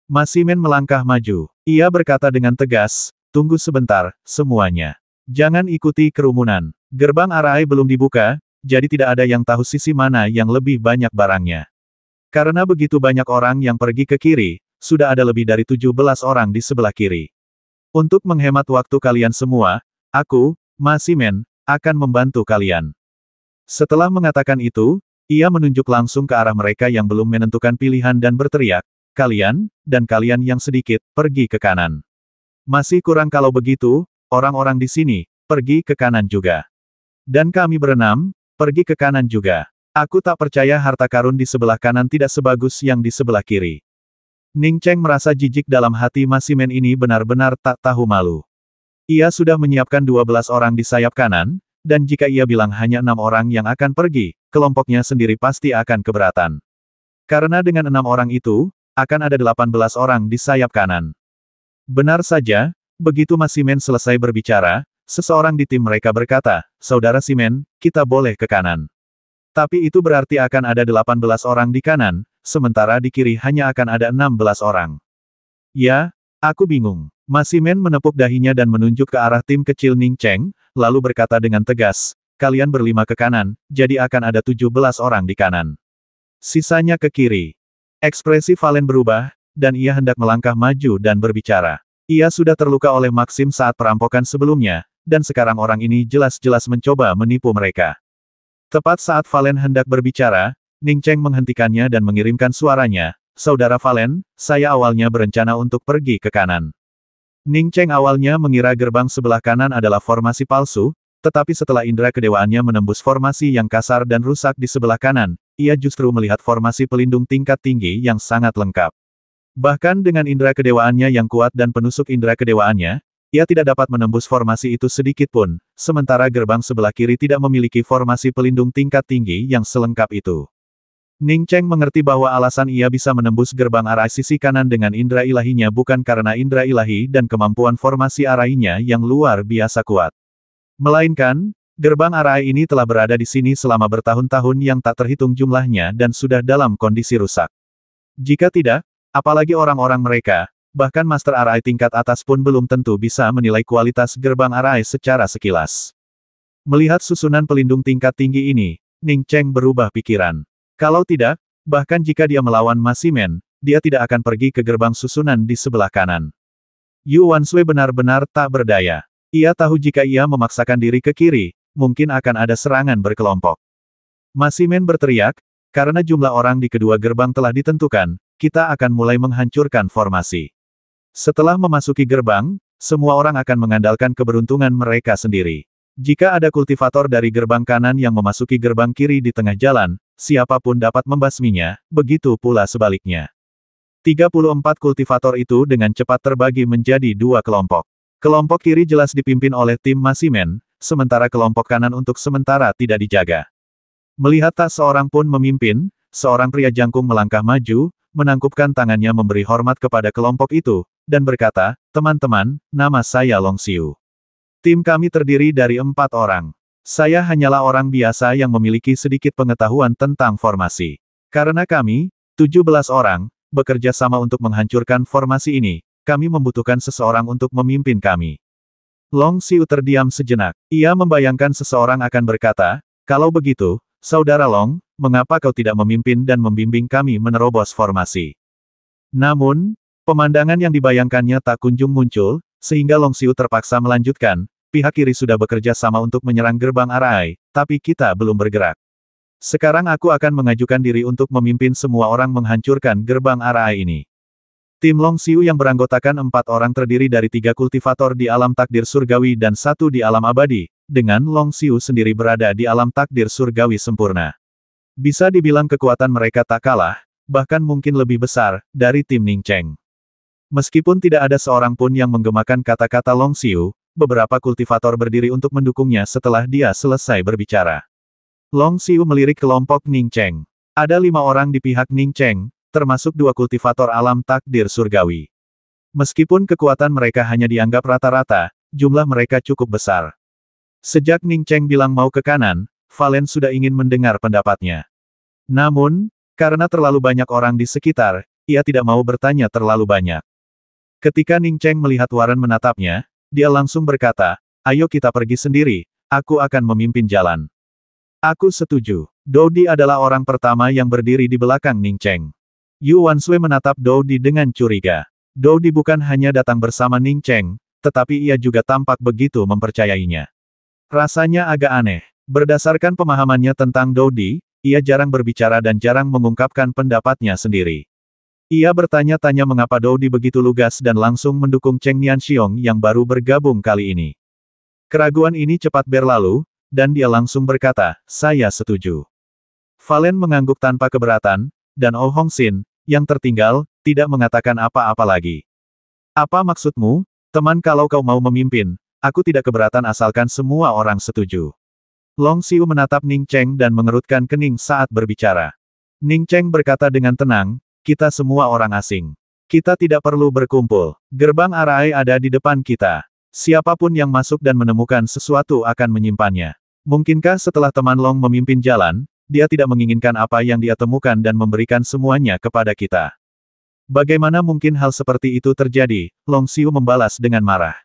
Ma Ximen melangkah maju. Ia berkata dengan tegas, tunggu sebentar, semuanya. Jangan ikuti kerumunan. Gerbang Arai belum dibuka, jadi tidak ada yang tahu sisi mana yang lebih banyak barangnya. Karena begitu banyak orang yang pergi ke kiri, sudah ada lebih dari 17 orang di sebelah kiri. Untuk menghemat waktu kalian semua, aku, Ma Ximen, akan membantu kalian. Setelah mengatakan itu, ia menunjuk langsung ke arah mereka yang belum menentukan pilihan dan berteriak, kalian, dan kalian yang sedikit, pergi ke kanan. Masih kurang kalau begitu, orang-orang di sini, pergi ke kanan juga. Dan kami berenam, pergi ke kanan juga. Aku tak percaya harta karun di sebelah kanan tidak sebagus yang di sebelah kiri. Ning Cheng merasa jijik dalam hati Ma Ximen ini benar-benar tak tahu malu. Ia sudah menyiapkan 12 orang di sayap kanan, dan jika ia bilang hanya 6 orang yang akan pergi, kelompoknya sendiri pasti akan keberatan. Karena dengan 6 orang itu, akan ada 18 orang di sayap kanan. Benar saja, begitu Ma Ximen selesai berbicara, seseorang di tim mereka berkata, Saudara Ximen, kita boleh ke kanan. Tapi itu berarti akan ada 18 orang di kanan, sementara di kiri hanya akan ada 16 orang. Ya, aku bingung. Ma Ximen menepuk dahinya dan menunjuk ke arah tim kecil Ning Cheng, lalu berkata dengan tegas, kalian berlima ke kanan, jadi akan ada 17 orang di kanan. Sisanya ke kiri. Ekspresi Valen berubah, dan ia hendak melangkah maju dan berbicara. Ia sudah terluka oleh Maxim saat perampokan sebelumnya, dan sekarang orang ini jelas-jelas mencoba menipu mereka. Tepat saat Valen hendak berbicara, Ning Cheng menghentikannya dan mengirimkan suaranya, Saudara Valen, saya awalnya berencana untuk pergi ke kanan. Ning Cheng awalnya mengira gerbang sebelah kanan adalah formasi palsu, tetapi setelah indera kedewaannya menembus formasi yang kasar dan rusak di sebelah kanan, ia justru melihat formasi pelindung tingkat tinggi yang sangat lengkap. Bahkan dengan indera kedewaannya yang kuat dan penusuk indera kedewaannya, ia tidak dapat menembus formasi itu sedikit pun, sementara gerbang sebelah kiri tidak memiliki formasi pelindung tingkat tinggi yang selengkap itu. Ning Cheng mengerti bahwa alasan ia bisa menembus gerbang Arai sisi kanan dengan indera ilahinya bukan karena indera ilahi dan kemampuan formasi Arainya yang luar biasa kuat. Melainkan, gerbang Arai ini telah berada di sini selama bertahun-tahun yang tak terhitung jumlahnya dan sudah dalam kondisi rusak. Jika tidak, apalagi orang-orang mereka, bahkan Master Arai tingkat atas pun belum tentu bisa menilai kualitas gerbang Arai secara sekilas. Melihat susunan pelindung tingkat tinggi ini, Ning Cheng berubah pikiran. Kalau tidak, bahkan jika dia melawan Ma Ximen, dia tidak akan pergi ke gerbang susunan di sebelah kanan. Yu Wanshui benar-benar tak berdaya. Ia tahu jika ia memaksakan diri ke kiri, mungkin akan ada serangan berkelompok. Ma Ximen berteriak, karena jumlah orang di kedua gerbang telah ditentukan, kita akan mulai menghancurkan formasi. Setelah memasuki gerbang, semua orang akan mengandalkan keberuntungan mereka sendiri. Jika ada kultivator dari gerbang kanan yang memasuki gerbang kiri di tengah jalan, siapapun dapat membasminya, begitu pula sebaliknya. 34 kultivator itu dengan cepat terbagi menjadi 2 kelompok. Kelompok kiri jelas dipimpin oleh tim Ma Ximen, sementara kelompok kanan untuk sementara tidak dijaga. Melihat tak seorang pun memimpin, seorang pria jangkung melangkah maju, menangkupkan tangannya memberi hormat kepada kelompok itu, dan berkata, teman-teman, nama saya Long Xiu. Tim kami terdiri dari 4 orang. Saya hanyalah orang biasa yang memiliki sedikit pengetahuan tentang formasi. Karena kami, 17 orang, bekerja sama untuk menghancurkan formasi ini, kami membutuhkan seseorang untuk memimpin kami. Long Xiu terdiam sejenak. Ia membayangkan seseorang akan berkata, kalau begitu, Saudara Long, mengapa kau tidak memimpin dan membimbing kami menerobos formasi? Namun, pemandangan yang dibayangkannya tak kunjung muncul, sehingga Long Xiu terpaksa melanjutkan, pihak kiri sudah bekerja sama untuk menyerang gerbang Arai, tapi kita belum bergerak. Sekarang aku akan mengajukan diri untuk memimpin semua orang menghancurkan gerbang Arai ini. Tim Long Xiu yang beranggotakan 4 orang terdiri dari 3 kultivator di alam takdir surgawi dan 1 di alam abadi, dengan Long Xiu sendiri berada di alam takdir surgawi sempurna. Bisa dibilang kekuatan mereka tak kalah, bahkan mungkin lebih besar, dari tim Ning Cheng. Meskipun tidak ada seorang pun yang menggemakan kata-kata Long Xiu, beberapa kultivator berdiri untuk mendukungnya setelah dia selesai berbicara. Long Xiu melirik kelompok Ning Cheng. Ada 5 orang di pihak Ning Cheng, termasuk dua kultivator alam takdir surgawi. Meskipun kekuatan mereka hanya dianggap rata-rata, jumlah mereka cukup besar. Sejak Ning Cheng bilang mau ke kanan, Valen sudah ingin mendengar pendapatnya. Namun, karena terlalu banyak orang di sekitar, ia tidak mau bertanya terlalu banyak. Ketika Ning Cheng melihat Warren menatapnya, dia langsung berkata, "Ayo kita pergi sendiri, aku akan memimpin jalan." Aku setuju. Dou Di adalah orang pertama yang berdiri di belakang Ning Cheng. Yu Wanshui menatap Dou Di dengan curiga. Dou Di bukan hanya datang bersama Ning Cheng, tetapi ia juga tampak begitu mempercayainya. Rasanya agak aneh. Berdasarkan pemahamannya tentang Dou Di, ia jarang berbicara dan jarang mengungkapkan pendapatnya sendiri. Ia bertanya-tanya mengapa Dou Di begitu lugas dan langsung mendukung Cheng Nianxiong yang baru bergabung kali ini. Keraguan ini cepat berlalu, dan dia langsung berkata, "Saya setuju." Valen mengangguk tanpa keberatan, dan Oh Hong Sin, yang tertinggal, tidak mengatakan apa-apa lagi. "Apa maksudmu, teman kalau kau mau memimpin, aku tidak keberatan asalkan semua orang setuju." Long Xiu menatap Ning Cheng dan mengerutkan kening saat berbicara. Ning Cheng berkata dengan tenang, "Kita semua orang asing. Kita tidak perlu berkumpul. Gerbang Arai ada di depan kita. Siapapun yang masuk dan menemukan sesuatu akan menyimpannya. Mungkinkah setelah teman Long memimpin jalan, dia tidak menginginkan apa yang dia temukan dan memberikan semuanya kepada kita?" "Bagaimana mungkin hal seperti itu terjadi?" Long Xiu membalas dengan marah.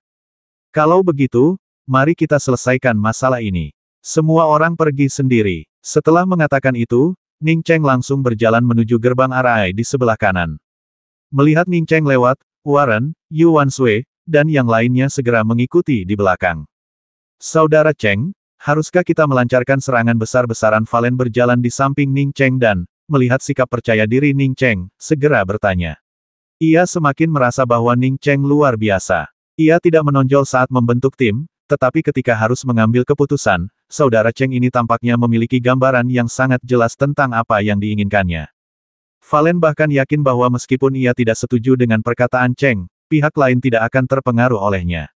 "Kalau begitu, mari kita selesaikan masalah ini. Semua orang pergi sendiri." Setelah mengatakan itu, Ning Cheng langsung berjalan menuju gerbang Arai di sebelah kanan. Melihat Ning Cheng lewat, Warren, Yu Wanshui, dan yang lainnya segera mengikuti di belakang. "Saudara Cheng, haruskah kita melancarkan serangan besar-besaran?" Valen berjalan di samping Ning Cheng dan, melihat sikap percaya diri Ning Cheng, segera bertanya. Ia semakin merasa bahwa Ning Cheng luar biasa. Ia tidak menonjol saat membentuk tim, tetapi ketika harus mengambil keputusan, saudara Cheng ini tampaknya memiliki gambaran yang sangat jelas tentang apa yang diinginkannya. Valen bahkan yakin bahwa meskipun ia tidak setuju dengan perkataan Cheng, pihak lain tidak akan terpengaruh olehnya.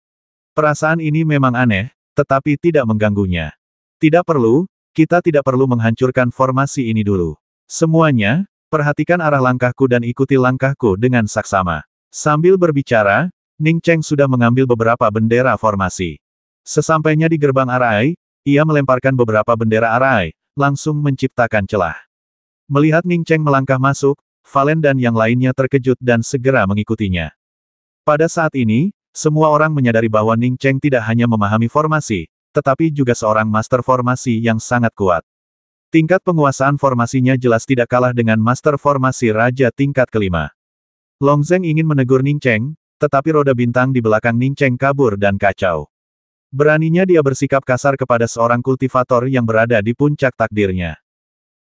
Perasaan ini memang aneh, tetapi tidak mengganggunya. "Tidak perlu, kita tidak perlu menghancurkan formasi ini dulu. Semuanya, perhatikan arah langkahku dan ikuti langkahku dengan saksama." Sambil berbicara, Ning Cheng sudah mengambil beberapa bendera formasi. Sesampainya di gerbang Arai, ia melemparkan beberapa bendera Arai, langsung menciptakan celah. Melihat Ning Cheng melangkah masuk, Valen dan yang lainnya terkejut dan segera mengikutinya. Pada saat ini, semua orang menyadari bahwa Ning Cheng tidak hanya memahami formasi, tetapi juga seorang master formasi yang sangat kuat. Tingkat penguasaan formasinya jelas tidak kalah dengan master formasi raja tingkat kelima. Long Zeng ingin menegur Ning Cheng, tetapi roda bintang di belakang Ning Cheng kabur dan kacau. Beraninya dia bersikap kasar kepada seorang kultivator yang berada di puncak takdirnya.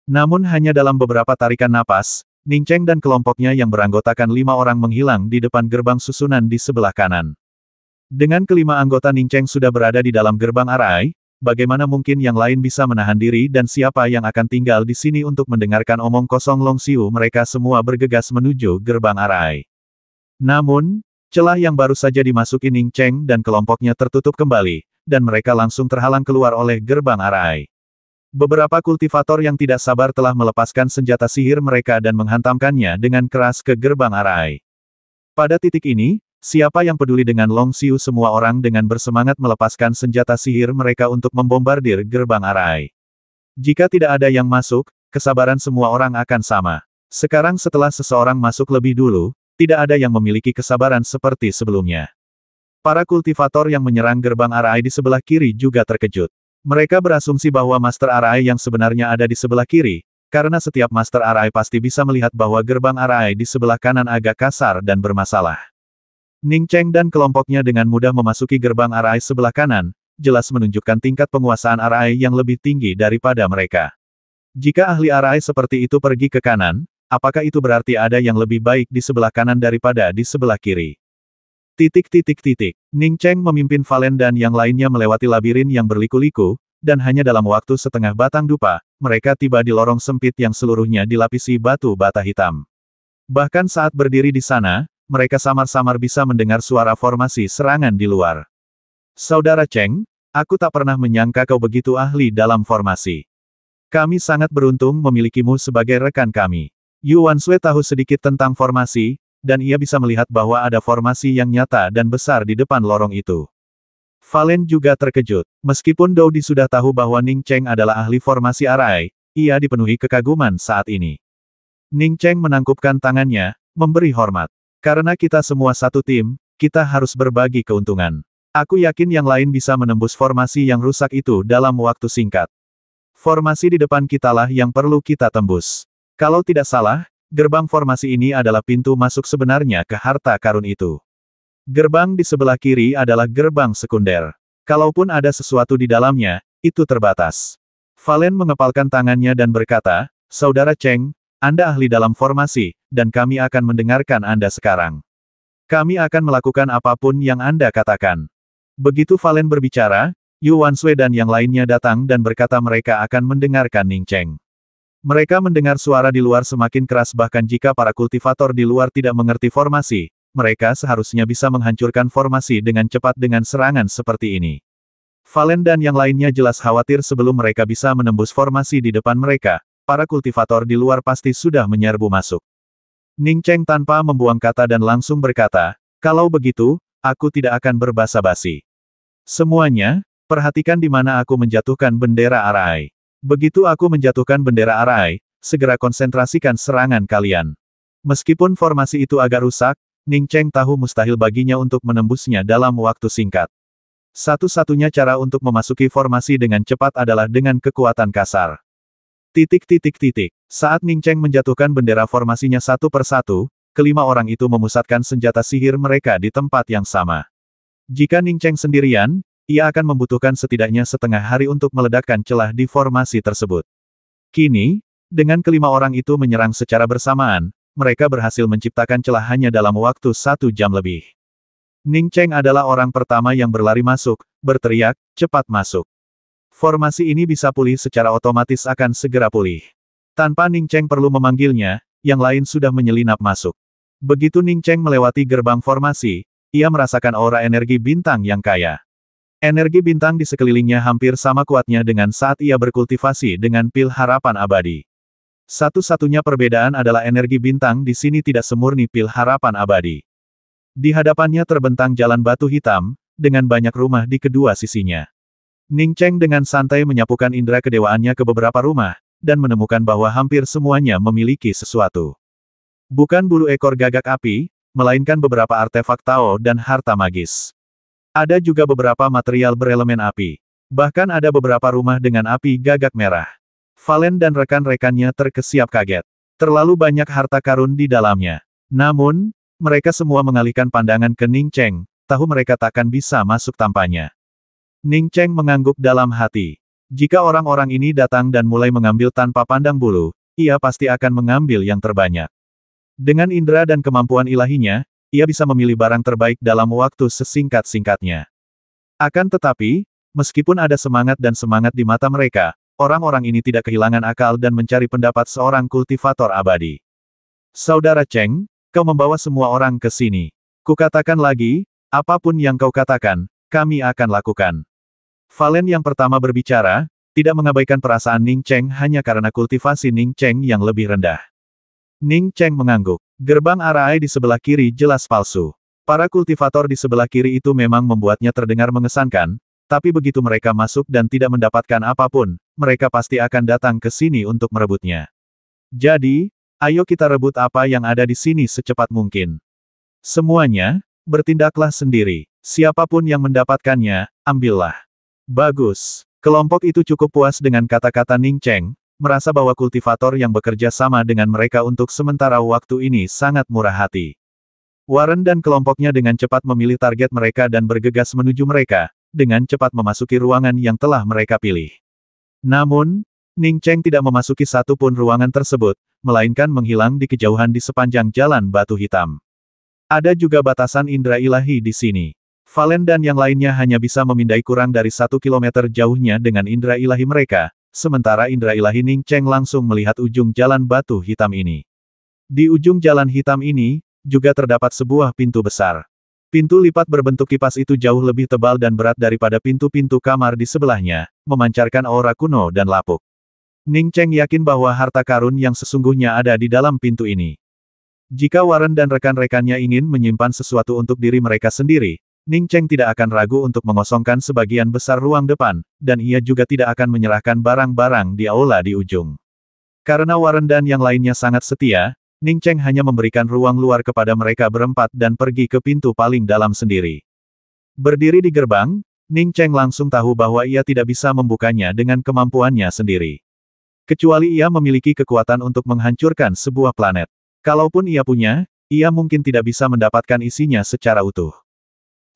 Namun hanya dalam beberapa tarikan napas, Ning Cheng dan kelompoknya yang beranggotakan 5 orang menghilang di depan gerbang susunan di sebelah kanan. Dengan kelima anggota Ning Cheng sudah berada di dalam gerbang Arai, bagaimana mungkin yang lain bisa menahan diri dan siapa yang akan tinggal di sini untuk mendengarkan omong kosong Long Xiu? Mereka semua bergegas menuju gerbang Arai. Namun, celah yang baru saja dimasuki Ning Cheng dan kelompoknya tertutup kembali, dan mereka langsung terhalang keluar oleh gerbang Arai. Beberapa kultivator yang tidak sabar telah melepaskan senjata sihir mereka dan menghantamkannya dengan keras ke gerbang Arai. Pada titik ini, siapa yang peduli dengan Long Xiu? Semua orang dengan bersemangat melepaskan senjata sihir mereka untuk membombardir gerbang Arai. Jika tidak ada yang masuk, kesabaran semua orang akan sama. Sekarang setelah seseorang masuk lebih dulu, tidak ada yang memiliki kesabaran seperti sebelumnya. Para kultivator yang menyerang gerbang Arai di sebelah kiri juga terkejut. Mereka berasumsi bahwa Master Arai yang sebenarnya ada di sebelah kiri, karena setiap Master Arai pasti bisa melihat bahwa gerbang Arai di sebelah kanan agak kasar dan bermasalah. Ning Cheng dan kelompoknya dengan mudah memasuki gerbang Arai sebelah kanan, jelas menunjukkan tingkat penguasaan Arai yang lebih tinggi daripada mereka. Jika ahli Arai seperti itu pergi ke kanan, apakah itu berarti ada yang lebih baik di sebelah kanan daripada di sebelah kiri? Ning Cheng memimpin Valen dan yang lainnya melewati labirin yang berliku-liku, dan hanya dalam waktu setengah batang dupa, mereka tiba di lorong sempit yang seluruhnya dilapisi batu bata hitam. Bahkan saat berdiri di sana, mereka samar-samar bisa mendengar suara formasi serangan di luar. "Saudara Cheng, aku tak pernah menyangka kau begitu ahli dalam formasi. Kami sangat beruntung memilikimu sebagai rekan kami." Yu Wanshui tahu sedikit tentang formasi, dan ia bisa melihat bahwa ada formasi yang nyata dan besar di depan lorong itu. Valen juga terkejut. Meskipun Doudi sudah tahu bahwa Ning Cheng adalah ahli formasi arai, ia dipenuhi kekaguman saat ini. Ning Cheng menangkupkan tangannya, memberi hormat. Karena kita semua satu tim, kita harus berbagi keuntungan. Aku yakin yang lain bisa menembus formasi yang rusak itu dalam waktu singkat. Formasi di depan kitalah yang perlu kita tembus. Kalau tidak salah, gerbang formasi ini adalah pintu masuk sebenarnya ke harta karun itu. Gerbang di sebelah kiri adalah gerbang sekunder. Kalaupun ada sesuatu di dalamnya, itu terbatas. Valen mengepalkan tangannya dan berkata, Saudara Cheng, Anda ahli dalam formasi, dan kami akan mendengarkan Anda sekarang. Kami akan melakukan apapun yang Anda katakan. Begitu Valen berbicara, Yu Wanshui dan yang lainnya datang dan berkata mereka akan mendengarkan Ning Cheng. Mereka mendengar suara di luar semakin keras bahkan jika para kultivator di luar tidak mengerti formasi, mereka seharusnya bisa menghancurkan formasi dengan cepat dengan serangan seperti ini. Valen dan yang lainnya jelas khawatir sebelum mereka bisa menembus formasi di depan mereka, para kultivator di luar pasti sudah menyerbu masuk. Ning Cheng tanpa membuang kata dan langsung berkata, kalau begitu, aku tidak akan berbasa-basi. Semuanya, perhatikan di mana aku menjatuhkan bendera arai. Begitu aku menjatuhkan bendera arai, segera konsentrasikan serangan kalian. Meskipun formasi itu agak rusak, Ning Cheng tahu mustahil baginya untuk menembusnya dalam waktu singkat. Satu-satunya cara untuk memasuki formasi dengan cepat adalah dengan kekuatan kasar. Saat Ning Cheng menjatuhkan bendera formasinya satu persatu, kelima orang itu memusatkan senjata sihir mereka di tempat yang sama. Jika Ning Cheng sendirian, ia akan membutuhkan setidaknya setengah hari untuk meledakkan celah di formasi tersebut. Kini, dengan kelima orang itu menyerang secara bersamaan, mereka berhasil menciptakan celah hanya dalam waktu 1 jam lebih. Ning Cheng adalah orang pertama yang berlari masuk, berteriak, cepat masuk. Formasi ini bisa pulih secara otomatis akan segera pulih. Tanpa Ning Cheng perlu memanggilnya, yang lain sudah menyelinap masuk. Begitu Ning Cheng melewati gerbang formasi, ia merasakan aura energi bintang yang kaya. Energi bintang di sekelilingnya hampir sama kuatnya dengan saat ia berkultivasi dengan pil harapan abadi. Satu-satunya perbedaan adalah energi bintang di sini tidak semurni pil harapan abadi. Di hadapannya terbentang jalan batu hitam, dengan banyak rumah di kedua sisinya. Ning Cheng dengan santai menyapukan indera kedewaannya ke beberapa rumah, dan menemukan bahwa hampir semuanya memiliki sesuatu. Bukan bulu ekor gagak api, melainkan beberapa artefak Tao dan harta magis. Ada juga beberapa material berelemen api. Bahkan ada beberapa rumah dengan api gagak merah. Valen dan rekan-rekannya terkesiap kaget. Terlalu banyak harta karun di dalamnya. Namun, mereka semua mengalihkan pandangan ke Ning Cheng, tahu mereka takkan bisa masuk tanpanya. Ning Cheng mengangguk dalam hati. Jika orang-orang ini datang dan mulai mengambil tanpa pandang bulu, ia pasti akan mengambil yang terbanyak. Dengan indera dan kemampuan ilahinya, ia bisa memilih barang terbaik dalam waktu sesingkat-singkatnya. Akan tetapi, meskipun ada semangat dan semangat di mata mereka, orang-orang ini tidak kehilangan akal dan mencari pendapat seorang kultivator abadi. Saudara Cheng, kau membawa semua orang ke sini. Kukatakan lagi, apapun yang kau katakan, kami akan lakukan. Valen yang pertama berbicara, tidak mengabaikan perasaan Ning Cheng hanya karena kultivasi Ning Cheng yang lebih rendah. Ning Cheng mengangguk. Gerbang arai di sebelah kiri jelas palsu. Para kultivator di sebelah kiri itu memang membuatnya terdengar mengesankan, tapi begitu mereka masuk dan tidak mendapatkan apapun, mereka pasti akan datang ke sini untuk merebutnya. Jadi, ayo kita rebut apa yang ada di sini secepat mungkin. Semuanya, bertindaklah sendiri. Siapapun yang mendapatkannya, ambillah. Bagus. Kelompok itu cukup puas dengan kata-kata Ning Cheng, merasa bahwa kultivator yang bekerja sama dengan mereka untuk sementara waktu ini sangat murah hati. Warren dan kelompoknya dengan cepat memilih target mereka dan bergegas menuju mereka, dengan cepat memasuki ruangan yang telah mereka pilih. Namun, Ning Cheng tidak memasuki satu pun ruangan tersebut, melainkan menghilang di kejauhan di sepanjang jalan batu hitam. Ada juga batasan indera ilahi di sini. Valen dan yang lainnya hanya bisa memindai kurang dari 1 kilometer jauhnya dengan indera ilahi mereka, sementara indera ilahi Ning Cheng langsung melihat ujung jalan batu hitam ini. Di ujung jalan hitam ini, juga terdapat sebuah pintu besar. Pintu lipat berbentuk kipas itu jauh lebih tebal dan berat daripada pintu-pintu kamar di sebelahnya, memancarkan aura kuno dan lapuk. Ning Cheng yakin bahwa harta karun yang sesungguhnya ada di dalam pintu ini. Jika Warren dan rekan-rekannya ingin menyimpan sesuatu untuk diri mereka sendiri, Ning Cheng tidak akan ragu untuk mengosongkan sebagian besar ruang depan, dan ia juga tidak akan menyerahkan barang-barang di aula di ujung. Karena Warren dan yang lainnya sangat setia, Ning Cheng hanya memberikan ruang luar kepada mereka berempat dan pergi ke pintu paling dalam sendiri. Berdiri di gerbang, Ning Cheng langsung tahu bahwa ia tidak bisa membukanya dengan kemampuannya sendiri. Kecuali ia memiliki kekuatan untuk menghancurkan sebuah planet. Kalaupun ia punya, ia mungkin tidak bisa mendapatkan isinya secara utuh.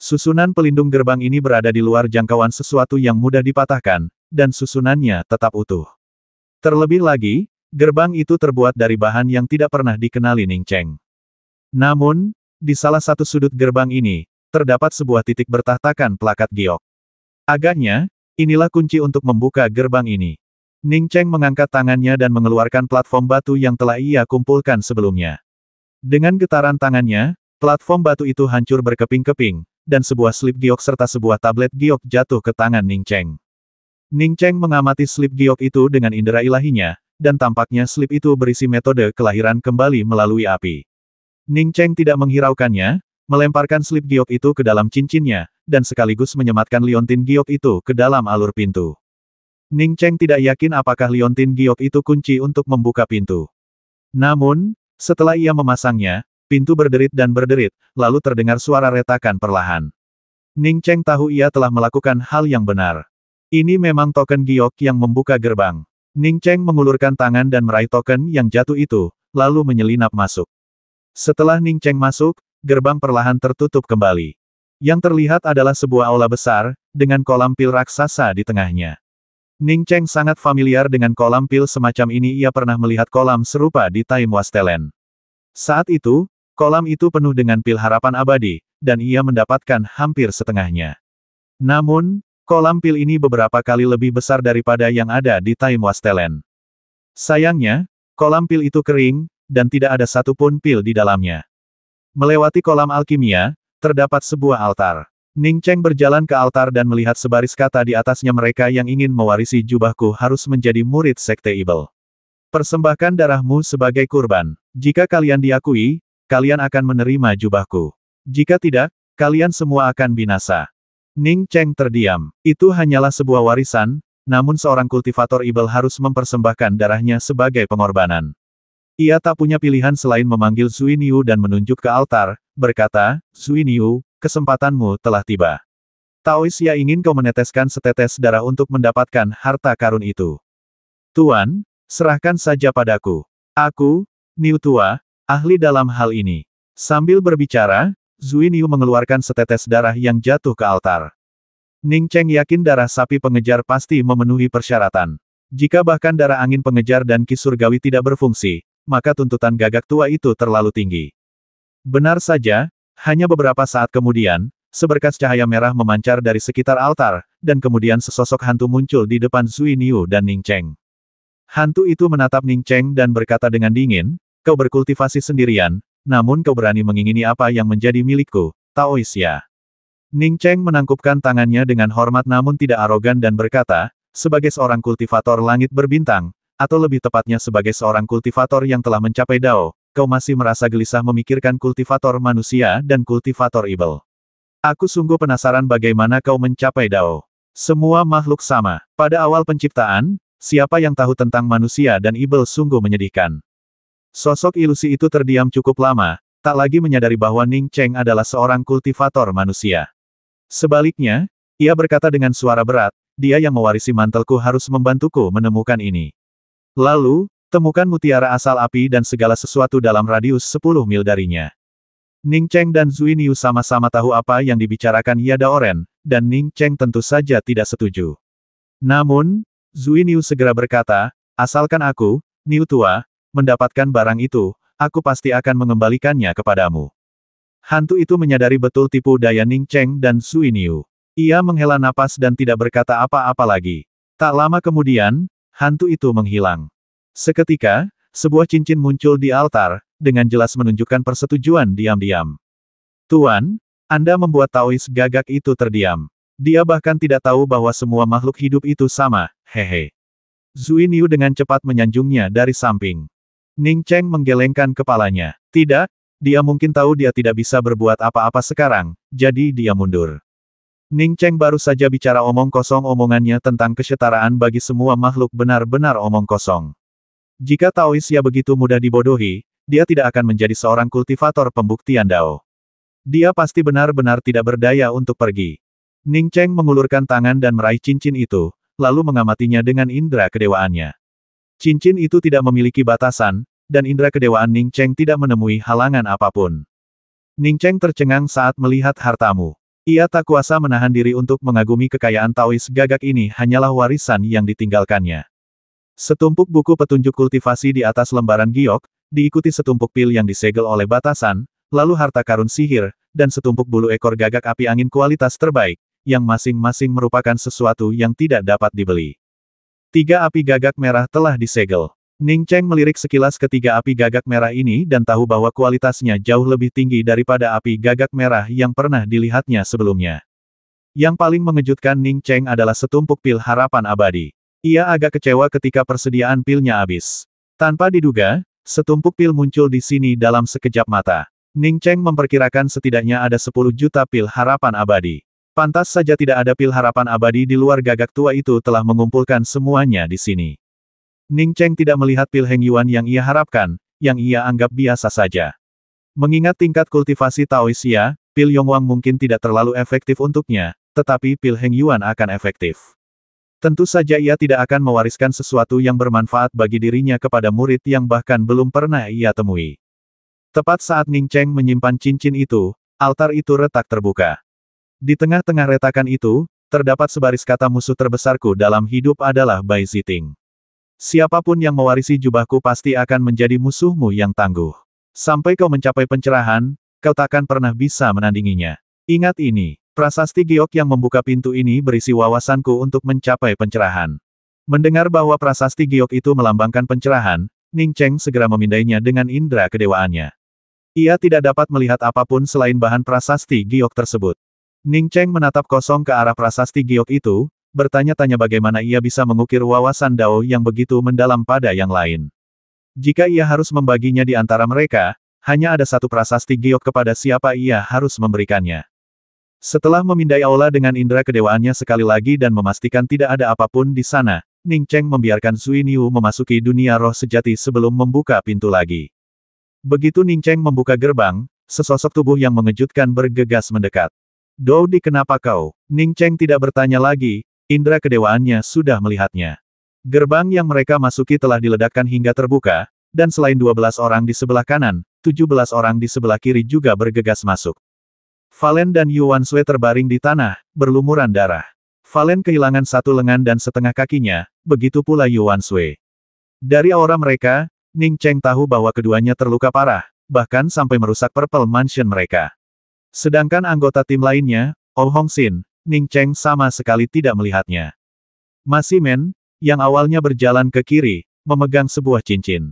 Susunan pelindung gerbang ini berada di luar jangkauan sesuatu yang mudah dipatahkan, dan susunannya tetap utuh. Terlebih lagi, gerbang itu terbuat dari bahan yang tidak pernah dikenali Ning Cheng. Namun, di salah satu sudut gerbang ini, terdapat sebuah titik bertahtakan plakat giok. Agaknya, inilah kunci untuk membuka gerbang ini. Ning Cheng mengangkat tangannya dan mengeluarkan platform batu yang telah ia kumpulkan sebelumnya. Dengan getaran tangannya, platform batu itu hancur berkeping-keping, dan sebuah slip giok serta sebuah tablet giok jatuh ke tangan Ning Cheng. Ning Cheng mengamati slip giok itu dengan indera ilahinya, dan tampaknya slip itu berisi metode kelahiran kembali melalui api. Ning Cheng tidak menghiraukannya, melemparkan slip giok itu ke dalam cincinnya, dan sekaligus menyematkan liontin giok itu ke dalam alur pintu. Ning Cheng tidak yakin apakah liontin giok itu kunci untuk membuka pintu. Namun, setelah ia memasangnya, pintu berderit dan berderit, lalu terdengar suara retakan perlahan. Ning Cheng tahu ia telah melakukan hal yang benar. Ini memang token giok yang membuka gerbang. Ning Cheng mengulurkan tangan dan meraih token yang jatuh itu, lalu menyelinap masuk. Setelah Ning Cheng masuk, gerbang perlahan tertutup kembali. Yang terlihat adalah sebuah aula besar, dengan kolam pil raksasa di tengahnya. Ning Cheng sangat familiar dengan kolam pil semacam ini, ia pernah melihat kolam serupa di Time Wasteland. Saat itu, kolam itu penuh dengan pil harapan abadi, dan ia mendapatkan hampir setengahnya. Namun, kolam pil ini beberapa kali lebih besar daripada yang ada di Time Wasteland. Sayangnya, kolam pil itu kering, dan tidak ada satupun pil di dalamnya. Melewati kolam alkimia, terdapat sebuah altar. Ning Cheng berjalan ke altar dan melihat sebaris kata di atasnya, mereka yang ingin mewarisi jubahku harus menjadi murid Sekte Ibel. Persembahkan darahmu sebagai kurban. Jika kalian diakui, kalian akan menerima jubahku. Jika tidak, kalian semua akan binasa. Ning Cheng terdiam. Itu hanyalah sebuah warisan, namun seorang kultivator Ibel harus mempersembahkan darahnya sebagai pengorbanan. Ia tak punya pilihan selain memanggil Zui Niu dan menunjuk ke altar, berkata, Zui Niu, kesempatanmu telah tiba. Taoisya ingin kau meneteskan setetes darah untuk mendapatkan harta karun itu. Tuan, serahkan saja padaku. Aku, Niu tua, ahli dalam hal ini. Sambil berbicara, Zui Niu mengeluarkan setetes darah yang jatuh ke altar. Ning Cheng yakin darah sapi pengejar pasti memenuhi persyaratan. Jika bahkan darah angin pengejar dan ki surgawi tidak berfungsi, maka tuntutan gagak tua itu terlalu tinggi. Benar saja, hanya beberapa saat kemudian, seberkas cahaya merah memancar dari sekitar altar, dan kemudian sesosok hantu muncul di depan Zui Niu dan Ning Cheng. Hantu itu menatap Ning Cheng dan berkata dengan dingin, kau berkultivasi sendirian, namun kau berani mengingini apa yang menjadi milikku, Taoisya. Ning Cheng menangkupkan tangannya dengan hormat namun tidak arogan dan berkata, sebagai seorang kultivator langit berbintang, atau lebih tepatnya sebagai seorang kultivator yang telah mencapai Dao, kau masih merasa gelisah memikirkan kultivator manusia dan kultivator Ibel. Aku sungguh penasaran bagaimana kau mencapai Dao. Semua makhluk sama. Pada awal penciptaan, siapa yang tahu tentang manusia dan Ibel sungguh menyedihkan. Sosok ilusi itu terdiam cukup lama, tak lagi menyadari bahwa Ning Cheng adalah seorang kultivator manusia. Sebaliknya, ia berkata dengan suara berat, dia yang mewarisi mantelku harus membantuku menemukan ini. Lalu, temukan mutiara asal api dan segala sesuatu dalam radius 10 mil darinya. Ning Cheng dan Zui Niu sama-sama tahu apa yang dibicarakan Yada Oren, dan Ning Cheng tentu saja tidak setuju. Namun, Zui Niu segera berkata, asalkan aku, Niu tua, mendapatkan barang itu, aku pasti akan mengembalikannya kepadamu. Hantu itu menyadari betul tipu daya Ning Cheng dan Zui Niu. Ia menghela napas dan tidak berkata apa-apa lagi. Tak lama kemudian, hantu itu menghilang. Seketika, sebuah cincin muncul di altar, dengan jelas menunjukkan persetujuan diam-diam. Tuan, Anda membuat Taois gagak itu terdiam. Dia bahkan tidak tahu bahwa semua makhluk hidup itu sama, hehe. Zui Niu dengan cepat menyanjungnya dari samping. Ning Cheng menggelengkan kepalanya. Tidak, dia mungkin tahu dia tidak bisa berbuat apa-apa sekarang, jadi dia mundur. Ning Cheng baru saja bicara omong kosong, omongannya tentang kesetaraan bagi semua makhluk benar-benar omong kosong. Jika Taoisia begitu mudah dibodohi, dia tidak akan menjadi seorang kultivator pembuktian Dao. Dia pasti benar-benar tidak berdaya untuk pergi. Ning Cheng mengulurkan tangan dan meraih cincin itu, lalu mengamatinya dengan indera kedewaannya. Cincin itu tidak memiliki batasan, dan indera kedewaan Ning Cheng tidak menemui halangan apapun. Ning Cheng tercengang saat melihat hartamu. Ia tak kuasa menahan diri untuk mengagumi kekayaan Taois gagak ini hanyalah warisan yang ditinggalkannya. Setumpuk buku petunjuk kultivasi di atas lembaran giok, diikuti setumpuk pil yang disegel oleh batasan, lalu harta karun sihir, dan setumpuk bulu ekor gagak api angin kualitas terbaik, yang masing-masing merupakan sesuatu yang tidak dapat dibeli. 3 api gagak merah telah disegel. Ning Cheng melirik sekilas ketiga api gagak merah ini dan tahu bahwa kualitasnya jauh lebih tinggi daripada api gagak merah yang pernah dilihatnya sebelumnya. Yang paling mengejutkan Ning Cheng adalah setumpuk pil harapan abadi. Ia agak kecewa ketika persediaan pilnya habis. Tanpa diduga, setumpuk pil muncul di sini dalam sekejap mata. Ning Cheng memperkirakan setidaknya ada 10 juta pil harapan abadi. Pantas saja tidak ada pil harapan abadi di luar gagak tua itu telah mengumpulkan semuanya di sini. Ning Cheng tidak melihat pil Heng Yuan yang ia harapkan, yang ia anggap biasa saja. Mengingat tingkat kultivasi Taoisia, pil Yongwang mungkin tidak terlalu efektif untuknya, tetapi pil Heng Yuan akan efektif. Tentu saja ia tidak akan mewariskan sesuatu yang bermanfaat bagi dirinya kepada murid yang bahkan belum pernah ia temui. Tepat saat Ning Cheng menyimpan cincin itu, altar itu retak terbuka. Di tengah-tengah retakan itu, terdapat sebaris kata musuh terbesarku dalam hidup adalah Bai Ziting. Siapapun yang mewarisi jubahku pasti akan menjadi musuhmu yang tangguh. Sampai kau mencapai pencerahan, kau takkan pernah bisa menandinginya. Ingat ini, prasasti giok yang membuka pintu ini berisi wawasanku untuk mencapai pencerahan. Mendengar bahwa prasasti giok itu melambangkan pencerahan, Ning Cheng segera memindainya dengan indera kedewaannya. Ia tidak dapat melihat apapun selain bahan prasasti giok tersebut. Ning Cheng menatap kosong ke arah prasasti giok itu, bertanya-tanya bagaimana ia bisa mengukir wawasan Dao yang begitu mendalam pada yang lain. Jika ia harus membaginya di antara mereka, hanya ada satu prasasti giok kepada siapa ia harus memberikannya. Setelah memindai aula dengan indera kedewaannya sekali lagi dan memastikan tidak ada apapun di sana, Ning Cheng membiarkan Zui Niu memasuki dunia roh sejati sebelum membuka pintu lagi. Begitu Ning Cheng membuka gerbang, sesosok tubuh yang mengejutkan bergegas mendekat. Dou Di, kenapa kau? Ning Cheng tidak bertanya lagi. Indera kedewaannya sudah melihatnya. Gerbang yang mereka masuki telah diledakkan hingga terbuka, dan selain 12 orang di sebelah kanan, 17 orang di sebelah kiri juga bergegas masuk. Valen dan Yuan Sui terbaring di tanah, berlumuran darah. Valen kehilangan satu lengan dan setengah kakinya, begitu pula Yuan Sui. Dari aura mereka, Ning Cheng tahu bahwa keduanya terluka parah, bahkan sampai merusak Purple Mansion mereka. Sedangkan anggota tim lainnya, Oh Hong Xin, Ning Cheng sama sekali tidak melihatnya. Masi Men, yang awalnya berjalan ke kiri, memegang sebuah cincin.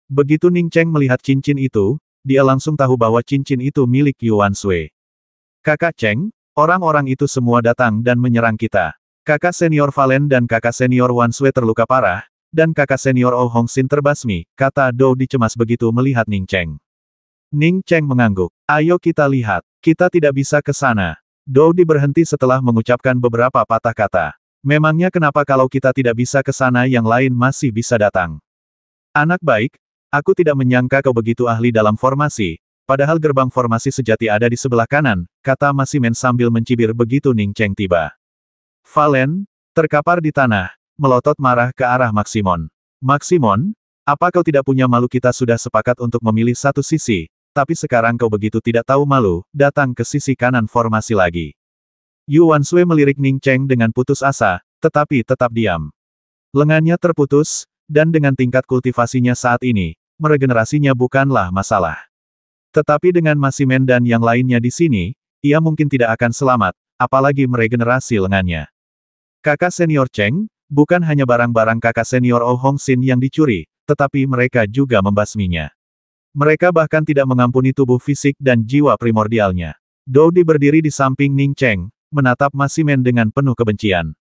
Begitu Ning Cheng melihat cincin itu, dia langsung tahu bahwa cincin itu milik Yuan Sui. Kakak Cheng, orang-orang itu semua datang dan menyerang kita. Kakak senior Valen dan kakak senior Wan Sui terluka parah, dan kakak senior Oh Hong Xin terbasmi, kata Dou Di cemas begitu melihat Ning Cheng. Ning Cheng mengangguk. Ayo kita lihat, kita tidak bisa ke sana. Dou Di berhenti setelah mengucapkan beberapa patah kata. Memangnya kenapa kalau kita tidak bisa ke sana yang lain masih bisa datang? Anak baik, aku tidak menyangka kau begitu ahli dalam formasi, padahal gerbang formasi sejati ada di sebelah kanan, kata Masi Men sambil mencibir begitu Ning Cheng tiba. Valen, terkapar di tanah, melotot marah ke arah Maximon. Maximon, apa kau tidak punya malu? Kita sudah sepakat untuk memilih satu sisi, tapi sekarang kau begitu tidak tahu malu, datang ke sisi kanan formasi lagi. Yuan Sui melirik Ning Cheng dengan putus asa, tetapi tetap diam. Lengannya terputus, dan dengan tingkat kultivasinya saat ini, meregenerasinya bukanlah masalah. Tetapi dengan Masi Men dan yang lainnya di sini, ia mungkin tidak akan selamat, apalagi meregenerasi lengannya. Kakak senior Cheng, bukan hanya barang-barang kakak senior Oh Hong Xin yang dicuri, tetapi mereka juga membasminya. Mereka bahkan tidak mengampuni tubuh fisik dan jiwa primordialnya. Dou Di berdiri di samping Ning Cheng, menatap Masi Men dengan penuh kebencian.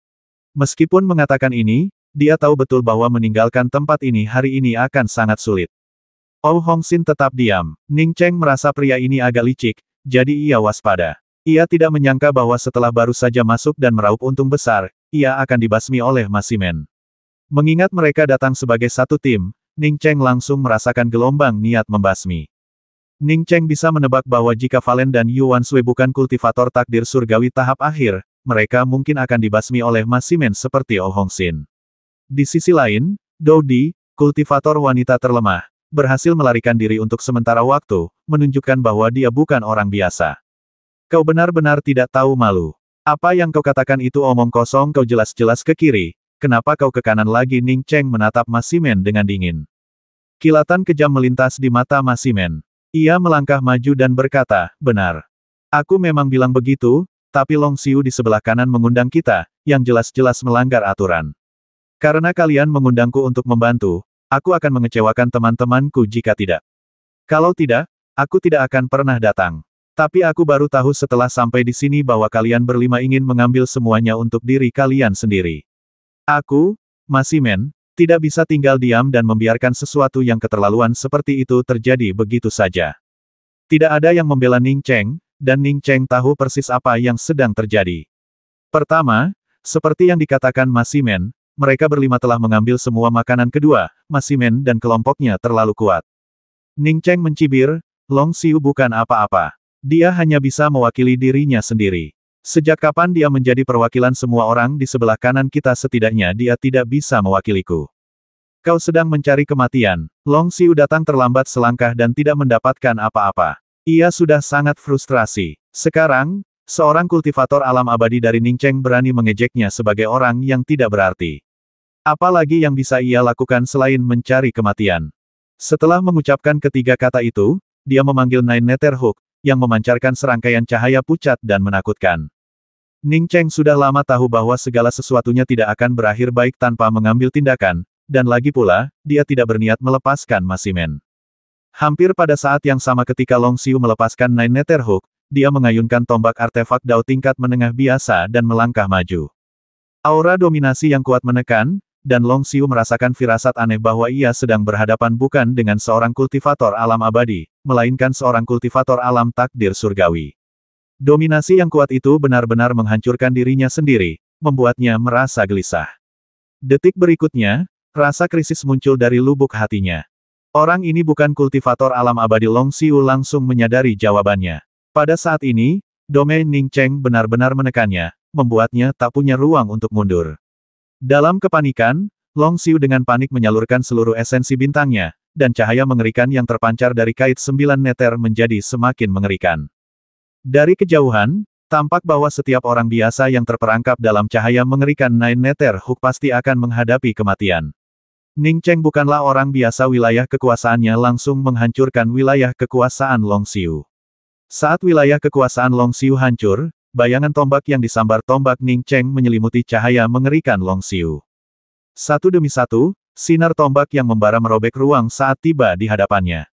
Meskipun mengatakan ini, dia tahu betul bahwa meninggalkan tempat ini hari ini akan sangat sulit. Oh Hongxin tetap diam. Ning Cheng merasa pria ini agak licik, jadi ia waspada. Ia tidak menyangka bahwa setelah baru saja masuk dan meraup untung besar, ia akan dibasmi oleh Masimen. Mengingat mereka datang sebagai satu tim, Ning Cheng langsung merasakan gelombang niat membasmi. Ning Cheng bisa menebak bahwa jika Valen dan Yuan Sui bukan kultivator takdir surgawi tahap akhir, mereka mungkin akan dibasmi oleh Masimen seperti Oh Hongxin. Di sisi lain, Dou Di, kultivator wanita terlemah, berhasil melarikan diri untuk sementara waktu, menunjukkan bahwa dia bukan orang biasa. Kau benar-benar tidak tahu malu. Apa yang kau katakan itu omong kosong, kau jelas-jelas ke kiri, kenapa kau ke kanan lagi? Ning Cheng menatap Masimen dengan dingin. Kilatan kejam melintas di mata Masimen. Ia melangkah maju dan berkata, benar. Aku memang bilang begitu, tapi Long Xiu di sebelah kanan mengundang kita, yang jelas-jelas melanggar aturan. Karena kalian mengundangku untuk membantu, aku akan mengecewakan teman-temanku jika tidak. Kalau tidak, aku tidak akan pernah datang. Tapi aku baru tahu setelah sampai di sini bahwa kalian berlima ingin mengambil semuanya untuk diri kalian sendiri. Aku, Masimen, tidak bisa tinggal diam dan membiarkan sesuatu yang keterlaluan seperti itu terjadi begitu saja. Tidak ada yang membela Ning Cheng, dan Ning Cheng tahu persis apa yang sedang terjadi. Pertama, seperti yang dikatakan Masimen, mereka berlima telah mengambil semua makanan. Kedua, Masimen dan kelompoknya terlalu kuat. Ning Cheng mencibir, Long Xiu bukan apa-apa. Dia hanya bisa mewakili dirinya sendiri. Sejak kapan dia menjadi perwakilan semua orang di sebelah kanan kita? Setidaknya dia tidak bisa mewakiliku. Kau sedang mencari kematian. Long Xiu datang terlambat selangkah dan tidak mendapatkan apa-apa. Ia sudah sangat frustrasi. Sekarang, seorang kultivator alam abadi dari Ning Cheng berani mengejeknya sebagai orang yang tidak berarti. Apalagi yang bisa ia lakukan selain mencari kematian? Setelah mengucapkan ketiga kata itu, dia memanggil Nine Nether Hook, yang memancarkan serangkaian cahaya pucat dan menakutkan. Ning Cheng sudah lama tahu bahwa segala sesuatunya tidak akan berakhir baik tanpa mengambil tindakan, dan lagi pula, dia tidak berniat melepaskan Masimen. Hampir pada saat yang sama ketika Long Xiu melepaskan Nine Nether Hook, dia mengayunkan tombak artefak Dao tingkat menengah biasa dan melangkah maju. Aura dominasi yang kuat menekan, dan Long Xiu merasakan firasat aneh bahwa ia sedang berhadapan bukan dengan seorang kultivator alam abadi, melainkan seorang kultivator alam takdir surgawi. Dominasi yang kuat itu benar-benar menghancurkan dirinya sendiri, membuatnya merasa gelisah. Detik berikutnya, rasa krisis muncul dari lubuk hatinya. Orang ini bukan kultivator alam abadi. Long Xiu langsung menyadari jawabannya. Pada saat ini, domain Ning Cheng benar-benar menekannya, membuatnya tak punya ruang untuk mundur. Dalam kepanikan, Long Xiu dengan panik menyalurkan seluruh esensi bintangnya, dan cahaya mengerikan yang terpancar dari kait 9 neter menjadi semakin mengerikan. Dari kejauhan, tampak bahwa setiap orang biasa yang terperangkap dalam cahaya mengerikan Nine Nether Hook pasti akan menghadapi kematian. Ning Cheng bukanlah orang biasa. Wilayah kekuasaannya langsung menghancurkan wilayah kekuasaan Long Xiu. Saat wilayah kekuasaan Long Xiu hancur, bayangan tombak yang disambar tombak Ning Cheng menyelimuti cahaya mengerikan Long Xiu. Satu demi satu, sinar tombak yang membara merobek ruang saat tiba di hadapannya.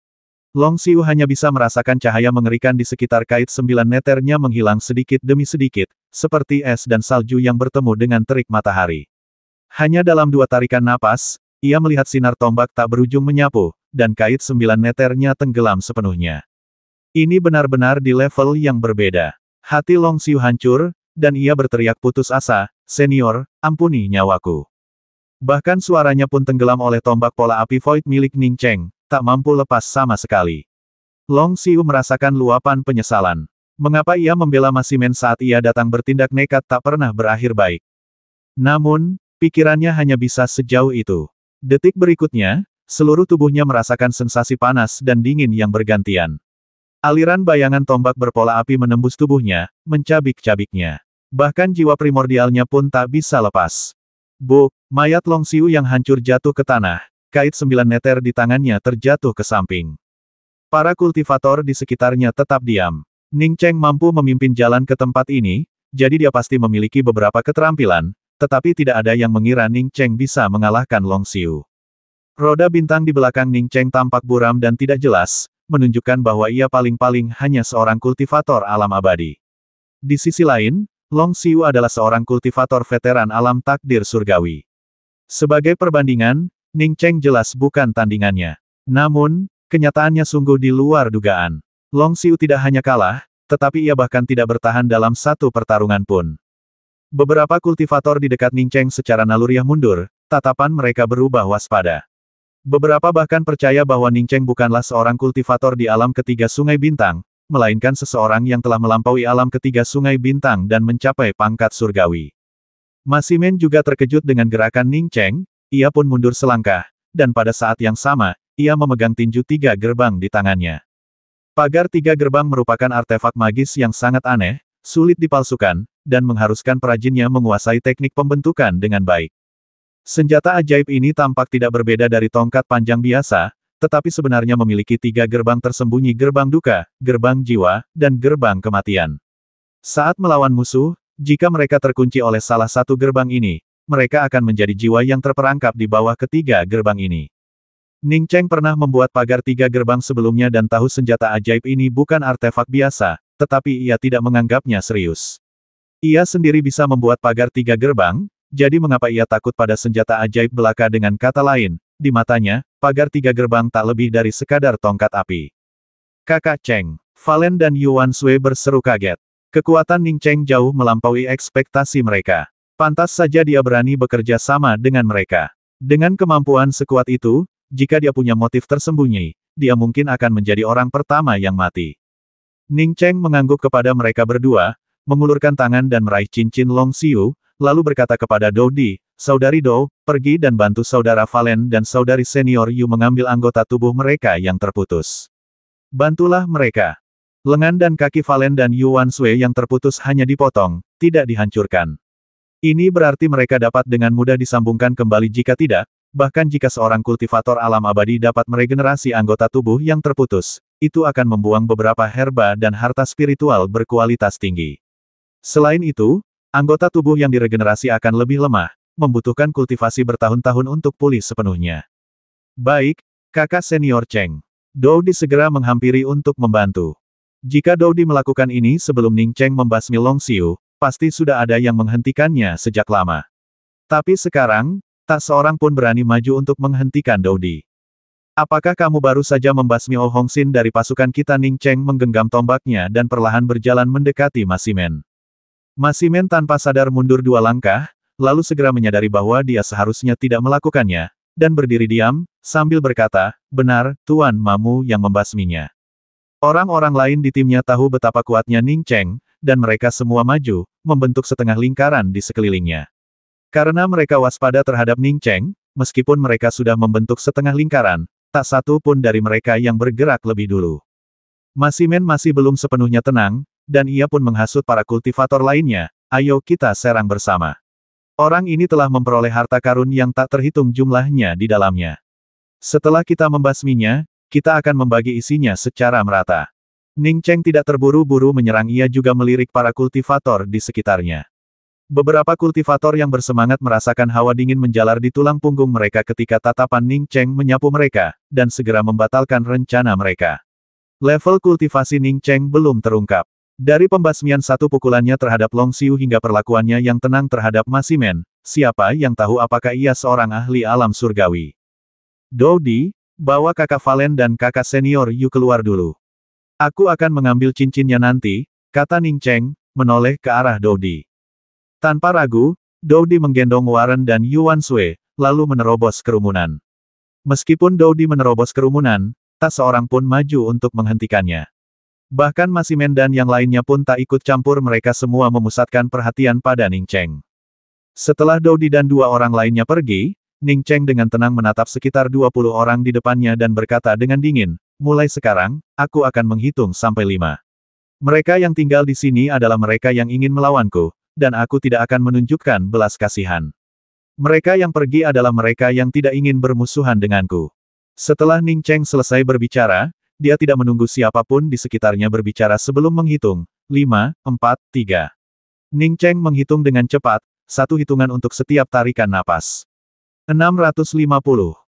Long Xiu hanya bisa merasakan cahaya mengerikan di sekitar kait 9 neternya menghilang sedikit demi sedikit, seperti es dan salju yang bertemu dengan terik matahari. Hanya dalam 2 tarikan napas, ia melihat sinar tombak tak berujung menyapu, dan kait 9 neternya tenggelam sepenuhnya. Ini benar-benar di level yang berbeda. Hati Long Xiu hancur, dan ia berteriak putus asa, "Senior, ampuni nyawaku." Bahkan suaranya pun tenggelam oleh tombak pola api void milik Ning Cheng, tak mampu lepas sama sekali. Long Xiu merasakan luapan penyesalan. Mengapa ia membela Masimen saat ia datang bertindak nekat tak pernah berakhir baik? Namun, pikirannya hanya bisa sejauh itu. Detik berikutnya, seluruh tubuhnya merasakan sensasi panas dan dingin yang bergantian. Aliran bayangan tombak berpola api menembus tubuhnya, mencabik-cabiknya. Bahkan jiwa primordialnya pun tak bisa lepas. Buk, mayat Long Xiu yang hancur jatuh ke tanah. Kait 9 neter di tangannya terjatuh ke samping. Para kultivator di sekitarnya tetap diam. Ning Cheng mampu memimpin jalan ke tempat ini, jadi dia pasti memiliki beberapa keterampilan, tetapi tidak ada yang mengira Ning Cheng bisa mengalahkan Long Xiu. Roda bintang di belakang Ning Cheng tampak buram dan tidak jelas, menunjukkan bahwa ia paling-paling hanya seorang kultivator alam abadi. Di sisi lain, Long Xiu adalah seorang kultivator veteran alam takdir surgawi. Sebagai perbandingan, Ning Cheng jelas bukan tandingannya. Namun, kenyataannya sungguh di luar dugaan. Long Xiu tidak hanya kalah, tetapi ia bahkan tidak bertahan dalam satu pertarungan pun. Beberapa kultivator di dekat Ning Cheng secara naluriah mundur, tatapan mereka berubah waspada. Beberapa bahkan percaya bahwa Ning Cheng bukanlah seorang kultivator di alam ketiga Sungai Bintang, melainkan seseorang yang telah melampaui alam ketiga Sungai Bintang dan mencapai pangkat surgawi. Masimen juga terkejut dengan gerakan Ning Cheng, ia pun mundur selangkah, dan pada saat yang sama, ia memegang tinju 3 gerbang di tangannya. Pagar 3 gerbang merupakan artefak magis yang sangat aneh, sulit dipalsukan, dan mengharuskan perajinnya menguasai teknik pembentukan dengan baik. Senjata ajaib ini tampak tidak berbeda dari tongkat panjang biasa, tetapi sebenarnya memiliki 3 gerbang tersembunyi: gerbang duka, gerbang jiwa, dan gerbang kematian. Saat melawan musuh, jika mereka terkunci oleh salah satu gerbang ini, mereka akan menjadi jiwa yang terperangkap di bawah ketiga gerbang ini. Ning Cheng pernah membuat pagar 3 gerbang sebelumnya dan tahu senjata ajaib ini bukan artefak biasa, tetapi ia tidak menganggapnya serius. Ia sendiri bisa membuat pagar 3 gerbang, jadi mengapa ia takut pada senjata ajaib belaka? Dengan kata lain, di matanya, pagar 3 gerbang tak lebih dari sekadar tongkat api. Kakak Cheng, Valen dan Yuan Sui berseru kaget. Kekuatan Ning Cheng jauh melampaui ekspektasi mereka. Pantas saja dia berani bekerja sama dengan mereka. Dengan kemampuan sekuat itu, jika dia punya motif tersembunyi, dia mungkin akan menjadi orang pertama yang mati. Ning Cheng mengangguk kepada mereka berdua, mengulurkan tangan dan meraih cincin Long Xiu, lalu berkata kepada Dou Di, "Saudari Dou, pergi dan bantu saudara Valen dan saudari senior Yu mengambil anggota tubuh mereka yang terputus. Bantulah mereka." Lengan dan kaki Valen dan Yuan Sui yang terputus hanya dipotong, tidak dihancurkan. Ini berarti mereka dapat dengan mudah disambungkan kembali. Jika tidak, bahkan jika seorang kultivator alam abadi dapat meregenerasi anggota tubuh yang terputus, itu akan membuang beberapa herba dan harta spiritual berkualitas tinggi. Selain itu, anggota tubuh yang diregenerasi akan lebih lemah, membutuhkan kultivasi bertahun-tahun untuk pulih sepenuhnya. Baik, kakak senior Cheng. Dou Di segera menghampiri untuk membantu. Jika Dou Di melakukan ini sebelum Ning Cheng membasmi Long Xiu, pasti sudah ada yang menghentikannya sejak lama. Tapi sekarang, tak seorang pun berani maju untuk menghentikan Dou Di. Apakah kamu baru saja membasmi Oh Hong Xin dari pasukan kita? Ning Cheng menggenggam tombaknya dan perlahan berjalan mendekati Masimen. Masimen tanpa sadar mundur 2 langkah, lalu segera menyadari bahwa dia seharusnya tidak melakukannya, dan berdiri diam, sambil berkata, "Benar, Tuan Mamu yang membasminya." Orang-orang lain di timnya tahu betapa kuatnya Ning Cheng, dan mereka semua maju, membentuk setengah lingkaran di sekelilingnya. Karena mereka waspada terhadap Ning Cheng, meskipun mereka sudah membentuk setengah lingkaran, tak satu pun dari mereka yang bergerak lebih dulu. Masimen masih belum sepenuhnya tenang, dan ia pun menghasut para kultivator lainnya, "Ayo kita serang bersama." Orang ini telah memperoleh harta karun yang tak terhitung jumlahnya di dalamnya. Setelah kita membasminya, kita akan membagi isinya secara merata. Ning Cheng tidak terburu-buru menyerang, ia juga melirik para kultivator di sekitarnya. Beberapa kultivator yang bersemangat merasakan hawa dingin menjalar di tulang punggung mereka ketika tatapan Ning Cheng menyapu mereka, dan segera membatalkan rencana mereka. Level kultivasi Ning Cheng belum terungkap. Dari pembasmian satu pukulannya terhadap Long Xiu hingga perlakuannya yang tenang terhadap Masimen, siapa yang tahu apakah ia seorang ahli alam surgawi. Dou Di, bawa kakak Valen dan kakak senior Yu keluar dulu. Aku akan mengambil cincinnya nanti, kata Ning Cheng, menoleh ke arah Dou Di. Tanpa ragu, Dou Di menggendong Warren dan Yuan Sui, lalu menerobos kerumunan. Meskipun Dou Di menerobos kerumunan, tak seorang pun maju untuk menghentikannya. Bahkan Masimen dan yang lainnya pun tak ikut campur, mereka semua memusatkan perhatian pada Ning Cheng. Setelah Dou Di dan 2 orang lainnya pergi, Ning Cheng dengan tenang menatap sekitar 20 orang di depannya dan berkata dengan dingin, "Mulai sekarang, aku akan menghitung sampai 5. Mereka yang tinggal di sini adalah mereka yang ingin melawanku, dan aku tidak akan menunjukkan belas kasihan. Mereka yang pergi adalah mereka yang tidak ingin bermusuhan denganku." Setelah Ning Cheng selesai berbicara, dia tidak menunggu siapapun di sekitarnya berbicara sebelum menghitung. 5, 4, 3. Ning Cheng menghitung dengan cepat, 1 hitungan untuk setiap tarikan napas. 650.